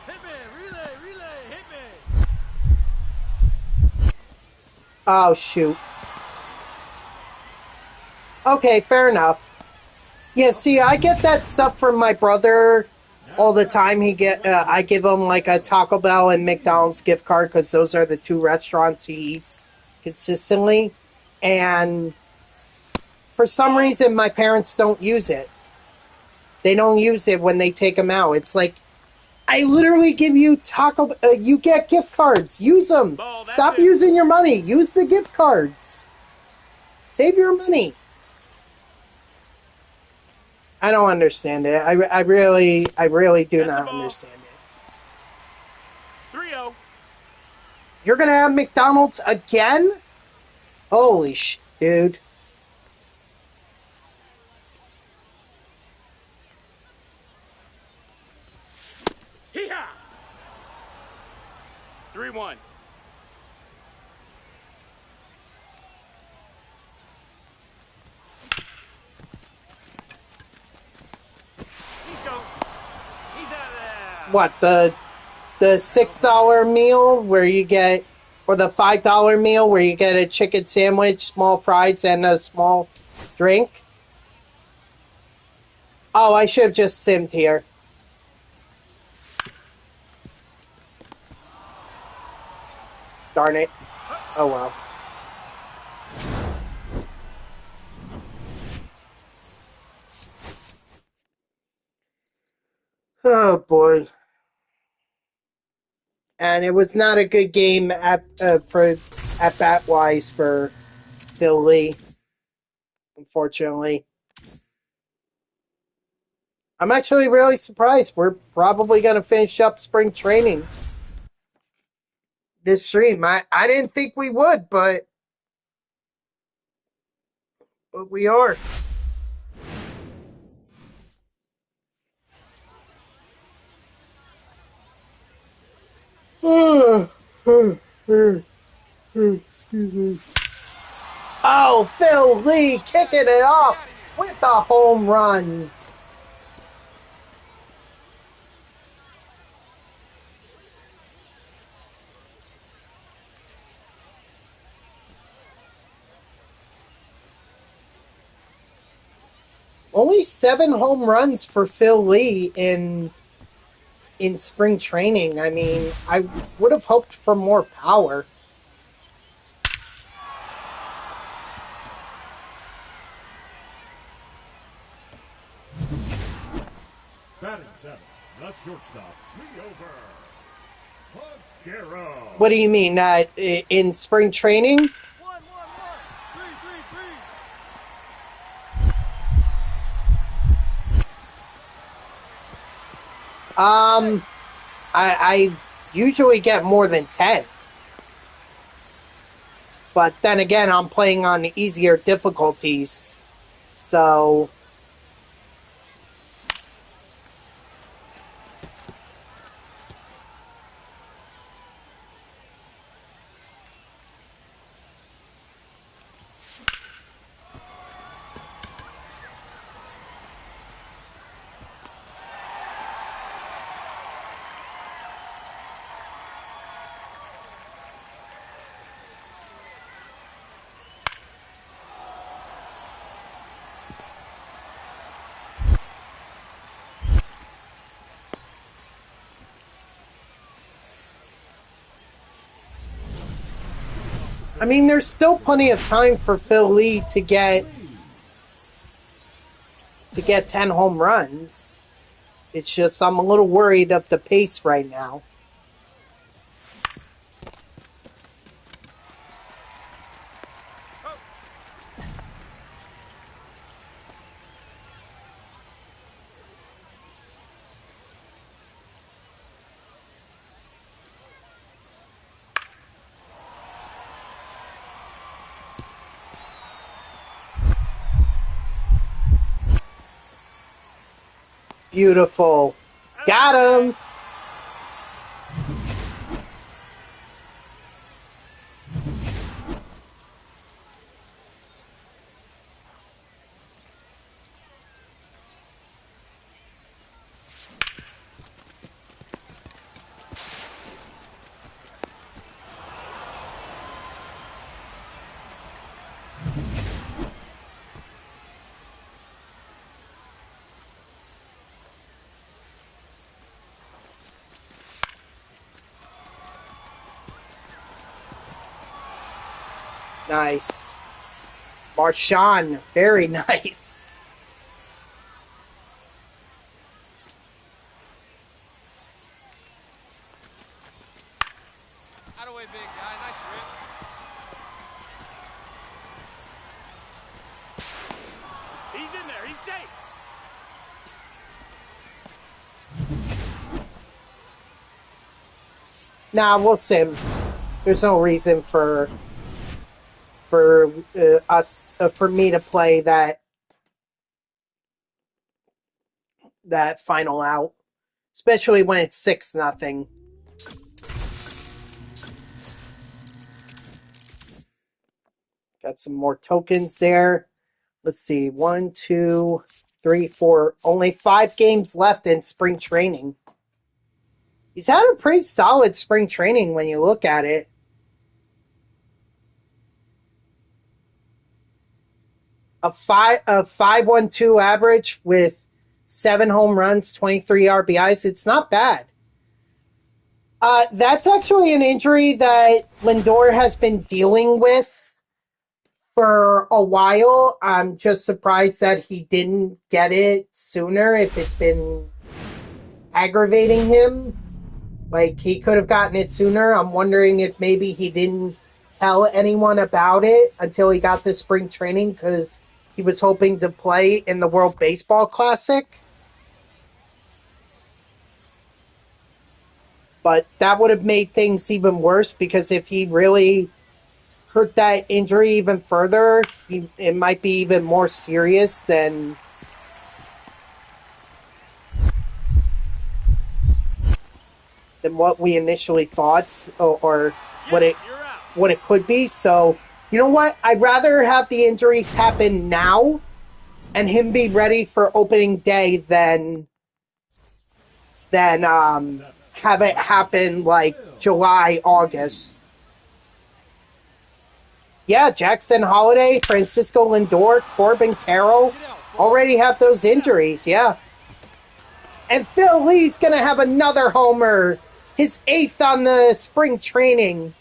S4: Hit me! Relay, relay, hit me!
S1: Oh shoot. Okay, fair enough. Yeah, see, I get that stuff from my brother all the time. I give him like a Taco Bell and McDonald's gift card, because those are the two restaurants he eats consistently. And for some reason, my parents don't use it. They don't use it when they take them out. It's like, I literally give you you get gift cards. Use them.
S3: Ball, that's
S1: Stop
S3: it.
S1: using your money. Use the gift cards. Save your money. I don't understand it. I really do
S3: That's a
S1: not
S3: ball.
S1: understand it.
S3: 3-0.
S1: You're gonna have McDonald's again? Holy dude.
S3: Hee-haw! 3-1. He's out of there.
S1: What, the $6 meal where you get, or the $5 meal where you get a chicken sandwich, small fries, and a small drink? Oh, I should have just simmed here. Darn it. Oh well. Oh boy. And it was not a good game at bat wise for Phil Lee, unfortunately. I'm actually really surprised. We're probably going to finish up spring training this stream. I didn't think we would, but we are. Excuse me. Oh, Phil Lee kicking it off with a home run. Only 7 home runs for Phil Lee in spring training. I mean, I would have hoped for more power.
S2: Batting seven, the shortstop, Aguero.
S1: What do you mean? In spring training?
S4: One. Three.
S1: I usually get more than 10. But then again, I'm playing on easier difficulties. So I mean, there's still plenty of time for Phil Lee to get 10 home runs. It's just I'm a little worried of the pace right now. Beautiful. Got him. Nice. Marshawn, very nice.
S3: Out of the way, big guy. Nice rip. He's in there. He's safe.
S1: Nah, we'll sim. There's no reason for me to play that final out, especially when it's 6-0. Got some more tokens there. Let's see, 1, 2, 3, 4. Only 5 games left in spring training. He's had a pretty solid spring training when you look at it. A 5.12 average with 7 home runs, 23 RBIs. It's not bad. That's actually an injury that Lindor has been dealing with for a while. I'm just surprised that he didn't get it sooner if it's been aggravating him. Like, he could have gotten it sooner. I'm wondering if maybe he didn't tell anyone about it until he got to spring training because he was hoping to play in the World Baseball Classic. But that would have made things even worse because if he really hurt that injury even further, it might be even more serious than... than what we initially thought, or what
S3: Yes,
S1: it
S3: you're out.
S1: what it could be. So you know what? I'd rather have the injuries happen now and him be ready for opening day than have it happen like July, August. Yeah, Jackson Holiday, Francisco Lindor, Corbin Carroll already have those injuries. Yeah. And Phil Lee's going to have another homer, his 8th on the spring training.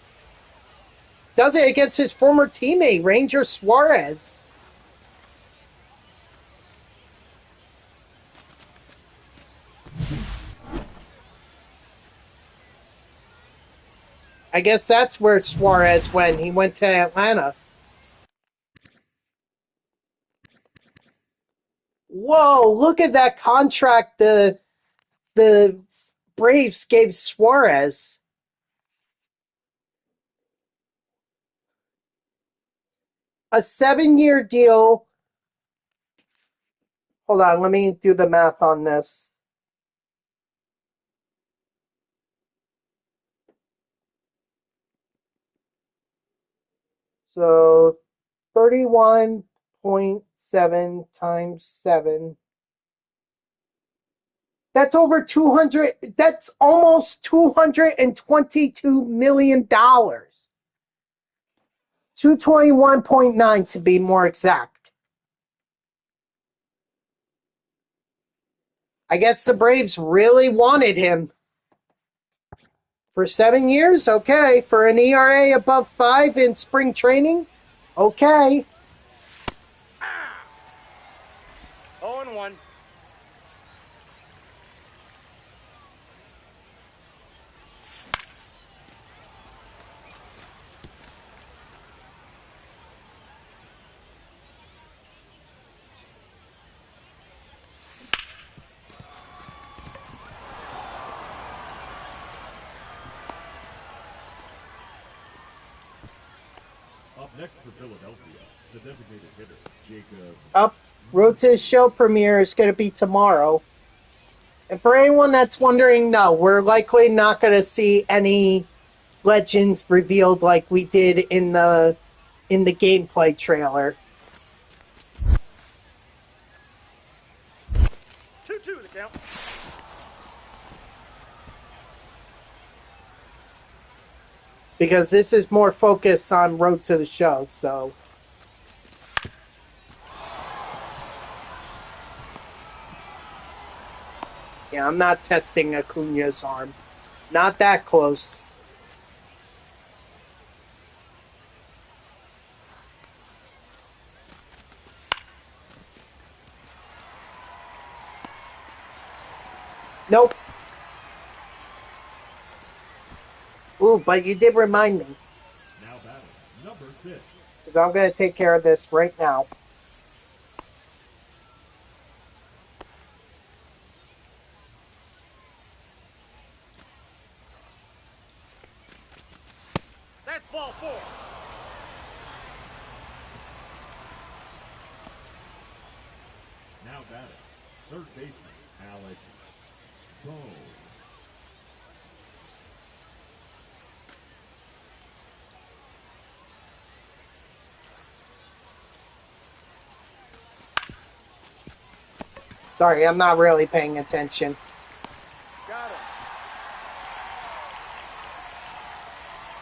S1: Does it against his former teammate, Ranger Suarez. I guess that's where Suarez went. He went to Atlanta. Whoa, look at that contract the Braves gave Suarez. A 7-year deal. Hold on, let me do the math on this. So 31.7 times 7. That's over 200. That's almost $222 million. 221.9 to be more exact. I guess the Braves really wanted him. For 7 years, okay. For an ERA above 5 in spring training, okay.
S3: 0-1.
S2: Up next for Philadelphia, the designated hitter, Jacob.
S1: Up, road to his show premiere is going to be tomorrow. And for anyone that's wondering, no, we're likely not going to see any legends revealed like we did in the gameplay trailer.
S3: 2-2 the count.
S1: Because this is more focused on road to the show, so. Yeah, I'm not testing Acuna's arm. Not that close. Nope. Ooh, but you did remind me.
S2: Now batting, number 6.
S1: Because I'm going to take care of this right now.
S3: That's ball 4.
S2: Now batting, third baseman, Alex Cole.
S1: Sorry, I'm not really paying attention.
S3: Got him.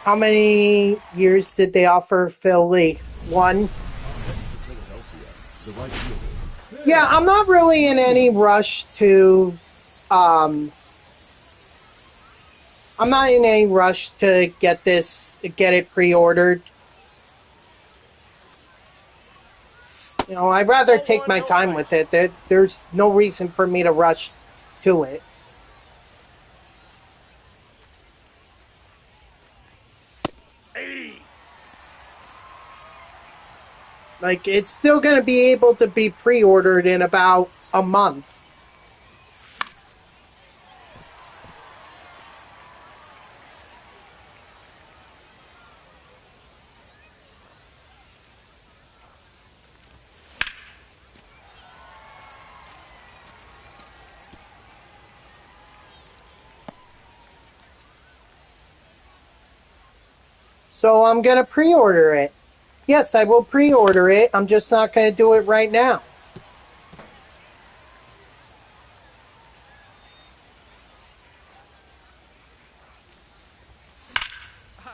S1: How many years did they offer Phil Lee? 1?
S2: Philadelphia, the right fielder.
S1: Yeah, I'm not really in any rush to I'm not in any rush to get it pre-ordered. You know, I'd rather take
S3: 0-1,
S1: my
S3: no
S1: time
S3: strikes.
S1: with it. There's no reason for me to rush to it.
S3: Hey.
S1: Like, it's still going to be able to be pre-ordered in about a month. So I'm going to pre-order it. Yes, I will pre-order it. I'm just not going to do it right now.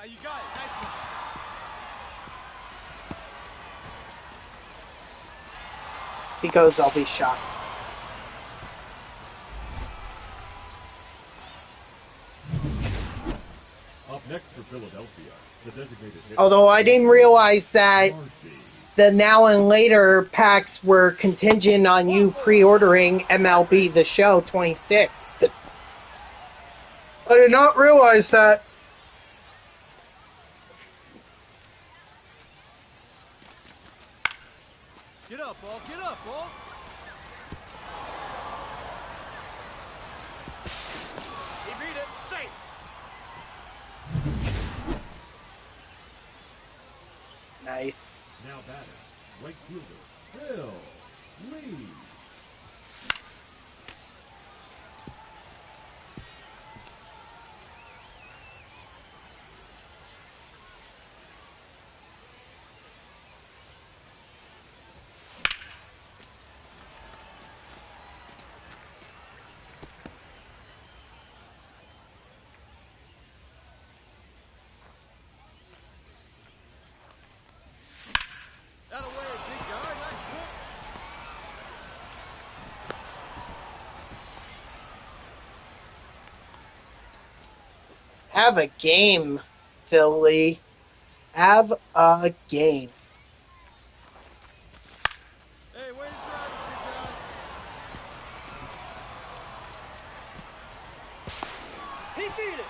S4: You got it. Nice one.
S1: If he goes, I'll be shocked.
S2: Up next for Philadelphia, the designated hitter.
S1: Although I didn't realize that the now and later packs were contingent on you pre-ordering MLB The Show 26. I did not realize that.
S4: Get up, ball. Get up, ball.
S3: He beat it. Safe.
S1: Nice.
S2: Now batting, right fielder, Phil Lee.
S4: Out of way, big guy. Nice work.
S1: Have a game, Philly. Have a game.
S4: Hey, way to drive it, big guy.
S3: He beat it.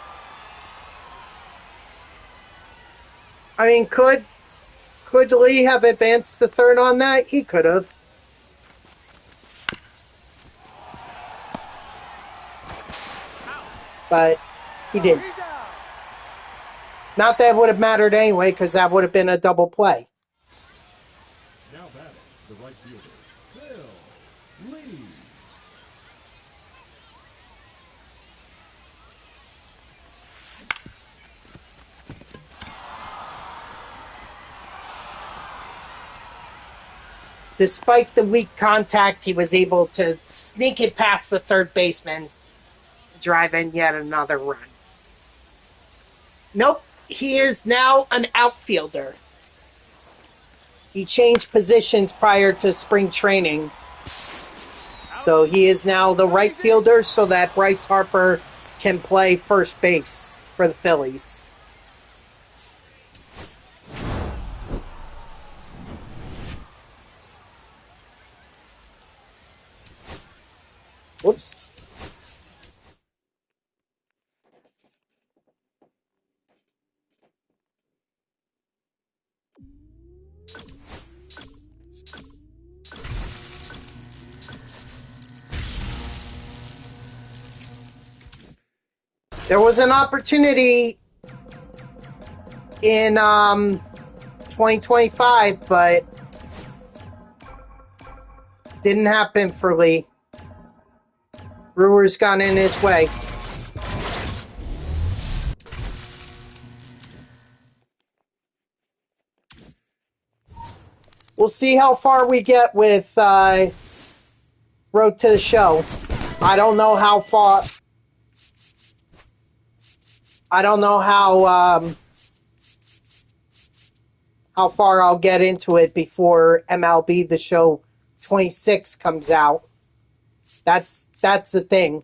S1: I mean, could Lee have advanced to third on that? He could have. But he didn't.
S3: He's out.
S1: Not that it would have mattered anyway, because that would have been a double play.
S2: Now batting, the right fielder, Phil Lee.
S1: Despite the weak contact, he was able to sneak it past the third baseman, drive in yet another run. Nope, he is now an outfielder. He changed positions prior to spring training. So he is now the right fielder so that Bryce Harper can play first base for the Phillies. Whoops. There was an opportunity in 2025, but didn't happen for Lee. Brewers got in his way. We'll see how far we get with Road to the Show. I don't know how far. I don't know how far I'll get into it before MLB The Show 26 comes out. That's the thing.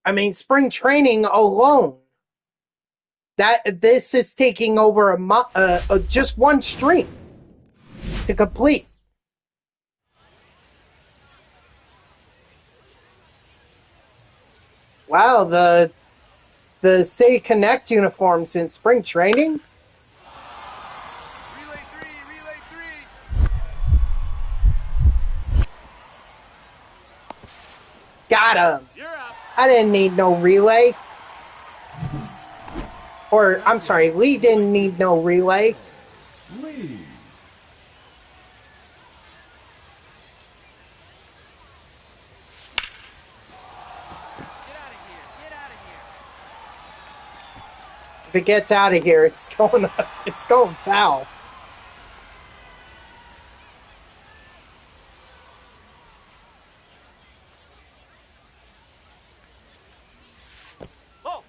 S1: I mean, spring training alone. This is taking over just one stream to complete. Wow, the City Connect uniforms in spring training.
S4: Relay three, relay three.
S1: Got him.
S3: You're out.
S1: I didn't need no relay. Or, I'm sorry, Lee didn't need no relay.
S2: Lee.
S4: Get out of here. Get out of here.
S1: If it gets out of here, it's going foul.
S3: Oh,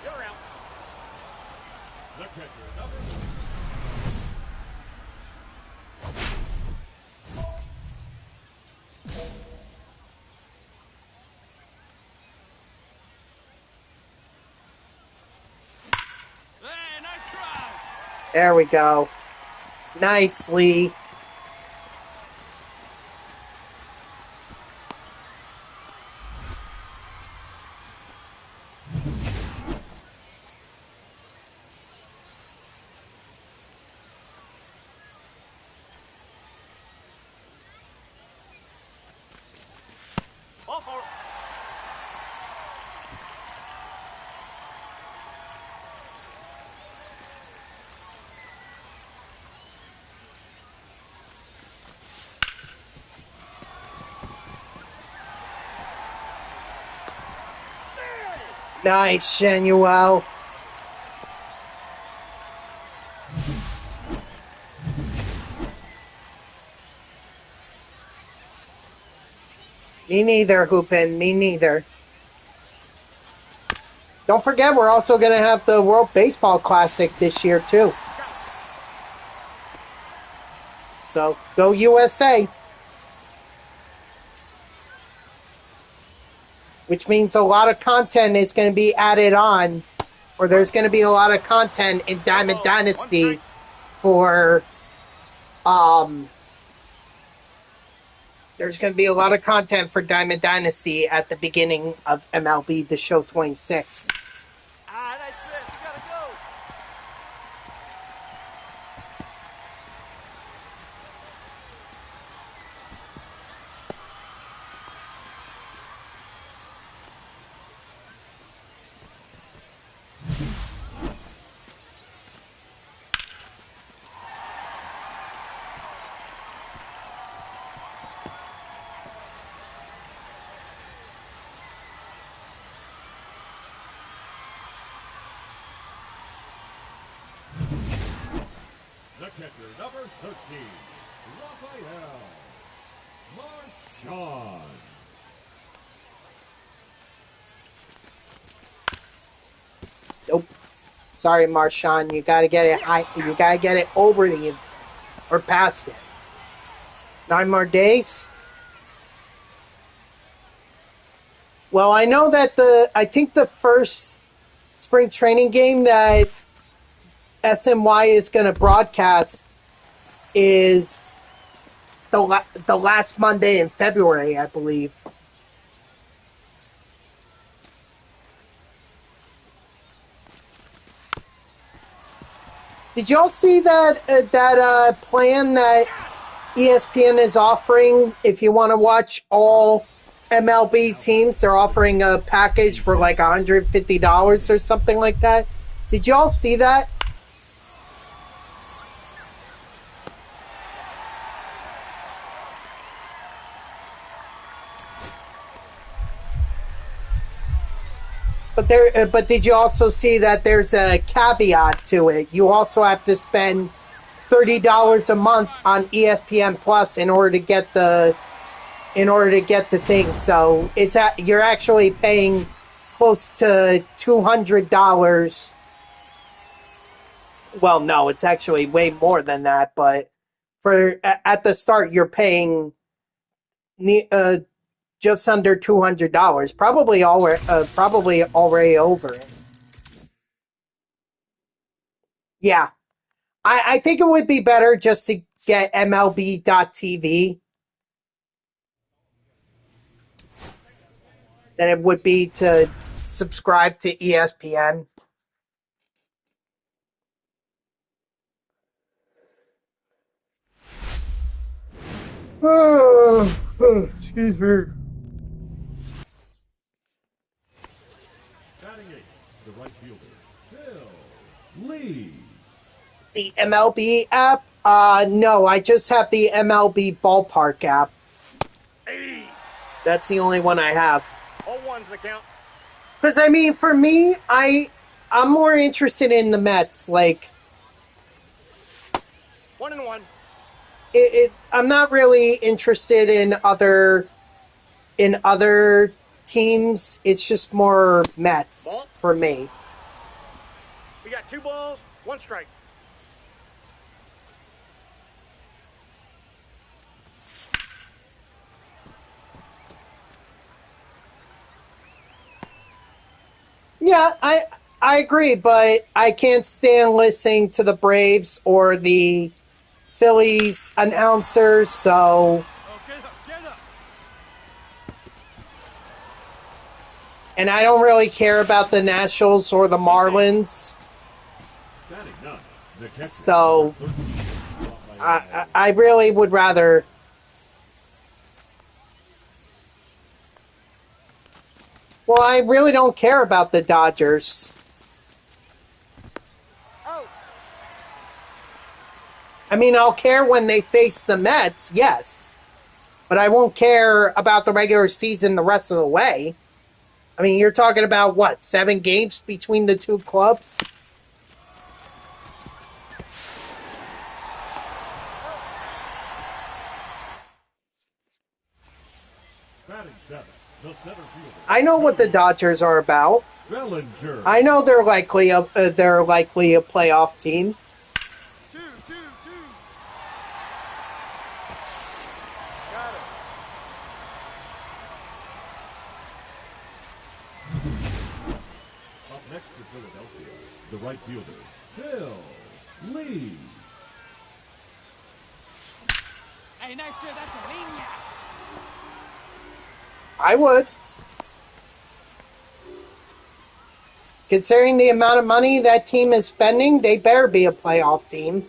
S3: you're out.
S2: The catcher, number.
S4: Hey, nice drive.
S1: There we go. Nice, Lee.
S3: Ball for
S1: Nice, Shenuel. Me neither, Hoopin. Me neither. Don't forget, we're also going to have the World Baseball Classic this year, too. So, go USA. Which means a lot of content is going to be added on, or there's going to be a lot of content in Diamond Dynasty for, there's going to be a lot of content for Diamond Dynasty at the beginning of MLB The Show 26.
S4: Ah, nice rip. You gotta go.
S2: The catcher, number 13. Raphael. Marchand.
S1: Nope. Sorry, Marchand. You got to get it high. You got to get it over the or past it. 9 more days. Well, I know that I think the first spring training game that SNY is going to broadcast is the last Monday in February, I believe. Did y'all see that plan that ESPN is offering? If you want to watch all MLB teams, they're offering a package for like $150 or something like that. Did y'all see that? But did you also see that there's a caveat to it? You also have to spend $30 a month on ESPN Plus in order to get the thing. So you're actually paying close to $200. Well, no, it's actually way more than that. But at the start, you're paying just under $200, probably already over it. Yeah, I think it would be better just to get MLB.TV than it would be to subscribe to ESPN. Excuse me.
S2: Batting eighth, the right fielder, Phillies.
S1: The MLB app? No, I just have the MLB ballpark app.
S3: Hey,
S1: That's the only one I have.
S3: all one's the count.
S1: Because, I mean, for me, I'm more interested in the Mets. Like,
S3: 1-1.
S1: I'm not really interested in other teams. It's just more Mets
S3: Ball.
S1: for me.
S3: We got 2 balls, 1 strike.
S1: Yeah, I agree, but I can't stand listening to the Braves or the Phillies announcers, so...
S4: Oh, get up, get up.
S1: And I don't really care about the Nationals or the Marlins,
S2: Batting ninth, the catcher.
S1: so
S2: number 13, Rafael.
S1: I really would rather... Well, I really don't care about the Dodgers.
S3: Oh,
S1: I mean, I'll care when they face the Mets, yes. But I won't care about the regular season the rest of the way. I mean, you're talking about, what, 7 games between the two clubs?
S2: Batting seventh, the center fielder.
S1: I know what the Dodgers are about.
S2: Bellinger.
S1: I know they're likely a playoff team.
S4: 2, 2, 2.
S3: got it.
S2: Up next for Philadelphia, the right fielder, Phillies.
S5: Hey, nice shot. That's a linea.
S1: I would. Considering the amount of money that team is spending, they better be a playoff team.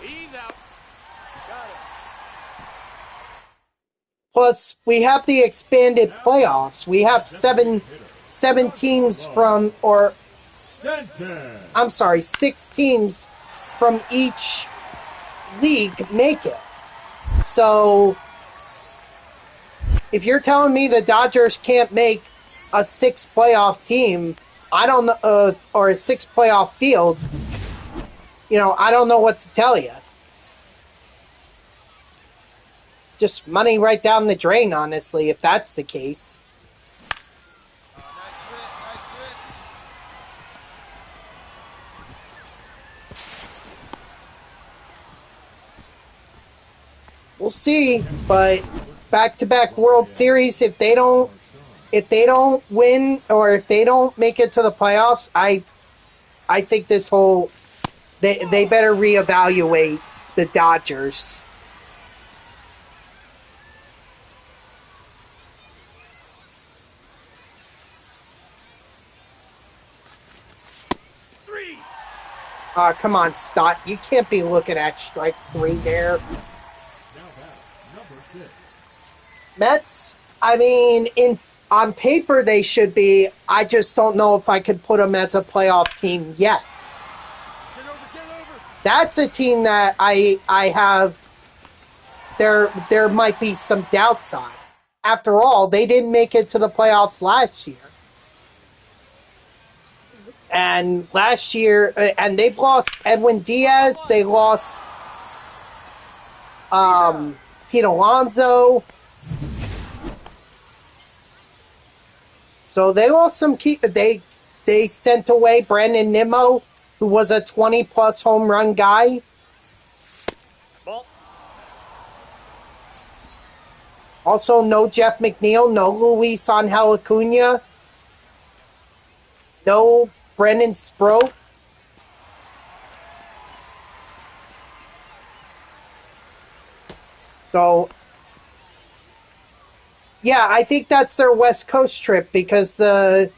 S3: He's out. Got it.
S1: Plus, we have the expanded playoffs. We have seven teams from, or
S2: Denton.
S1: I'm sorry, 6 teams from each league make it. So, if you're telling me the Dodgers can't make a 6 playoff team, I don't know, or a 6 playoff field, I don't know what to tell you. Just money right down the drain, honestly, if that's the case.
S4: Nice hit, nice hit.
S1: We'll see, but back-to-back World Series, if they don't win or if they don't make it to the playoffs, I think this whole they better reevaluate the Dodgers. Come on, Stott. You can't be looking at strike 3 there.
S2: Now batting, number 6.
S1: Mets, I mean, on paper they should be. I just don't know if I could put them as a playoff team yet.
S4: Get over, get over.
S1: That's a team that I have. There might be some doubts on. After all, they didn't make it to the playoffs last year. And last year, and they've lost Edwin Diaz. They lost Pete Alonso. So they lost some key. They sent away Brandon Nimmo, who was a 20-plus home run guy.
S3: Ball.
S1: Also, no Jeff McNeil, no Luis Angel Acuna, no Brendan Sproat. So, yeah, I think that's their West Coast trip because that's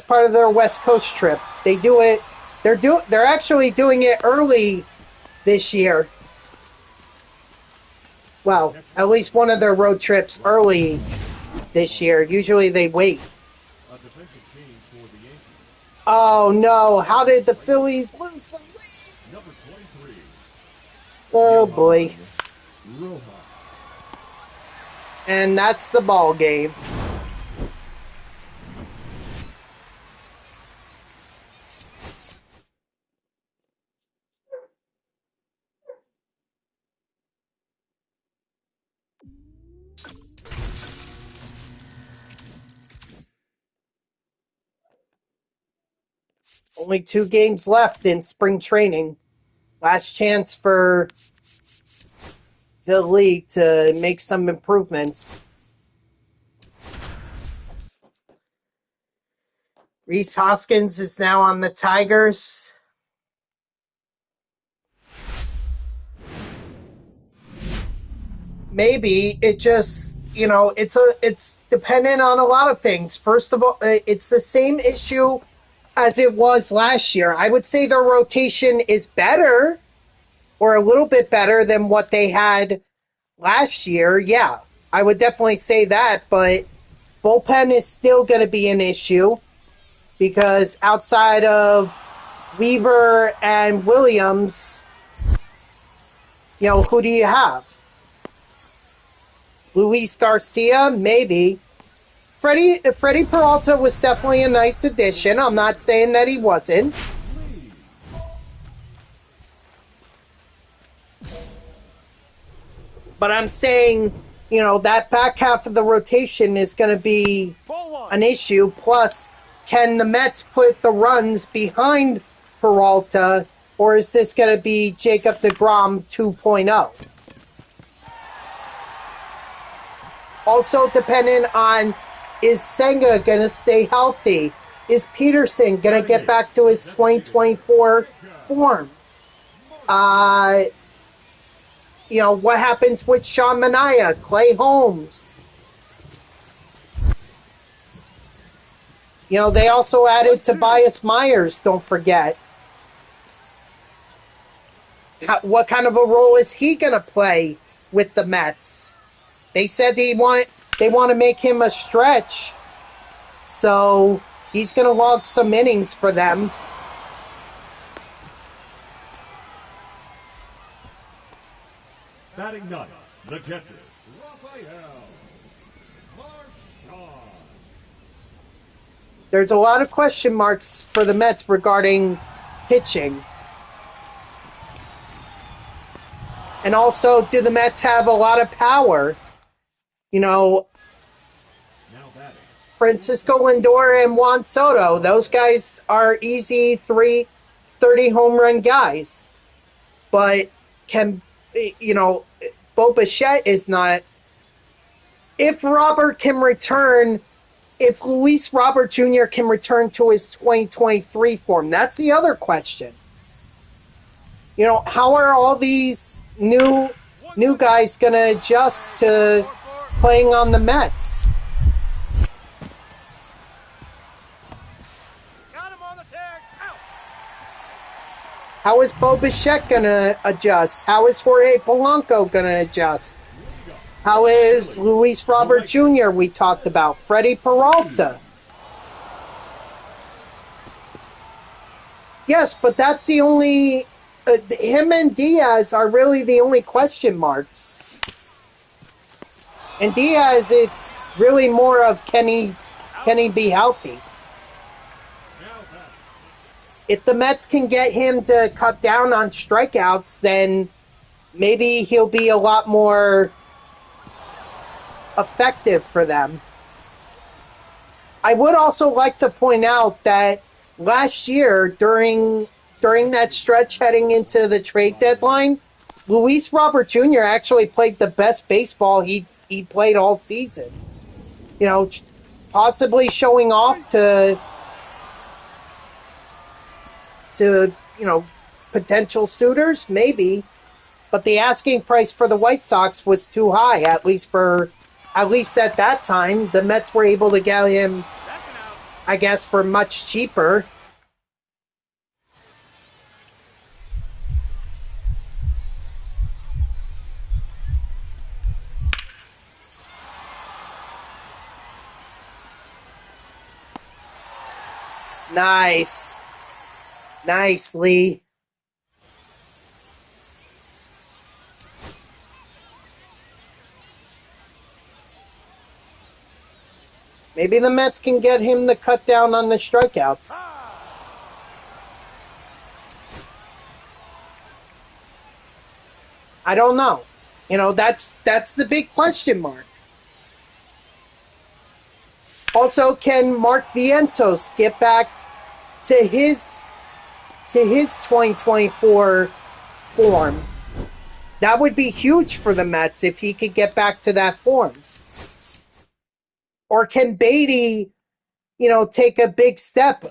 S1: part of their West Coast trip. They do it. They're actually doing it early this year. Well, at least one of their road trips early this year. Usually they wait.
S2: A defensive change for the Yankees.
S1: Oh no! How did the Phillies lose the lead?
S2: Number 23.
S1: Oh boy!
S2: Rojas.
S1: And that's the ball game. Only 2 games left in spring training. Last chance for the league to make some improvements. Rhys Hoskins is now on the Tigers. Maybe it just, it's dependent on a lot of things. First of all, it's the same issue as it was last year. I would say their rotation is better or a little bit better than what they had last year. Yeah, I would definitely say that, but bullpen is still going to be an issue because outside of Weaver and Williams, who do you have? Luis Garcia, maybe. Freddie Peralta was definitely a nice addition. I'm not saying that he wasn't. But I'm saying, that back half of the rotation is going to be an issue. Plus, can the Mets put the runs behind Peralta, or is this going to be Jacob deGrom 2.0? Also dependent on, is Senga going to stay healthy? Is Peterson going to get back to his 2024 form? What happens with Sean Manaea, Clay Holmes? They also added Tobias Myers, don't forget. What kind of a role is he going to play with the Mets? They said they want to make him a stretch. So he's going to log some innings for them.
S2: Batting ninth, the catcher, Rafael Marchand.
S1: There's a lot of question marks for the Mets regarding pitching. And also, do the Mets have a lot of power? Francisco Lindor and Juan Soto, those guys are easy 30 home run guys. But Bo Bichette is not. If Luis Robert Jr. can return to his 2023 form, that's the other question. How are all these new guys going to adjust to playing on the Mets?
S3: Got him on the tag. Out.
S1: How is Bo Bichette going to adjust? How is Jorge Polanco going to adjust? How is Luis Robert Jr. we talked about? Freddie Peralta. Yes, but that's the only... him and Diaz are really the only question marks. And Diaz, it's really more of can he be healthy? If the Mets can get him to cut down on strikeouts, then maybe he'll be a lot more effective for them. I would also like to point out that last year, during that stretch heading into the trade deadline, Luis Robert Jr. actually played the best baseball he played all season. Possibly showing off to potential suitors? Maybe. But the asking price for the White Sox was too high, at least at that time. The Mets were able to get him, I guess, for much cheaper. Nice. Nice, Lee. Maybe the Mets can get him to cut down on the strikeouts. I don't know. You know, that's the big question mark. Also, can Mark Vientos get back to his 2024 form? That would be huge for the Mets if he could get back to that form. Or can Beatty, take a big step?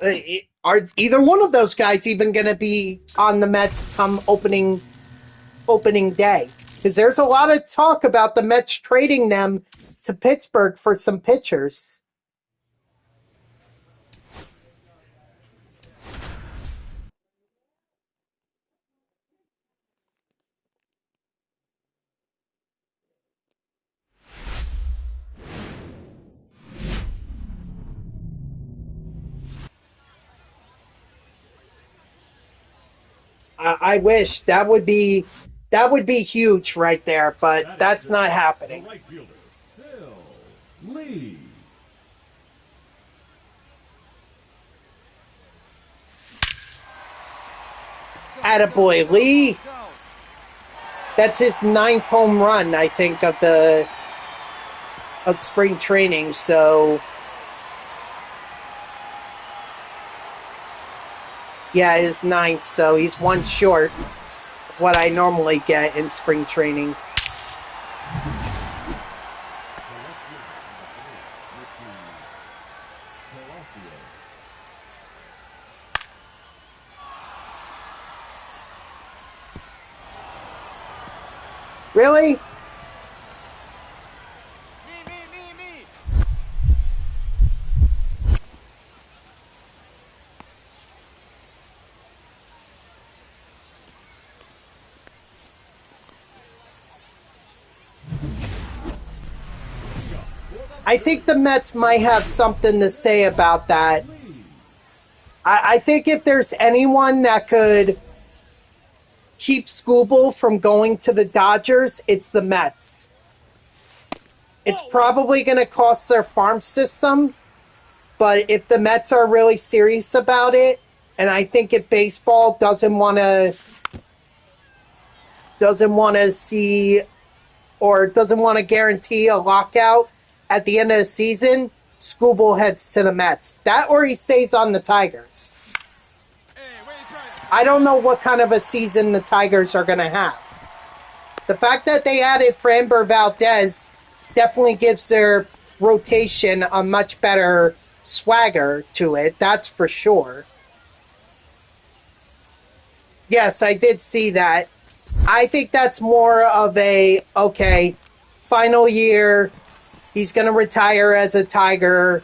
S1: Are either one of those guys even going to be on the Mets come opening day? Because there's a lot of talk about the Mets trading them to Pittsburgh for some pitchers. I wish that would be huge right there, but that's not happening.
S2: The right fielder, Phil Lee.
S1: Attaboy, Lee. That's his 9th home run, I think, of spring training. So, yeah, his 9th. So he's one short of what I normally get in spring training. Really?
S4: Me.
S1: I think the Mets might have something to say about that. I think if there's anyone that could keep Skubal from going to the Dodgers, it's the Mets. It's probably going to cost their farm system, but if the Mets are really serious about it, and I think if baseball doesn't want to see or doesn't want to guarantee a lockout at the end of the season, Skubal heads to the Mets. That or he stays on the Tigers. I don't know what kind of a season the Tigers are going to have. The fact that they added Framber Valdez definitely gives their rotation a much better swagger to it, that's for sure. Yes, I did see that. I think that's more of a, okay, final year, he's going to retire as a Tiger.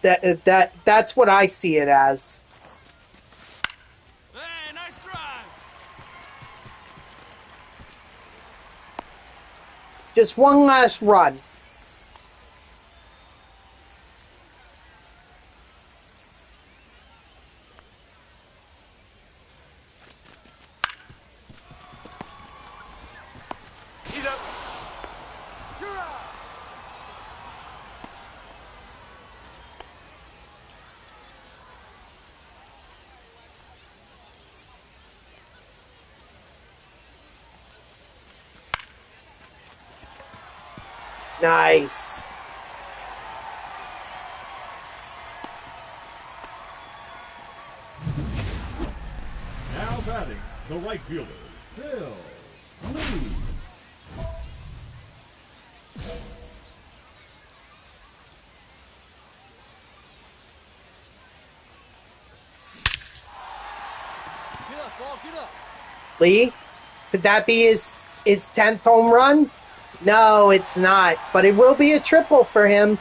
S1: That's what I see it as.
S5: Hey, nice drive.
S1: Just one last run.
S3: He's up.
S1: Nice.
S2: Now batting, the right fielder, Phil Lee.
S4: ball. Get up.
S1: Lee, could that be his 10th home run? No, it's not, but it will be a triple for him.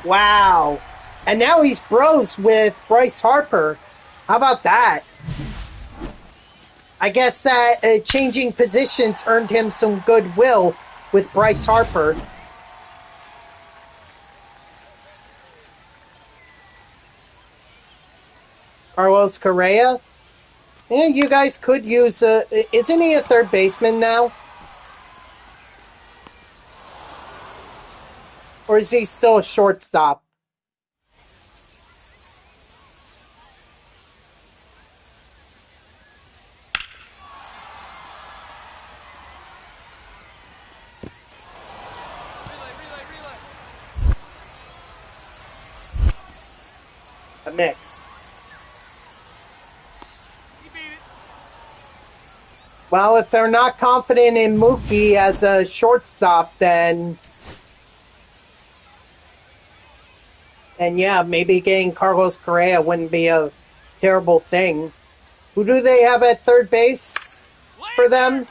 S1: Wow. And now he's bros with Bryce Harper. How about that? I guess that changing positions earned him some goodwill with Bryce Harper. Carlos Correa? Yeah, you guys could use isn't he a third baseman now? Or is he still a shortstop?
S4: Relay.
S1: A mix. Well, if they're not confident in Mookie as a shortstop, then yeah, maybe getting Carlos Correa wouldn't be a terrible thing. Who do they have at third base for them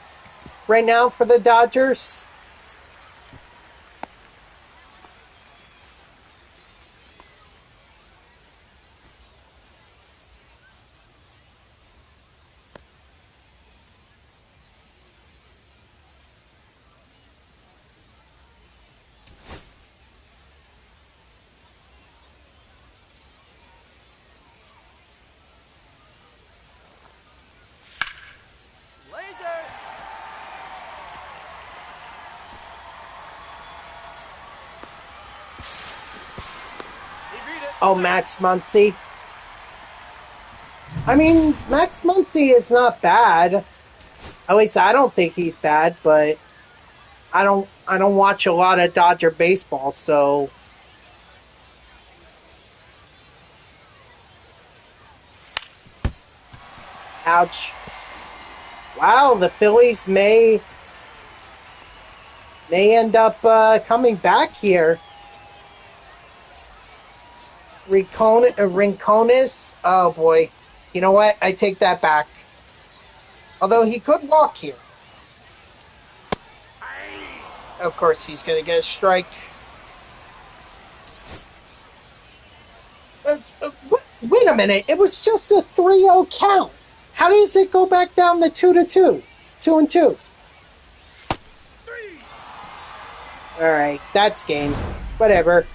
S1: right now for the Dodgers?
S4: Laser.
S1: Oh, Max Muncy. I mean, Max Muncy is not bad. At least I don't think he's bad, but I don't watch a lot of Dodger baseball, so ouch. Wow, the Phillies may end up coming back here. Rincones. Oh boy. You know what? I take that back. Although he could walk here. Of course, he's going to get a strike. Wait a minute. It was just a 3-0 count. How does it go back down to 2-2? 2-2. Alright, that's game. Whatever.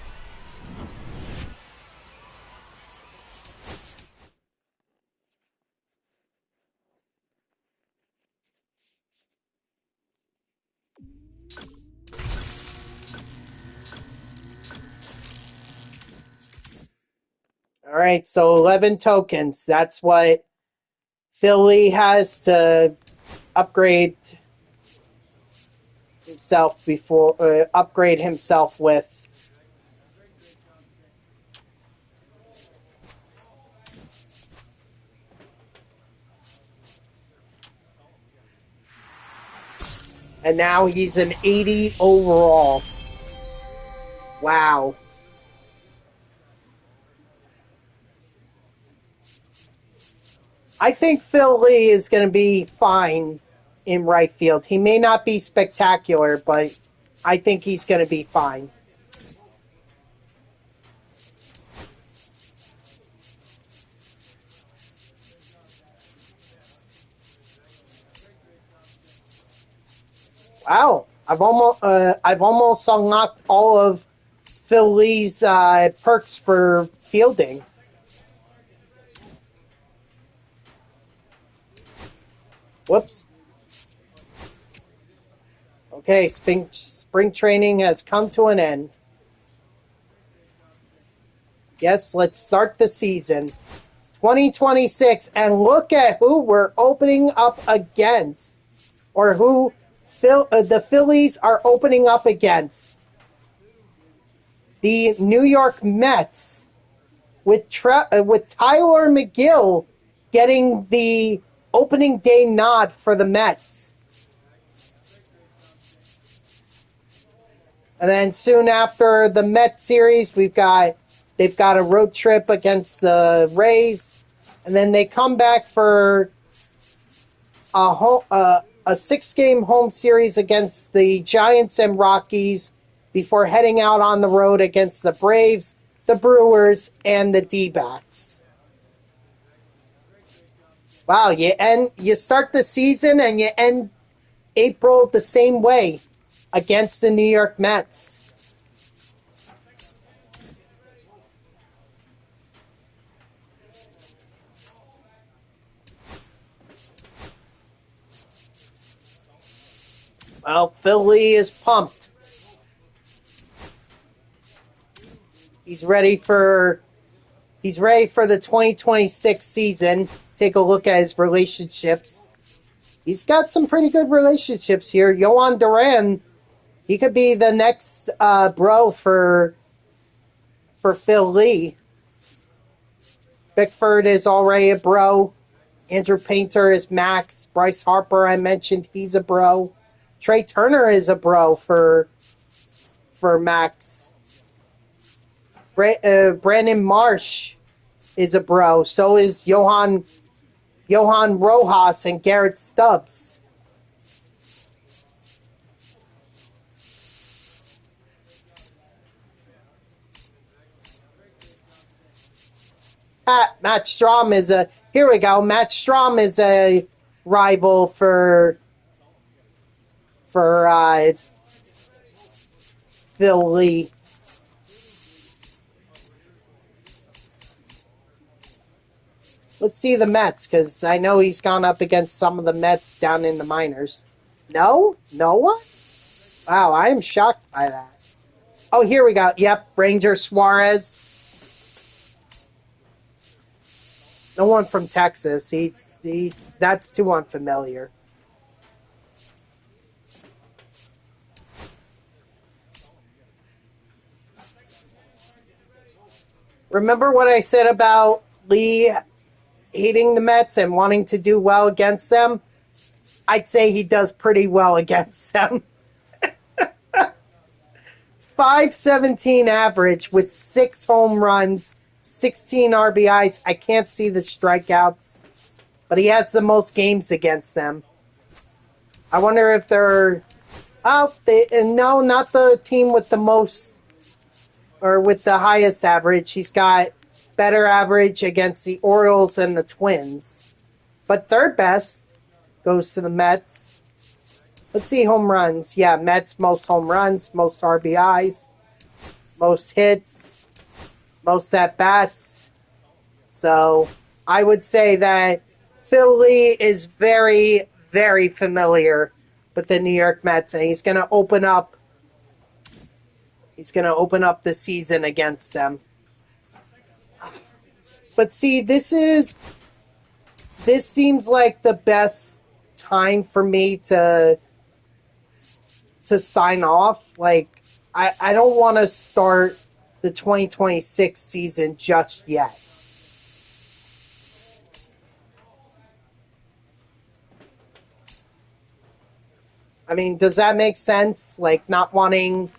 S1: Alright, so 11 tokens. That's what Philly has to upgrade himself with. And now he's an 80 overall. Wow. I think Philly is going to be fine in right field. He may not be spectacular, but I think he's going to be fine. Wow, I've almost unlocked all of Philly's perks for fielding. Whoops. Okay, spring training has come to an end. Yes, let's start the season. 2026, and look at who we're opening up against. Or who the Phillies are opening up against. The New York Mets, with Tyler McGill getting the opening day nod for the Mets. And then soon after the Mets series, they've got a road trip against the Rays. and then they come back for a 6-game home series against the Giants and Rockies before heading out on the road against the Braves, the Brewers, and the D-backs. Wow, you start the season and you end April the same way against the New York Mets. Well, Philly is pumped. He's ready for the 2026 season. Take a look at his relationships. He's got some pretty good relationships here. Yohan Duran, he could be the next bro for Philly. Bickford is already a bro. Andrew Painter is Max. Bryce Harper, I mentioned, he's a bro. Trey Turner is a bro for Max. Brandon Marsh is a bro. So is Johan Rojas and Garrett Stubbs. Matt Strom is a... Here we go. Matt Strom is a rival for Philly. Let's see the Mets, because I know he's gone up against some of the Mets down in the minors. No? Noah? Wow, I am shocked by that. Oh, here we go. Yep, Ranger Suarez. No one from Texas. That's too unfamiliar. Remember what I said about Lee hating the Mets and wanting to do well against them? I'd say he does pretty well against them. 517 average with 6 home runs, 16 RBIs. I can't see the strikeouts, but he has the most games against them. I wonder if they're... no, not the team with the most or with the highest average. He's got better average against the Orioles and the Twins. But third best goes to the Mets. Let's see home runs. Yeah, Mets, most home runs, most RBIs, most hits, most at-bats. So I would say that Philly is very, very familiar with the New York Mets, and he's going to open up the season against them. But see, this seems like the best time for me to sign off. Like, I don't want to start the 2026 season just yet. I mean, does that make sense? Like, not wanting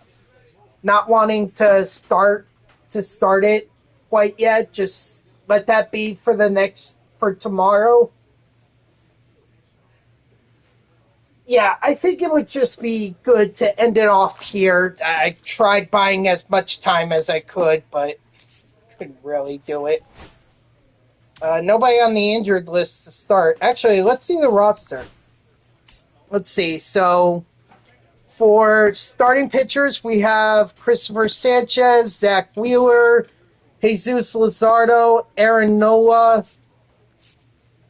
S1: to start it quite yet. Just let that be for tomorrow. Yeah, I think it would just be good to end it off here. I tried buying as much time as I could, but couldn't really do it. Nobody on the injured list to start. Actually, let's see the roster. Let's see. So, for starting pitchers, we have Christopher Sanchez, Zach Wheeler, Jesus Luzardo, Aaron Nola,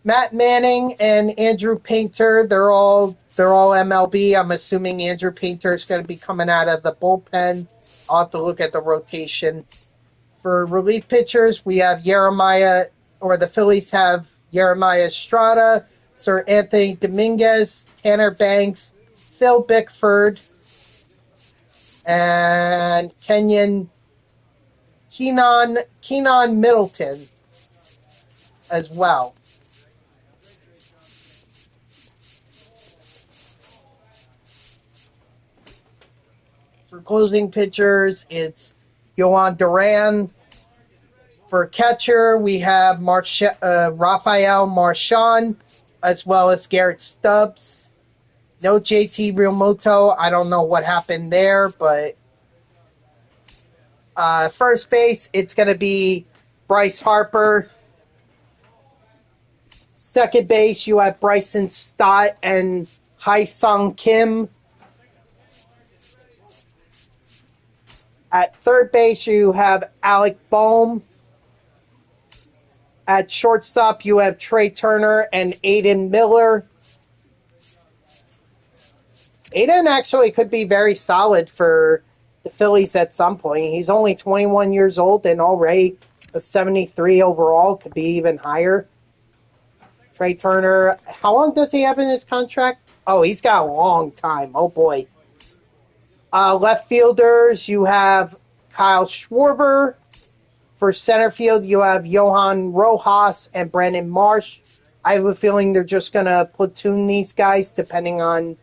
S1: Matt Manning, and Andrew Painter. They're all MLB. I'm assuming Andrew Painter is going to be coming out of the bullpen. I'll have to look at the rotation. For relief pitchers, we have the Phillies have Jeremiah Estrada, Sir Anthony Dominguez, Tanner Banks, Phil Bickford, and Keenan Middleton as well. For closing pitchers, it's Yohan Duran, For catcher, we have Rafael Marchand, as well as Garrett Stubbs. No JT Realmuto. I don't know what happened there, but first base, it's going to be Bryce Harper. Second base, you have Bryson Stott and Hae-Sung Kim. At third base, you have Alec Boehm. At shortstop, you have Trey Turner and Aiden Miller. Aiden actually could be very solid for the Phillies at some point. He's only 21 years old and already a 73 overall, could be even higher. Trey Turner, how long does he have in his contract? Oh, he's got a long time. Oh, boy. Left fielders, you have Kyle Schwarber. For center field, you have Johan Rojas and Brandon Marsh. I have a feeling they're just going to platoon these guys depending on,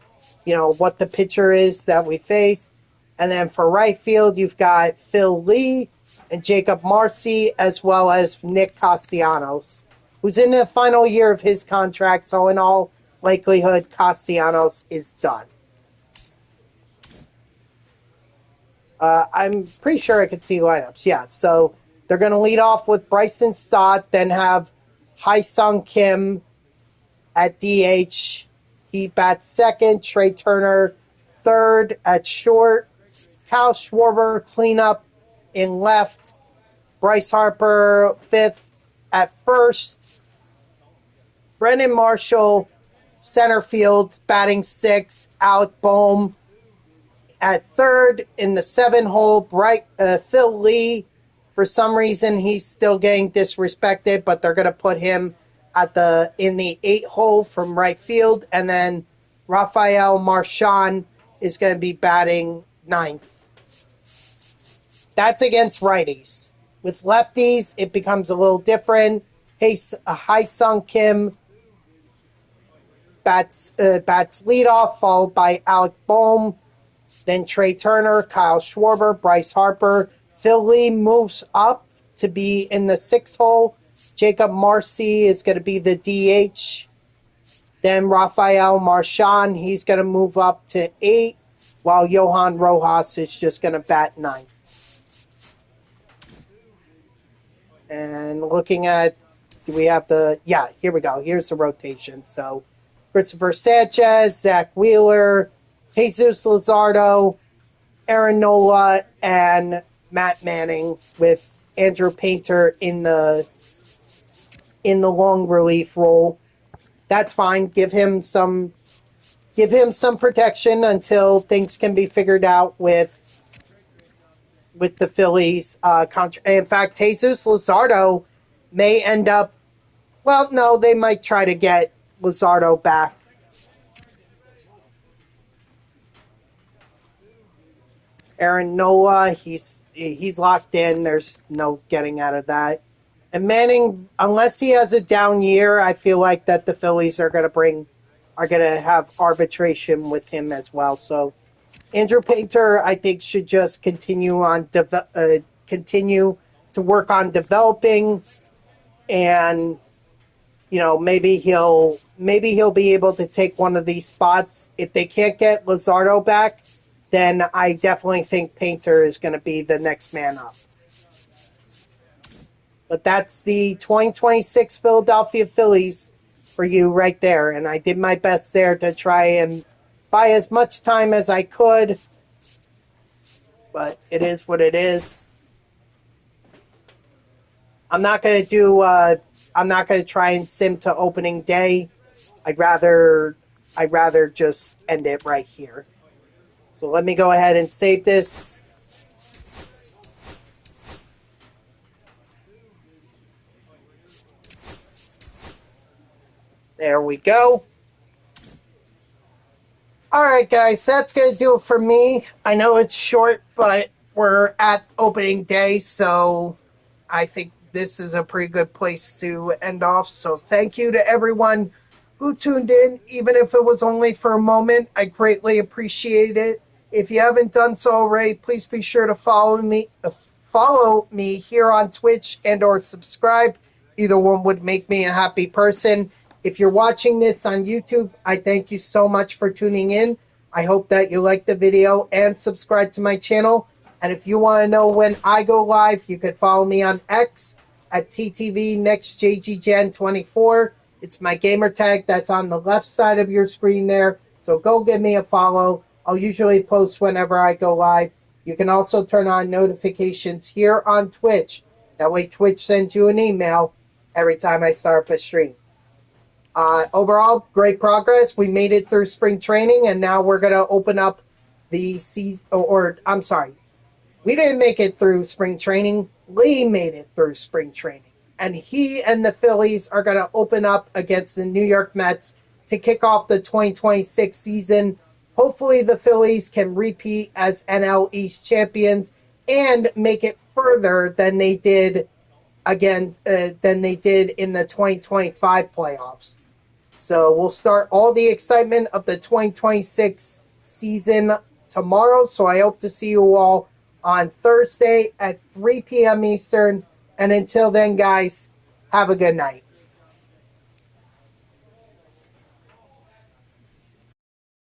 S1: what the pitcher is that we face. And then for right field, you've got Phil Lee and Jacob Marcy, as well as Nick Castellanos, who's in the final year of his contract. So in all likelihood, Castellanos is done. I'm pretty sure I could see lineups. Yeah, so they're going to lead off with Bryson Stott, then have Hae-Sung Kim at DH. He bats second. Trey Turner third. At short, Kyle Schwarber cleanup in left. Bryce Harper fifth. At first, Brendan Marshall center field batting sixth. Alec Boehm at third. In the 7-hole, Phil Lee. For some reason, he's still getting disrespected, but they're going to put him in the 8-hole from right field, and then Rafael Marchand is going to be batting ninth. That's against righties. With lefties, it becomes a little different. Hae-Sung Kim bats leadoff, followed by Alec Boehm, then Trey Turner, Kyle Schwarber, Bryce Harper. Phil Lee moves up to be in the 6-hole. Jacob Marcy is going to be the DH. Then Rafael Marchand, he's going to move up to 8, while Johan Rojas is just going to bat 9th. And looking at, do we have here we go. Here's the rotation. So Christopher Sanchez, Zach Wheeler, Jesus Luzardo, Aaron Nola, and Matt Manning, with Andrew Painter in the long relief role. That's fine. Give him some protection until things can be figured out with the Phillies. In fact, Jesus Luzardo may end up. Well, no, they might try to get Luzardo back. Aaron Nola, he's locked in. There's no getting out of that. And Manning, unless he has a down year, I feel like that the Phillies are going to have arbitration with him as well. So Andrew Painter, I think, should just continue to work on developing, and maybe he'll be able to take one of these spots. If they can't get Luzardo back, then I definitely think Painter is going to be the next man up. But that's the 2026 Philadelphia Phillies for you right there. And I did my best there to try and buy as much time as I could. But it is what it is. I'm not going to try and sim to opening day. I'd rather just end it right here. So let me go ahead and save this. There we go. Alright guys, that's going to do it for me. I know it's short, but we're at opening day, so I think this is a pretty good place to end off. So thank you to everyone who tuned in, even if it was only for a moment. I greatly appreciate it. If you haven't done so already, please be sure to follow follow me here on Twitch and or subscribe. Either one would make me a happy person. If you're watching this on YouTube, I thank you so much for tuning in. I hope that you like the video and subscribe to my channel. And if you want to know when I go live, you can follow me on X at TTV NextJGGen24. It's my gamer tag that's on the left side of your screen there. So go give me a follow. I'll usually post whenever I go live. You can also turn on notifications here on Twitch. That way Twitch sends you an email every time I start up a stream. Overall, great progress. We made it through spring training, and now we're going to open up the season. I'm sorry. We didn't make it through spring training. Lee made it through spring training. And he and the Phillies are going to open up against the New York Mets to kick off the 2026 season. Hopefully the Phillies can repeat as NL East champions and make it further than they did in the 2025 playoffs. So we'll start all the excitement of the 2026 season tomorrow. So I hope to see you all on Thursday at 3 p.m. Eastern. And until then, guys, have a good night.